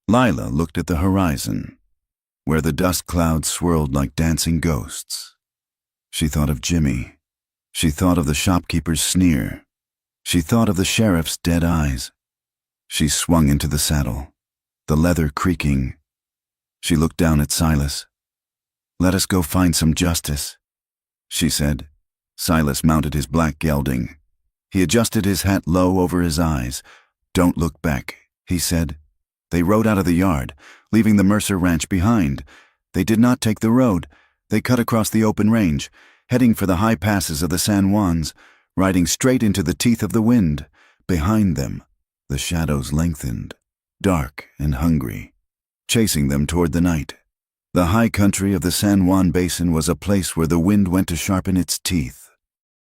Lila looked at the horizon, where the dust clouds swirled like dancing ghosts. She thought of Jimmy. She thought of the shopkeeper's sneer. She thought of the sheriff's dead eyes. She swung into the saddle, the leather creaking. She looked down at Silas. Let us go find some justice, she said. Silas mounted his black gelding. He adjusted his hat low over his eyes. Don't look back, he said. They rode out of the yard, leaving the Mercer ranch behind. They did not take the road. They cut across the open range, heading for the high passes of the San Juans, riding straight into the teeth of the wind. Behind them, the shadows lengthened, dark and hungry, chasing them toward the night. The high country of the San Juan Basin was a place where the wind went to sharpen its teeth.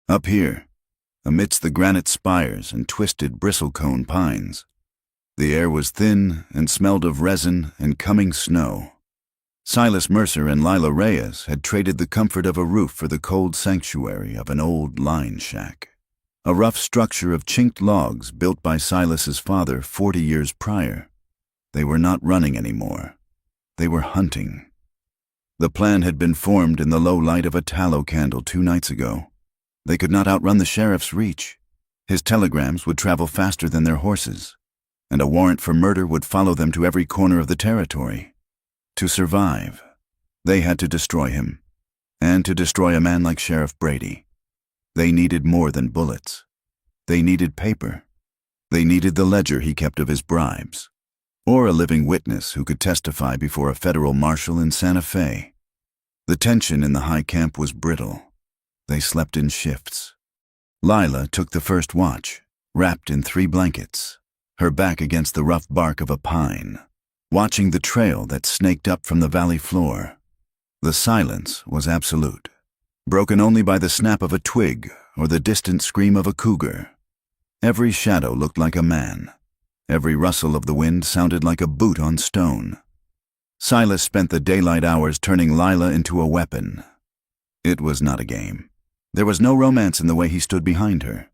Up here, amidst the granite spires and twisted bristlecone pines, the air was thin and smelled of resin and coming snow. Silas Mercer and Laya Reyes had traded the comfort of a roof for the cold sanctuary of an old line shack, a rough structure of chinked logs built by Silas's father 40 years prior. They were not running anymore. They were hunting. The plan had been formed in the low light of a tallow candle 2 nights ago. They could not outrun the sheriff's reach. His telegrams would travel faster than their horses, and a warrant for murder would follow them to every corner of the territory. To survive, they had to destroy him, and to destroy a man like Sheriff Brady. They needed more than bullets. They needed paper. They needed the ledger he kept of his bribes, or a living witness who could testify before a federal marshal in Santa Fe. The tension in the high camp was brittle. They slept in shifts. Lila took the first watch, wrapped in 3 blankets, her back against the rough bark of a pine, watching the trail that snaked up from the valley floor. The silence was absolute, broken only by the snap of a twig or the distant scream of a cougar. Every shadow looked like a man. Every rustle of the wind sounded like a boot on stone. Silas spent the daylight hours turning Lila into a weapon. It was not a game. There was no romance in the way he stood behind her,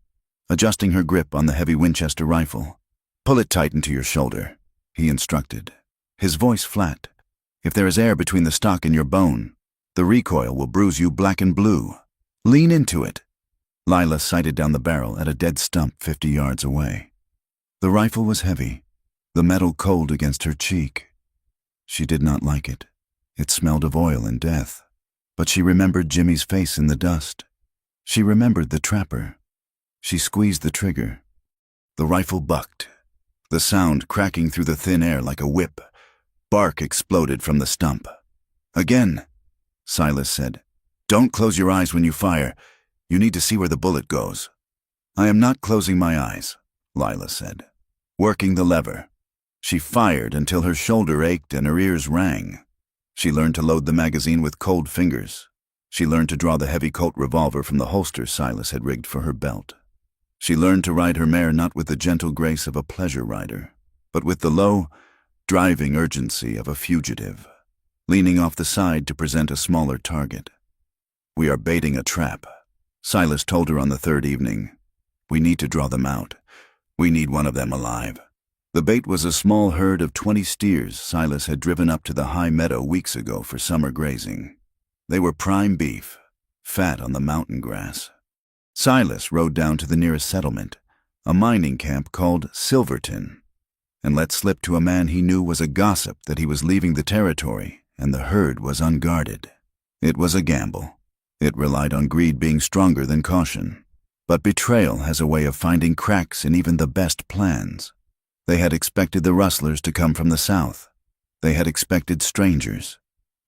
adjusting her grip on the heavy Winchester rifle. Pull it tight into your shoulder, he instructed, his voice flat. If there is air between the stock and your bone, the recoil will bruise you black and blue. Lean into it. Lila sighted down the barrel at a dead stump 50 yards away. The rifle was heavy, the metal cold against her cheek. She did not like it. It smelled of oil and death. But she remembered Jimmy's face in the dust. She remembered the trapper. She squeezed the trigger. The rifle bucked, the sound cracking through the thin air like a whip. Bark exploded from the stump. Again, Silas said. Don't close your eyes when you fire. You need to see where the bullet goes. I am not closing my eyes, Lila said, working the lever. She fired until her shoulder ached and her ears rang. She learned to load the magazine with cold fingers. She learned to draw the heavy Colt revolver from the holster Silas had rigged for her belt. She learned to ride her mare not with the gentle grace of a pleasure rider, but with the low, driving urgency of a fugitive, leaning off the side to present a smaller target. We are baiting a trap, Silas told her on the third evening. We need to draw them out. We need one of them alive. The bait was a small herd of 20 steers Silas had driven up to the high meadow weeks ago for summer grazing. They were prime beef, fat on the mountain grass. Silas rode down to the nearest settlement, a mining camp called Silverton, and let slip to a man he knew was a gossip that he was leaving the territory and the herd was unguarded. It was a gamble. It relied on greed being stronger than caution. But betrayal has a way of finding cracks in even the best plans. They had expected the rustlers to come from the south. They had expected strangers.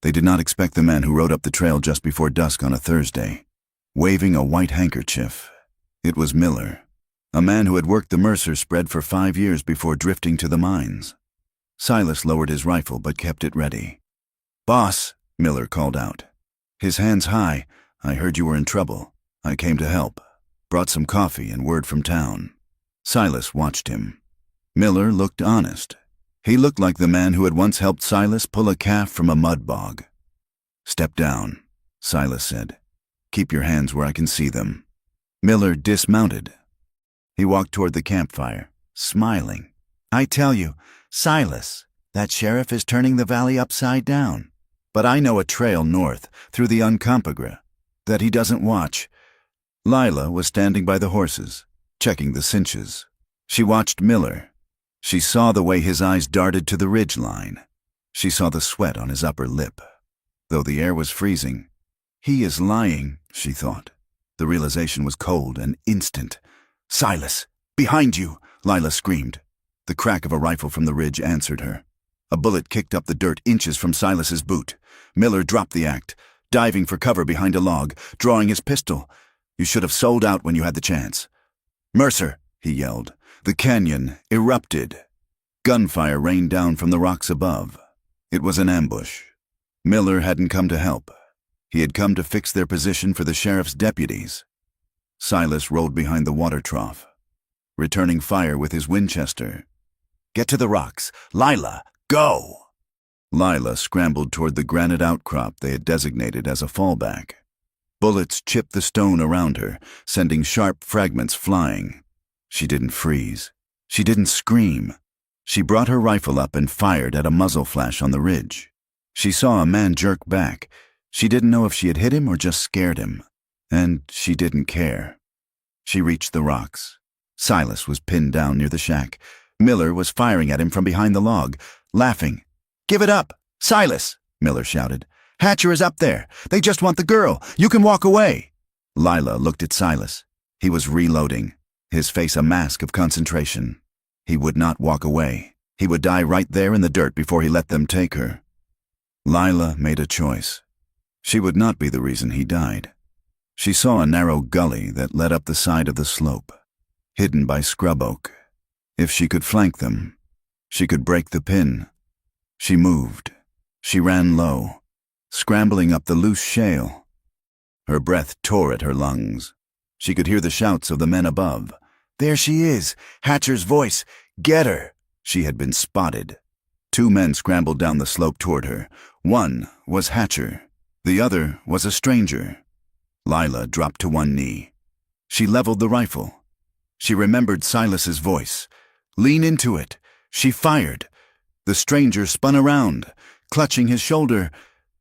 They did not expect the man who rode up the trail just before dusk on a Thursday, waving a white handkerchief. It was Miller, a man who had worked the Mercer spread for 5 years before drifting to the mines. Silas lowered his rifle but kept it ready. "Boss," Miller called out, his hands high, "I heard you were in trouble. I came to help. Brought some coffee and word from town." Silas watched him. Miller looked honest. He looked like the man who had once helped Silas pull a calf from a mud bog. "Step down," Silas said. "Keep your hands where I can see them." Miller dismounted. He walked toward the campfire, smiling. "I tell you, Silas, that sheriff is turning the valley upside down. But I know a trail north, through the Uncompahgre, that he doesn't watch." Lila was standing by the horses, checking the cinches. She watched Miller. She saw the way his eyes darted to the ridge line. She saw the sweat on his upper lip. Though the air was freezing, "He is lying," she thought. The realization was cold and instant. "Silas, behind you!" Lila screamed. The crack of a rifle from the ridge answered her. A bullet kicked up the dirt inches from Silas's boot. Miller dropped the act, diving for cover behind a log, drawing his pistol. "You should have sold out when you had the chance." "Mercer!" he yelled. The canyon erupted. Gunfire rained down from the rocks above. It was an ambush. Miller hadn't come to help. He had come to fix their position for the sheriff's deputies. Silas rode behind the water trough, returning fire with his Winchester. "Get to the rocks. Lila, go!" Lila scrambled toward the granite outcrop they had designated as a fallback. Bullets chipped the stone around her, sending sharp fragments flying. She didn't freeze. She didn't scream. She brought her rifle up and fired at a muzzle flash on the ridge. She saw a man jerk back. She didn't know if she had hit him or just scared him. And she didn't care. She reached the rocks. Silas was pinned down near the shack. Miller was firing at him from behind the log, laughing. "Give it up! Silas!" Miller shouted. "Hatcher is up there. They just want the girl. You can walk away." Lila looked at Silas. He was reloading, his face a mask of concentration. He would not walk away. He would die right there in the dirt before he let them take her. Lila made a choice. She would not be the reason he died. She saw a narrow gully that led up the side of the slope, hidden by scrub oak. If she could flank them, she could break the pin. She moved. She ran low, scrambling up the loose shale. Her breath tore at her lungs. She could hear the shouts of the men above. "There she is! Hatcher's voice! Get her!" She had been spotted. 2 men scrambled down the slope toward her. One was Hatcher. The other was a stranger. Lila dropped to one knee. She leveled the rifle. She remembered Silas's voice. "Lean into it." She fired. The stranger spun around, clutching his shoulder,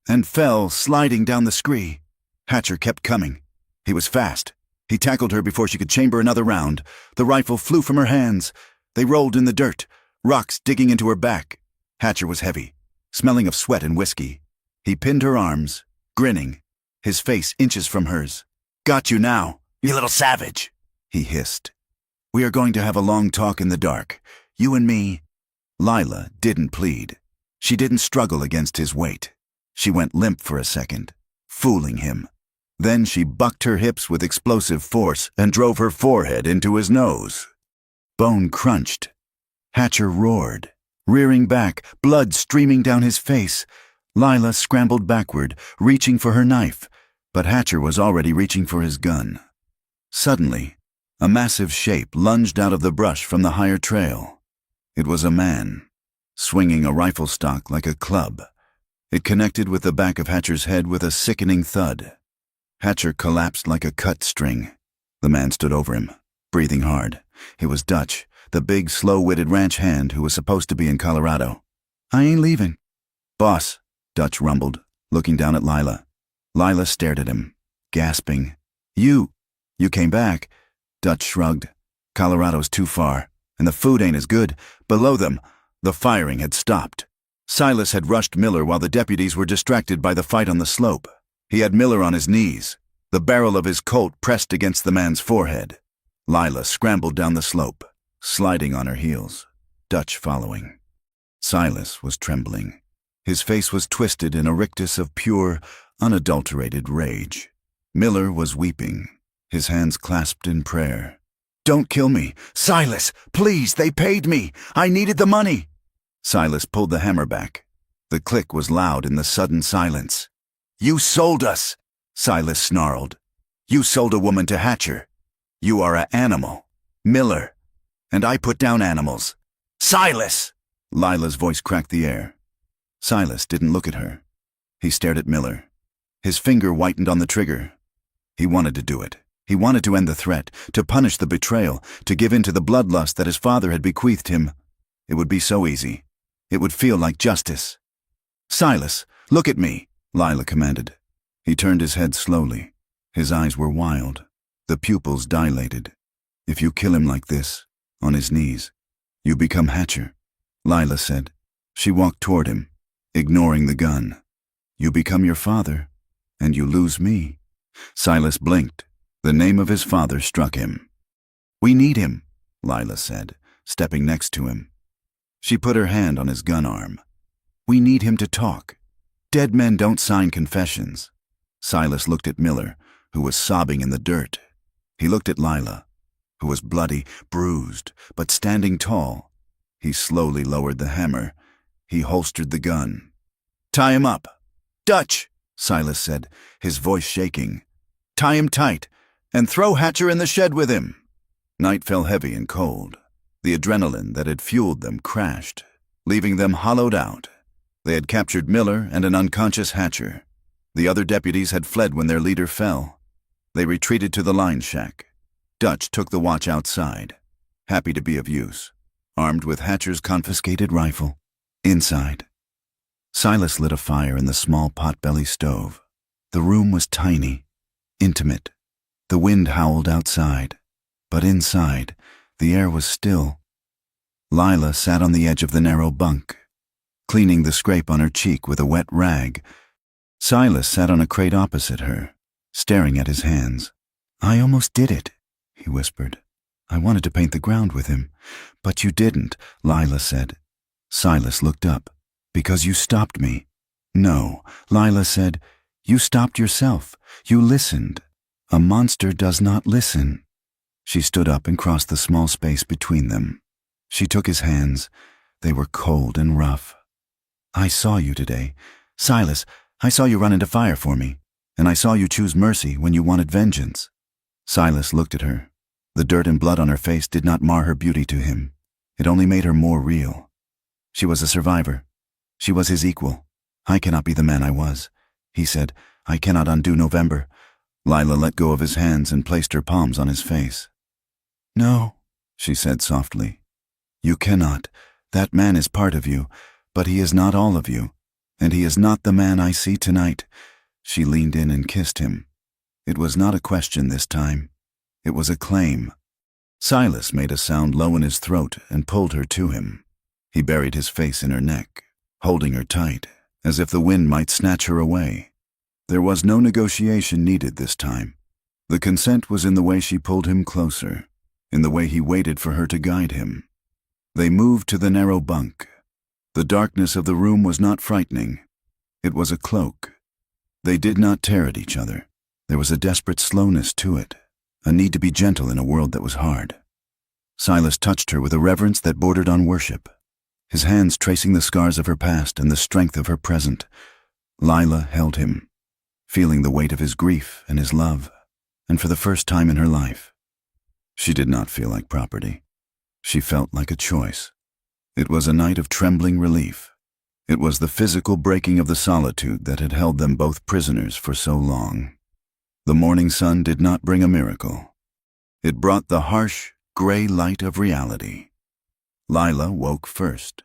and fell, sliding down the scree. Hatcher kept coming. He was fast. He tackled her before she could chamber another round. The rifle flew from her hands. They rolled in the dirt, rocks digging into her back. Hatcher was heavy, smelling of sweat and whiskey. He pinned her arms, grinning, his face inches from hers. "Got you now, you little savage," he hissed. "We are going to have a long talk in the dark, you and me." Lila didn't plead. She didn't struggle against his weight. She went limp for a second, fooling him. Then she bucked her hips with explosive force and drove her forehead into his nose. Bone crunched. Hatcher roared, rearing back, blood streaming down his face. Lila scrambled backward, reaching for her knife, but Hatcher was already reaching for his gun. Suddenly, a massive shape lunged out of the brush from the higher trail. It was a man, swinging a rifle stock like a club. It connected with the back of Hatcher's head with a sickening thud. Hatcher collapsed like a cut string. The man stood over him, breathing hard. It was Dutch, the big, slow-witted ranch hand who was supposed to be in Colorado. "I ain't leaving." "Boss," Dutch rumbled, looking down at Lila. Lila stared at him, gasping. You came back." Dutch shrugged. "Colorado's too far, and the food ain't as good." Below them, the firing had stopped. Silas had rushed Miller while the deputies were distracted by the fight on the slope. He had Miller on his knees, the barrel of his Colt pressed against the man's forehead. Lila scrambled down the slope, sliding on her heels, Dutch following. Silas was trembling. His face was twisted in a rictus of pure, unadulterated rage. Miller was weeping, his hands clasped in prayer. "Don't kill me! Silas, please, they paid me! I needed the money!" Silas pulled the hammer back. The click was loud in the sudden silence. "You sold us!" Silas snarled. "You sold a woman to Hatcher. You are an animal, Miller, and I put down animals." "Silas!" Lila's voice cracked the air. Silas didn't look at her. He stared at Miller. His finger whitened on the trigger. He wanted to do it. He wanted to end the threat, to punish the betrayal, to give in to the bloodlust that his father had bequeathed him. It would be so easy. It would feel like justice. "Silas, look at me," Lila commanded. He turned his head slowly. His eyes were wild, the pupils dilated. "If you kill him like this, on his knees, you become Hatcher," Lila said. She walked toward him, ignoring the gun. "You become your father, and you lose me." Silas blinked. The name of his father struck him. "We need him," Lila said, stepping next to him. She put her hand on his gun arm. "We need him to talk. Dead men don't sign confessions." Silas looked at Miller, who was sobbing in the dirt. He looked at Lila, who was bloody, bruised, but standing tall. He slowly lowered the hammer. He holstered the gun. "Tie him up." "Dutch," Silas said, his voice shaking. "Tie him tight, and throw Hatcher in the shed with him." Night fell heavy and cold. The adrenaline that had fueled them crashed, leaving them hollowed out. They had captured Miller and an unconscious Hatcher. The other deputies had fled when their leader fell. They retreated to the line shack. Dutch took the watch outside, happy to be of use, armed with Hatcher's confiscated rifle. Inside, Silas lit a fire in the small potbelly stove. The room was tiny, intimate. The wind howled outside, but inside, the air was still. Lila sat on the edge of the narrow bunk, cleaning the scrape on her cheek with a wet rag. Silas sat on a crate opposite her, staring at his hands. "I almost did it," he whispered. "I wanted to paint the ground with him." "But you didn't," Lila said. Silas looked up. "Because you stopped me." "No," Lila said. "You stopped yourself. You listened. A monster does not listen." She stood up and crossed the small space between them. She took his hands. They were cold and rough. "I saw you today. Silas, I saw you run into fire for me, and I saw you choose mercy when you wanted vengeance." Silas looked at her. The dirt and blood on her face did not mar her beauty to him. It only made her more real. She was a survivor. She was his equal. "I cannot be the man I was," he said. "I cannot undo November." Lila let go of his hands and placed her palms on his face. "No," she said softly. "You cannot. That man is part of you, but he is not all of you. And he is not the man I see tonight." She leaned in and kissed him. It was not a question this time. It was a claim. Silas made a sound low in his throat and pulled her to him. He buried his face in her neck, holding her tight, as if the wind might snatch her away. There was no negotiation needed this time. The consent was in the way she pulled him closer, in the way he waited for her to guide him. They moved to the narrow bunk. The darkness of the room was not frightening. It was a cloak. They did not tear at each other. There was a desperate slowness to it, a need to be gentle in a world that was hard. Silas touched her with a reverence that bordered on worship, his hands tracing the scars of her past and the strength of her present. Lila held him, feeling the weight of his grief and his love, and for the first time in her life, she did not feel like property. She felt like a choice. It was a night of trembling relief. It was the physical breaking of the solitude that had held them both prisoners for so long. The morning sun did not bring a miracle. It brought the harsh, gray light of reality. Lila woke first.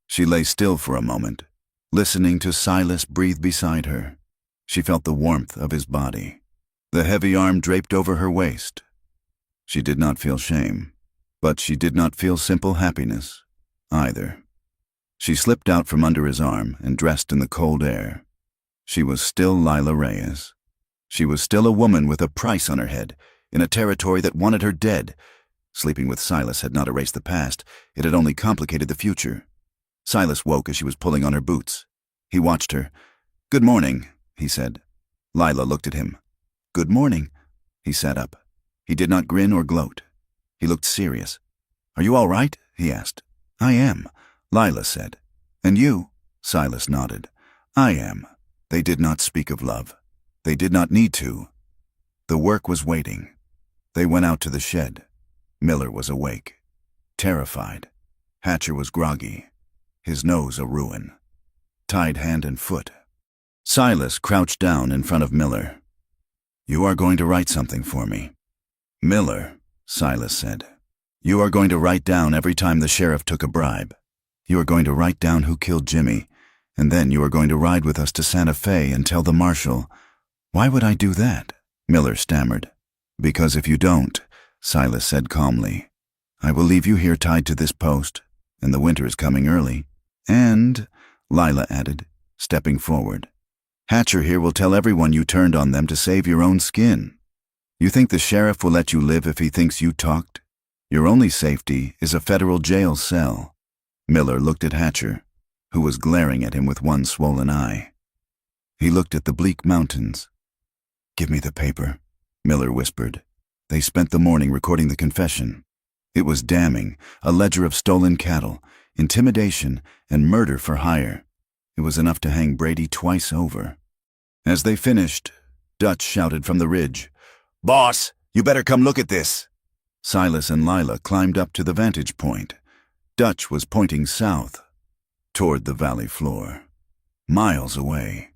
She lay still for a moment, listening to Silas breathe beside her. She felt the warmth of his body, the heavy arm draped over her waist. She did not feel shame, but she did not feel simple happiness either. She slipped out from under his arm and dressed in the cold air. She was still Laya Reyes. She was still a woman with a price on her head, in a territory that wanted her dead. Sleeping with Silas had not erased the past, it had only complicated the future. Silas woke as she was pulling on her boots. He watched her. "Good morning," he said. Lila looked at him. "Good morning." He sat up. He did not grin or gloat. He looked serious. "Are you all right?" he asked. "I am," Lila said. "And you?" Silas nodded. "I am." They did not speak of love. They did not need to. The work was waiting. They went out to the shed. Miller was awake, terrified. Hatcher was groggy, his nose a ruin, tied hand and foot. Silas crouched down in front of Miller. "You are going to write something for me." "Miller," Silas said, "you are going to write down every time the sheriff took a bribe. You are going to write down who killed Jimmy, and then you are going to ride with us to Santa Fe and tell the marshal." "Why would I do that?" Miller stammered. "Because if you don't," Silas said calmly, "I will leave you here tied to this post, and the winter is coming early. And," Lila added, stepping forward, "Hatcher here will tell everyone you turned on them to save your own skin. You think the sheriff will let you live if he thinks you talked? Your only safety is a federal jail cell." Miller looked at Hatcher, who was glaring at him with one swollen eye. He looked at the bleak mountains. "Give me the paper," Miller whispered. They spent the morning recording the confession. It was damning, a ledger of stolen cattle, intimidation, and murder for hire. It was enough to hang Brady twice over. As they finished, Dutch shouted from the ridge, "Boss, you better come look at this." Silas and Lila climbed up to the vantage point. Dutch was pointing south, toward the valley floor, miles away.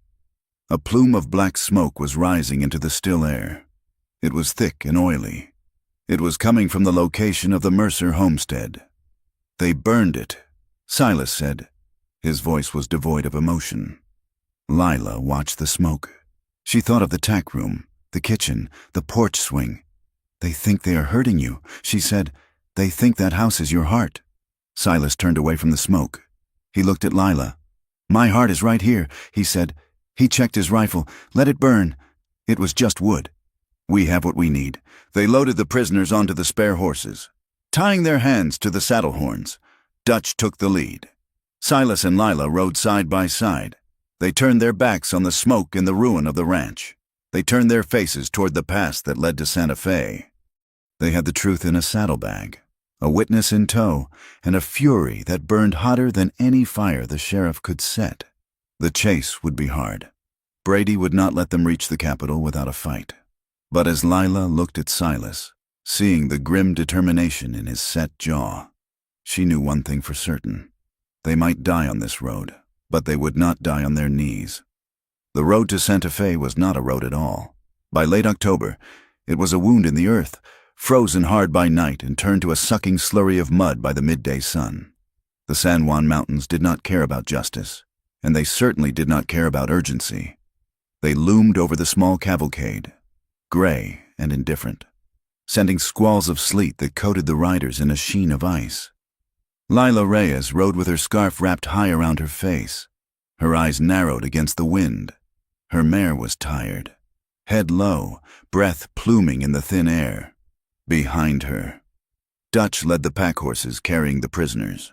A plume of black smoke was rising into the still air. It was thick and oily. It was coming from the location of the Mercer homestead. "They burned it," Silas said. His voice was devoid of emotion. Lila watched the smoke. She thought of the tack room, the kitchen, the porch swing. "They think they are hurting you," she said. "They think that house is your heart." Silas turned away from the smoke. He looked at Lila. "My heart is right here," he said. He checked his rifle. "Let it burn." It was just wood. "We have what we need." They loaded the prisoners onto the spare horses, tying their hands to the saddle horns. Dutch took the lead. Silas and Lila rode side by side. They turned their backs on the smoke and the ruin of the ranch. They turned their faces toward the pass that led to Santa Fe. They had the truth in a saddlebag, a witness in tow, and a fury that burned hotter than any fire the sheriff could set. The chase would be hard. Brady would not let them reach the capital without a fight. But as Lila looked at Silas, seeing the grim determination in his set jaw, she knew one thing for certain. They might die on this road, but they would not die on their knees. The road to Santa Fe was not a road at all. By late October, it was a wound in the earth, frozen hard by night and turned to a sucking slurry of mud by the midday sun. The San Juan Mountains did not care about justice, and they certainly did not care about urgency. They loomed over the small cavalcade, gray and indifferent, sending squalls of sleet that coated the riders in a sheen of ice. Laya Reyes rode with her scarf wrapped high around her face. Her eyes narrowed against the wind. Her mare was tired, head low, breath pluming in the thin air. Behind her, Dutch led the pack horses carrying the prisoners.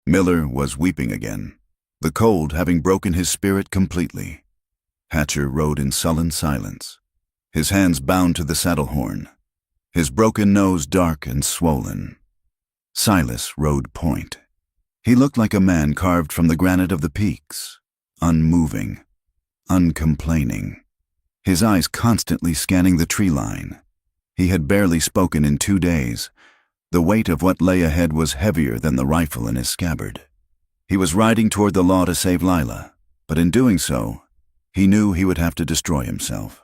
Miller was weeping again, the cold having broken his spirit completely. Hatcher rode in sullen silence, his hands bound to the saddle horn, his broken nose dark and swollen. Silas rode point. He looked like a man carved from the granite of the peaks, unmoving, uncomplaining, his eyes constantly scanning the tree line. He had barely spoken in 2 days. The weight of what lay ahead was heavier than the rifle in his scabbard. He was riding toward the law to save Lila, but in doing so, he knew he would have to destroy himself.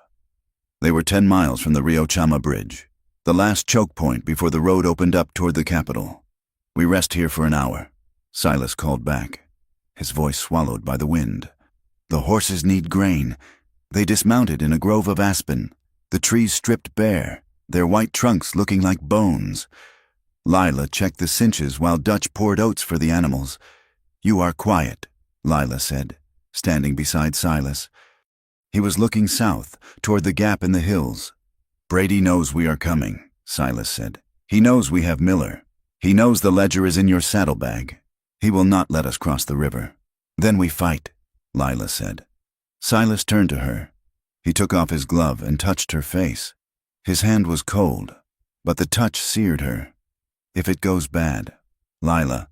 They were 10 miles from the Rio Chama bridge, the last choke point before the road opened up toward the capital. "We rest here for an hour," Silas called back, his voice swallowed by the wind. "The horses need grain." They dismounted in a grove of aspen, the trees stripped bare, their white trunks looking like bones. Lila checked the cinches while Dutch poured oats for the animals. "You are quiet," Lila said, standing beside Silas. He was looking south, toward the gap in the hills. "Brady knows we are coming," Silas said. "He knows we have Miller. He knows the ledger is in your saddlebag. He will not let us cross the river. Then we fight," Lila said. Silas turned to her. He took off his glove and touched her face. His hand was cold, but the touch seared her. "If it goes bad, Lila,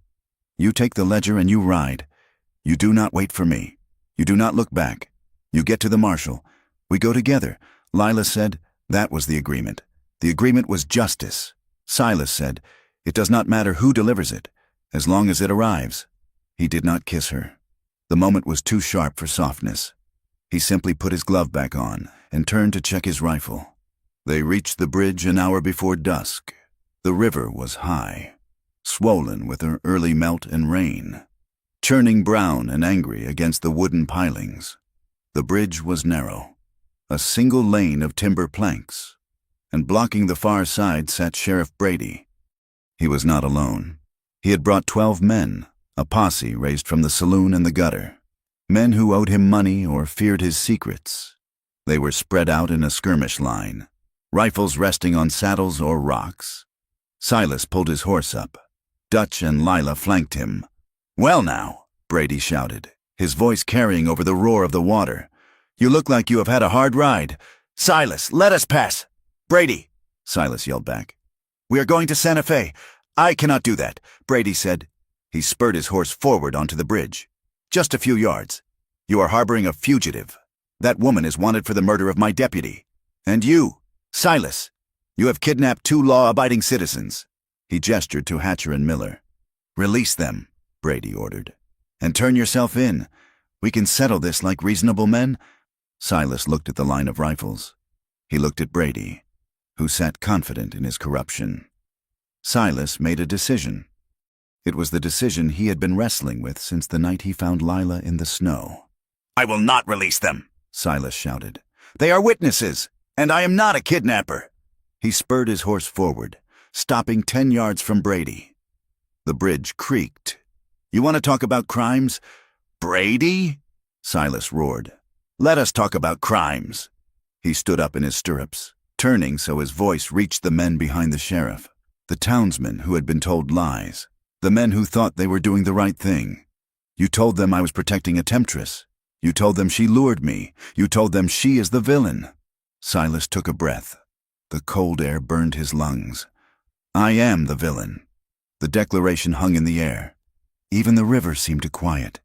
you take the ledger and you ride. You do not wait for me. You do not look back. You get to the marshal. We go together," Lila said. That was the agreement. The agreement was justice. Silas said, "It does not matter who delivers it, as long as it arrives." He did not kiss her. The moment was too sharp for softness. He simply put his glove back on and turned to check his rifle. They reached the bridge an hour before dusk. The river was high, swollen with her early melt and rain, churning brown and angry against the wooden pilings. The bridge was narrow, a single lane of timber planks, and blocking the far side sat Sheriff Brady. He was not alone. He had brought 12 men, a posse raised from the saloon and the gutter, men who owed him money or feared his secrets. They were spread out in a skirmish line, rifles resting on saddles or rocks. Silas pulled his horse up. Dutch and Lila flanked him. "Well now," Brady shouted, his voice carrying over the roar of the water. "You look like you have had a hard ride. Silas, let us pass." "Brady," Silas yelled back. "We are going to Santa Fe." "I cannot do that," Brady said. He spurred his horse forward onto the bridge. "Just a few yards. You are harboring a fugitive. That woman is wanted for the murder of my deputy. And you, Silas, you have kidnapped 2 law-abiding citizens." He gestured to Hatcher and Miller. "Release them," Brady ordered. "And turn yourself in. We can settle this like reasonable men." Silas looked at the line of rifles. He looked at Brady, who sat confident in his corruption. Silas made a decision. It was the decision he had been wrestling with since the night he found Lila in the snow. "I will not release them," Silas shouted. "They are witnesses, and I am not a kidnapper." He spurred his horse forward, stopping 10 yards from Brady. The bridge creaked. "You want to talk about crimes?" "Brady?" Silas roared. "Let us talk about crimes." He stood up in his stirrups, turning so his voice reached the men behind the sheriff, the townsmen who had been told lies, the men who thought they were doing the right thing. "You told them I was protecting a temptress. You told them she lured me. You told them she is the villain." Silas took a breath. The cold air burned his lungs. "I am the villain." The declaration hung in the air. Even the river seemed to quiet.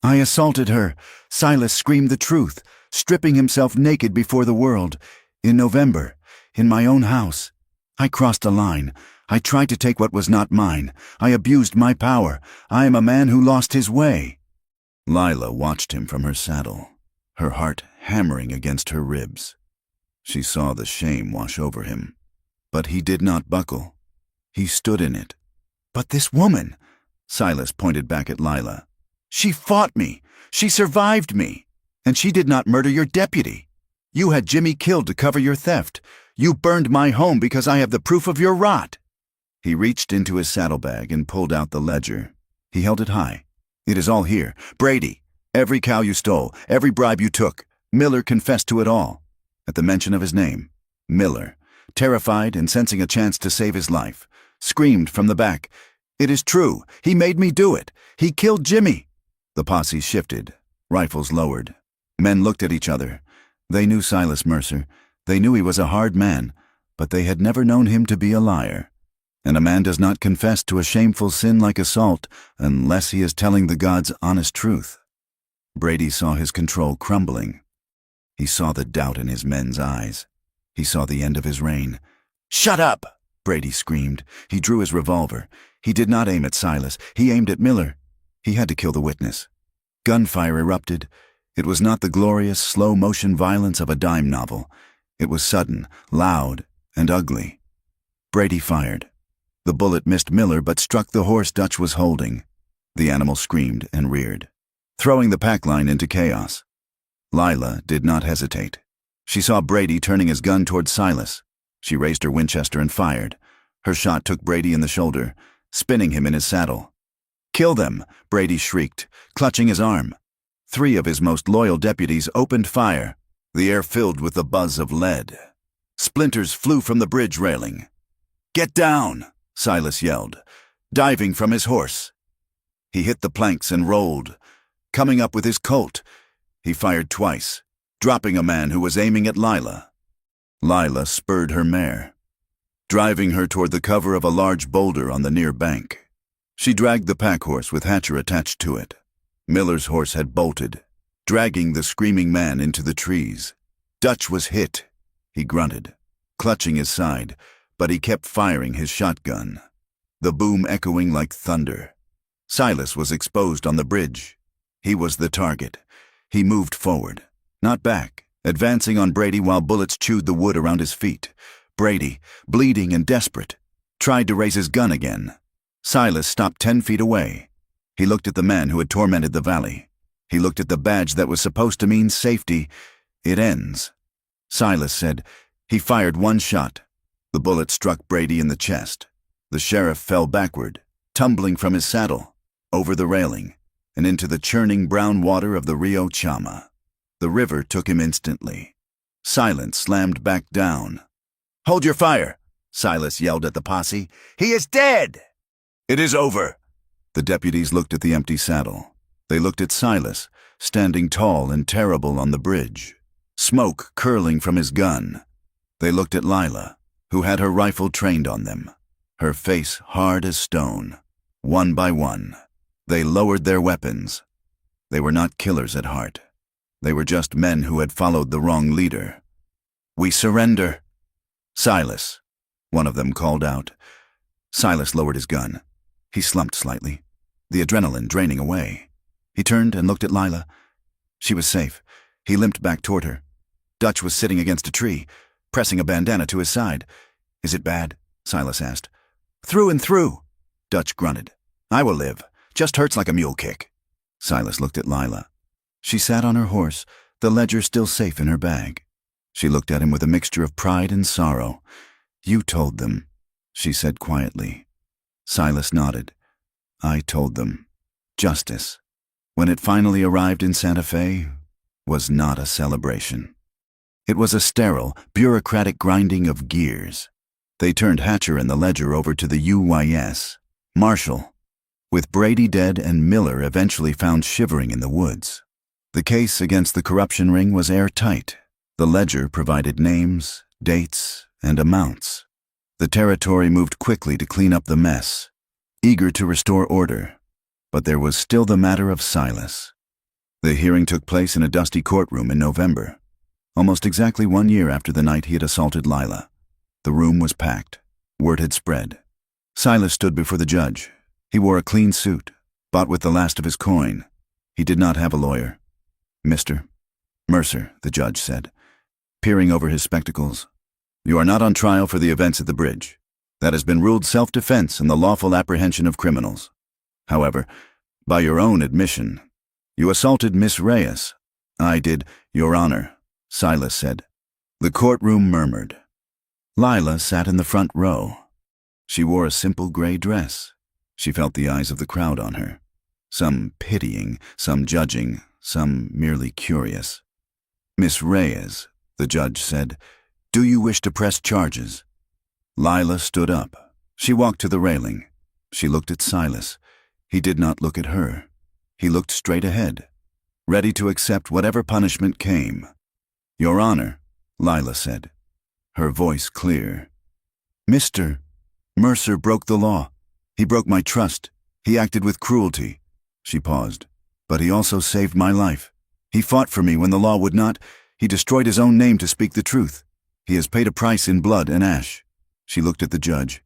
"I assaulted her." Silas screamed the truth, stripping himself naked before the world. "In November, in my own house. I crossed a line. I tried to take what was not mine. I abused my power. I am a man who lost his way." Lila watched him from her saddle, her heart hammering against her ribs. She saw the shame wash over him. But he did not buckle. He stood in it. "But this woman," Silas pointed back at Lila. "She fought me. She survived me, and she did not murder your deputy. You had Jimmy killed to cover your theft. You burned my home because I have the proof of your rot." He reached into his saddlebag and pulled out the ledger. He held it high. "It is all here. Brady, every cow you stole, every bribe you took. Miller confessed to it all." At the mention of his name, Miller, terrified and sensing a chance to save his life, screamed from the back, "It is true. He made me do it. He killed Jimmy." The posse shifted, rifles lowered. Men looked at each other. They knew Silas Mercer. They knew he was a hard man, but they had never known him to be a liar. And a man does not confess to a shameful sin like assault unless he is telling the gods honest truth. Brady saw his control crumbling. He saw the doubt in his men's eyes. He saw the end of his reign. "Shut up!" Brady screamed. He drew his revolver. He did not aim at Silas. He aimed at Miller. He had to kill the witness. Gunfire erupted. It was not the glorious, slow-motion violence of a dime novel. It was sudden, loud, and ugly. Brady fired. The bullet missed Miller but struck the horse Dutch was holding. The animal screamed and reared, throwing the pack line into chaos. Lila did not hesitate. She saw Brady turning his gun toward Silas. She raised her Winchester and fired. Her shot took Brady in the shoulder, spinning him in his saddle. "Kill them!" Brady shrieked, clutching his arm. 3 of his most loyal deputies opened fire. The air filled with the buzz of lead. Splinters flew from the bridge railing. "Get down!" Silas yelled, diving from his horse. He hit the planks and rolled. Coming up with his Colt, he fired twice, dropping a man who was aiming at Lila. Lila spurred her mare, driving her toward the cover of a large boulder on the near bank. She dragged the pack horse with Hatcher attached to it. Miller's horse had bolted, dragging the screaming man into the trees. Dutch was hit. He grunted, clutching his side, but he kept firing his shotgun, the boom echoing like thunder. Silas was exposed on the bridge. He was the target. He moved forward, not back, advancing on Brady while bullets chewed the wood around his feet. Brady, bleeding and desperate, tried to raise his gun again. Silas stopped 10 feet away. He looked at the man who had tormented the valley. He looked at the badge that was supposed to mean safety. "It ends." Silas said. He fired 1 shot. The bullet struck Brady in the chest. The sheriff fell backward, tumbling from his saddle, over the railing, and into the churning brown water of the Rio Chama. The river took him instantly. Silence slammed back down. "Hold your fire!" Silas yelled at the posse. "He is dead!" "It is over!" The deputies looked at the empty saddle. They looked at Silas, standing tall and terrible on the bridge, smoke curling from his gun. They looked at Lila, who had her rifle trained on them, her face hard as stone. One by one, they lowered their weapons. They were not killers at heart. They were just men who had followed the wrong leader. "We surrender." "Silas," one of them called out. Silas lowered his gun. He slumped slightly, the adrenaline draining away. He turned and looked at Lila. She was safe. He limped back toward her. Dutch was sitting against a tree, pressing a bandana to his side. "Is it bad?" Silas asked. "Through and through," Dutch grunted. "I will live. Just hurts like a mule kick." Silas looked at Lila. She sat on her horse, the ledger still safe in her bag. She looked at him with a mixture of pride and sorrow. "You told them," she said quietly. Silas nodded. "I told them. Justice, when it finally arrived in Santa Fe, was not a celebration. It was a sterile, bureaucratic grinding of gears. They turned Hatcher and the ledger over to the UYS, Marshall, with Brady dead and Miller eventually found shivering in the woods. The case against the corruption ring was airtight. The ledger provided names, dates, and amounts. The territory moved quickly to clean up the mess, eager to restore order. But there was still the matter of Silas. The hearing took place in a dusty courtroom in November, almost exactly 1 year after the night he had assaulted Lila. The room was packed. Word had spread. Silas stood before the judge. He wore a clean suit, bought with the last of his coin. He did not have a lawyer. "Mr. Mercer," the judge said, peering over his spectacles, "you are not on trial for the events at the bridge. That has been ruled self-defense and the lawful apprehension of criminals. However, by your own admission, You assaulted Miss Reyes. I did, Your Honor, Silas said. The courtroom murmured. Lila sat in the front row. She wore a simple gray dress. She felt the eyes of the crowd on her. Some pitying, some judging, some merely curious. Miss Reyes, the judge said, do you wish to press charges? Lila stood up. She walked to the railing. She looked at Silas. He did not look at her. He looked straight ahead, ready to accept whatever punishment came. Your Honor, Lila said, her voice clear. Mr. Mercer broke the law. He broke my trust. He acted with cruelty. She paused. But he also saved my life. He fought for me when the law would not. He destroyed his own name to speak the truth. He has paid a price in blood and ash. She looked at the judge.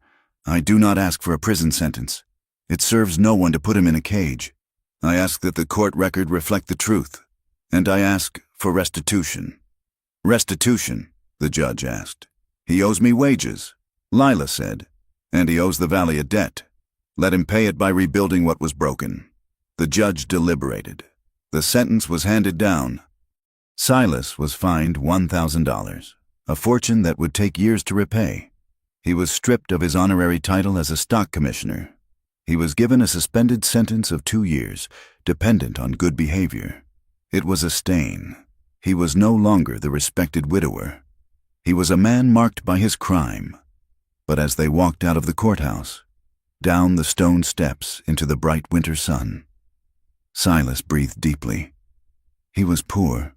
I do not ask for a prison sentence. It serves no one to put him in a cage. I ask that the court record reflect the truth. And I ask for restitution. Restitution, the judge asked. He owes me wages, Lila said. And he owes the valley a debt. Let him pay it by rebuilding what was broken. The judge deliberated. The sentence was handed down. Silas was fined $1,000, a fortune that would take years to repay. He was stripped of his honorary title as a stock commissioner. He was given a suspended sentence of 2 years, dependent on good behavior. It was a stain. He was no longer the respected widower. He was a man marked by his crime. But as they walked out of the courthouse, down the stone steps into the bright winter sun, Silas breathed deeply. He was poor.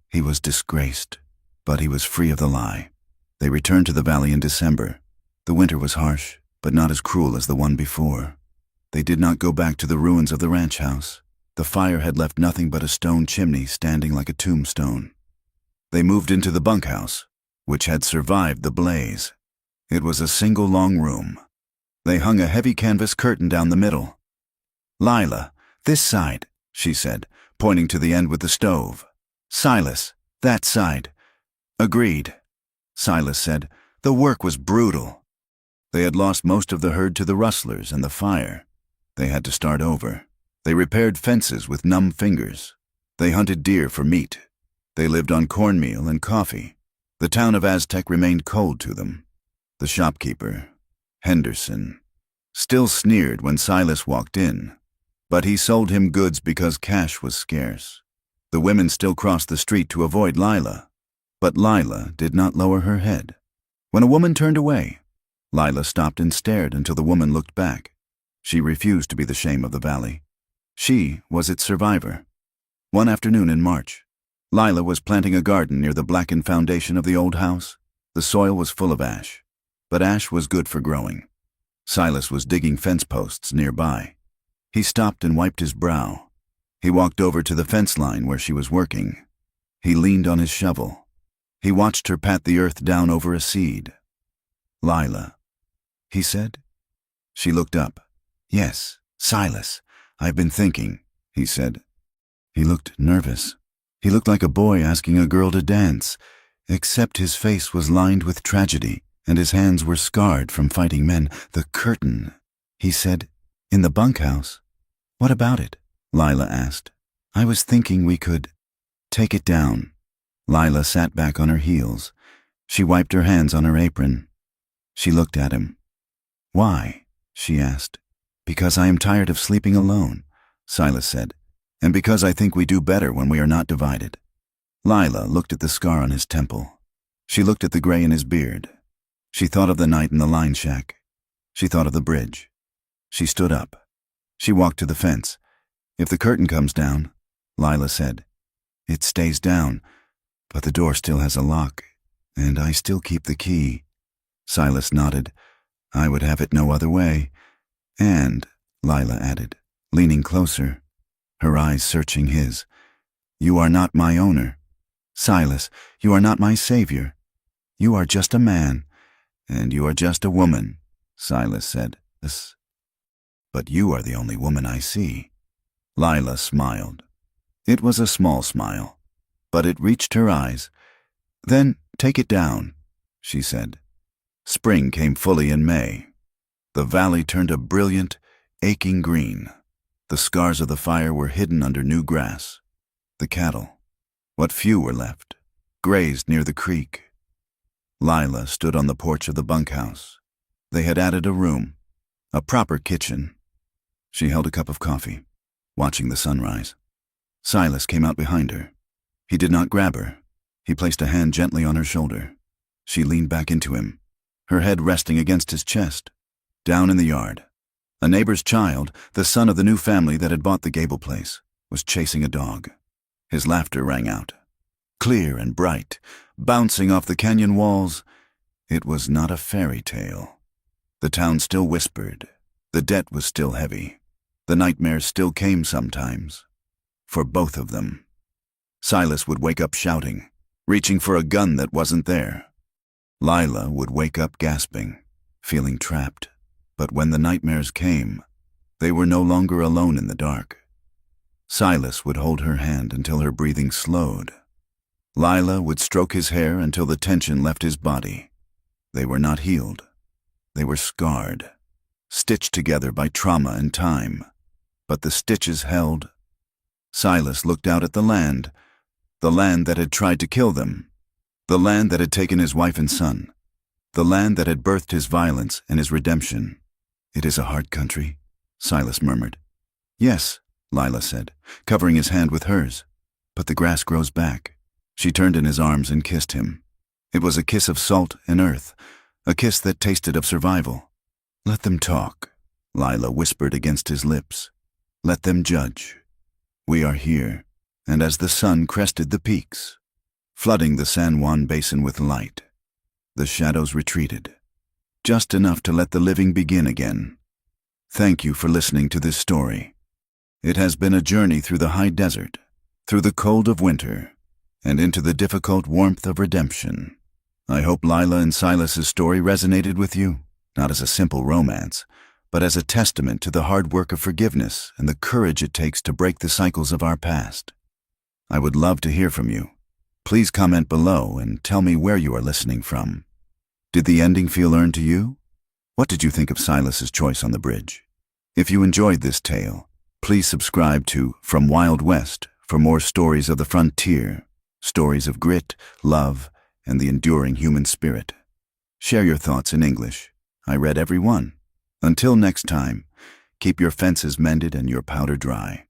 He was disgraced. But he was free of the lie. They returned to the valley in December. The winter was harsh, but not as cruel as the one before. They did not go back to the ruins of the ranch house. The fire had left nothing but a stone chimney standing like a tombstone. They moved into the bunkhouse, which had survived the blaze. It was a single long room. They hung a heavy canvas curtain down the middle. Lila, this side, she said, pointing to the end with the stove. Silas, that side. Agreed, Silas said. The work was brutal. They had lost most of the herd to the rustlers and the fire. They had to start over. They repaired fences with numb fingers. They hunted deer for meat. They lived on cornmeal and coffee. The town of Aztec remained cold to them. The shopkeeper, Henderson, still sneered when Silas walked in, but he sold him goods because cash was scarce. The women still crossed the street to avoid Lila, but Lila did not lower her head. When a woman turned away, Lila stopped and stared until the woman looked back. She refused to be the shame of the valley. She was its survivor. One afternoon in March, Lila was planting a garden near the blackened foundation of the old house. The soil was full of ash, but ash was good for growing. Silas was digging fence posts nearby. He stopped and wiped his brow. He walked over to the fence line where she was working. He leaned on his shovel. He watched her pat the earth down over a seed. Lila, he said. She looked up. Yes, Silas, I've been thinking, he said. He looked nervous. He looked like a boy asking a girl to dance, except his face was lined with tragedy, and his hands were scarred from fighting men. The curtain, he said. In the bunkhouse. What about it? Lila asked. I was thinking we could take it down. Lila sat back on her heels. She wiped her hands on her apron. She looked at him. Why? She asked. Because I am tired of sleeping alone, Silas said, and because I think we do better when we are not divided. Lila looked at the scar on his temple. She looked at the gray in his beard. She thought of the night in the line shack. She thought of the bridge. She stood up. She walked to the fence. If the curtain comes down, Lila said. It stays down, but the door still has a lock, and I still keep the key. Silas nodded. I would have it no other way. And, Lila added, leaning closer, her eyes searching his, you are not my owner. Silas, you are not my savior. You are just a man, and you are just a woman, Silas said. But you are the only woman I see. Lila smiled. It was a small smile, but it reached her eyes. Then take it down, she said. Spring came fully in May. The valley turned a brilliant, aching green. The scars of the fire were hidden under new grass. The cattle, what few were left, grazed near the creek. Lila stood on the porch of the bunkhouse. They had added a room, a proper kitchen. She held a cup of coffee, watching the sunrise. Silas came out behind her. He did not grab her. He placed a hand gently on her shoulder. She leaned back into him, her head resting against his chest. Down in the yard, a neighbor's child, the son of the new family that had bought the Gable place, was chasing a dog. His laughter rang out, clear and bright, bouncing off the canyon walls. It was not a fairy tale. The town still whispered. The debt was still heavy. The nightmares still came sometimes. For both of them. Silas would wake up shouting, reaching for a gun that wasn't there. Lila would wake up gasping, feeling trapped. But when the nightmares came, they were no longer alone in the dark. Silas would hold her hand until her breathing slowed. Lila would stroke his hair until the tension left his body. They were not healed. They were scarred, stitched together by trauma and time. But the stitches held. Silas looked out at the land that had tried to kill them, the land that had taken his wife and son, the land that had birthed his violence and his redemption. "It is a hard country," Silas murmured. "Yes," Lila said, covering his hand with hers. "But the grass grows back." She turned in his arms and kissed him. It was a kiss of salt and earth, a kiss that tasted of survival. "Let them talk," Lila whispered against his lips. "Let them judge. We are here." And as the sun crested the peaks, flooding the San Juan Basin with light, the shadows retreated, just enough to let the living begin again. Thank you for listening to this story. It has been a journey through the high desert, through the cold of winter, and into the difficult warmth of redemption. I hope Lila and Silas's story resonated with you, not as a simple romance, but as a testament to the hard work of forgiveness and the courage it takes to break the cycles of our past. I would love to hear from you. Please comment below and tell me where you are listening from. Did the ending feel earned to you? What did you think of Silas's choice on the bridge? If you enjoyed this tale, please subscribe to From Wild West for more stories of the frontier, stories of grit, love, and the enduring human spirit. Share your thoughts in English. I read every one. Until next time, keep your fences mended and your powder dry.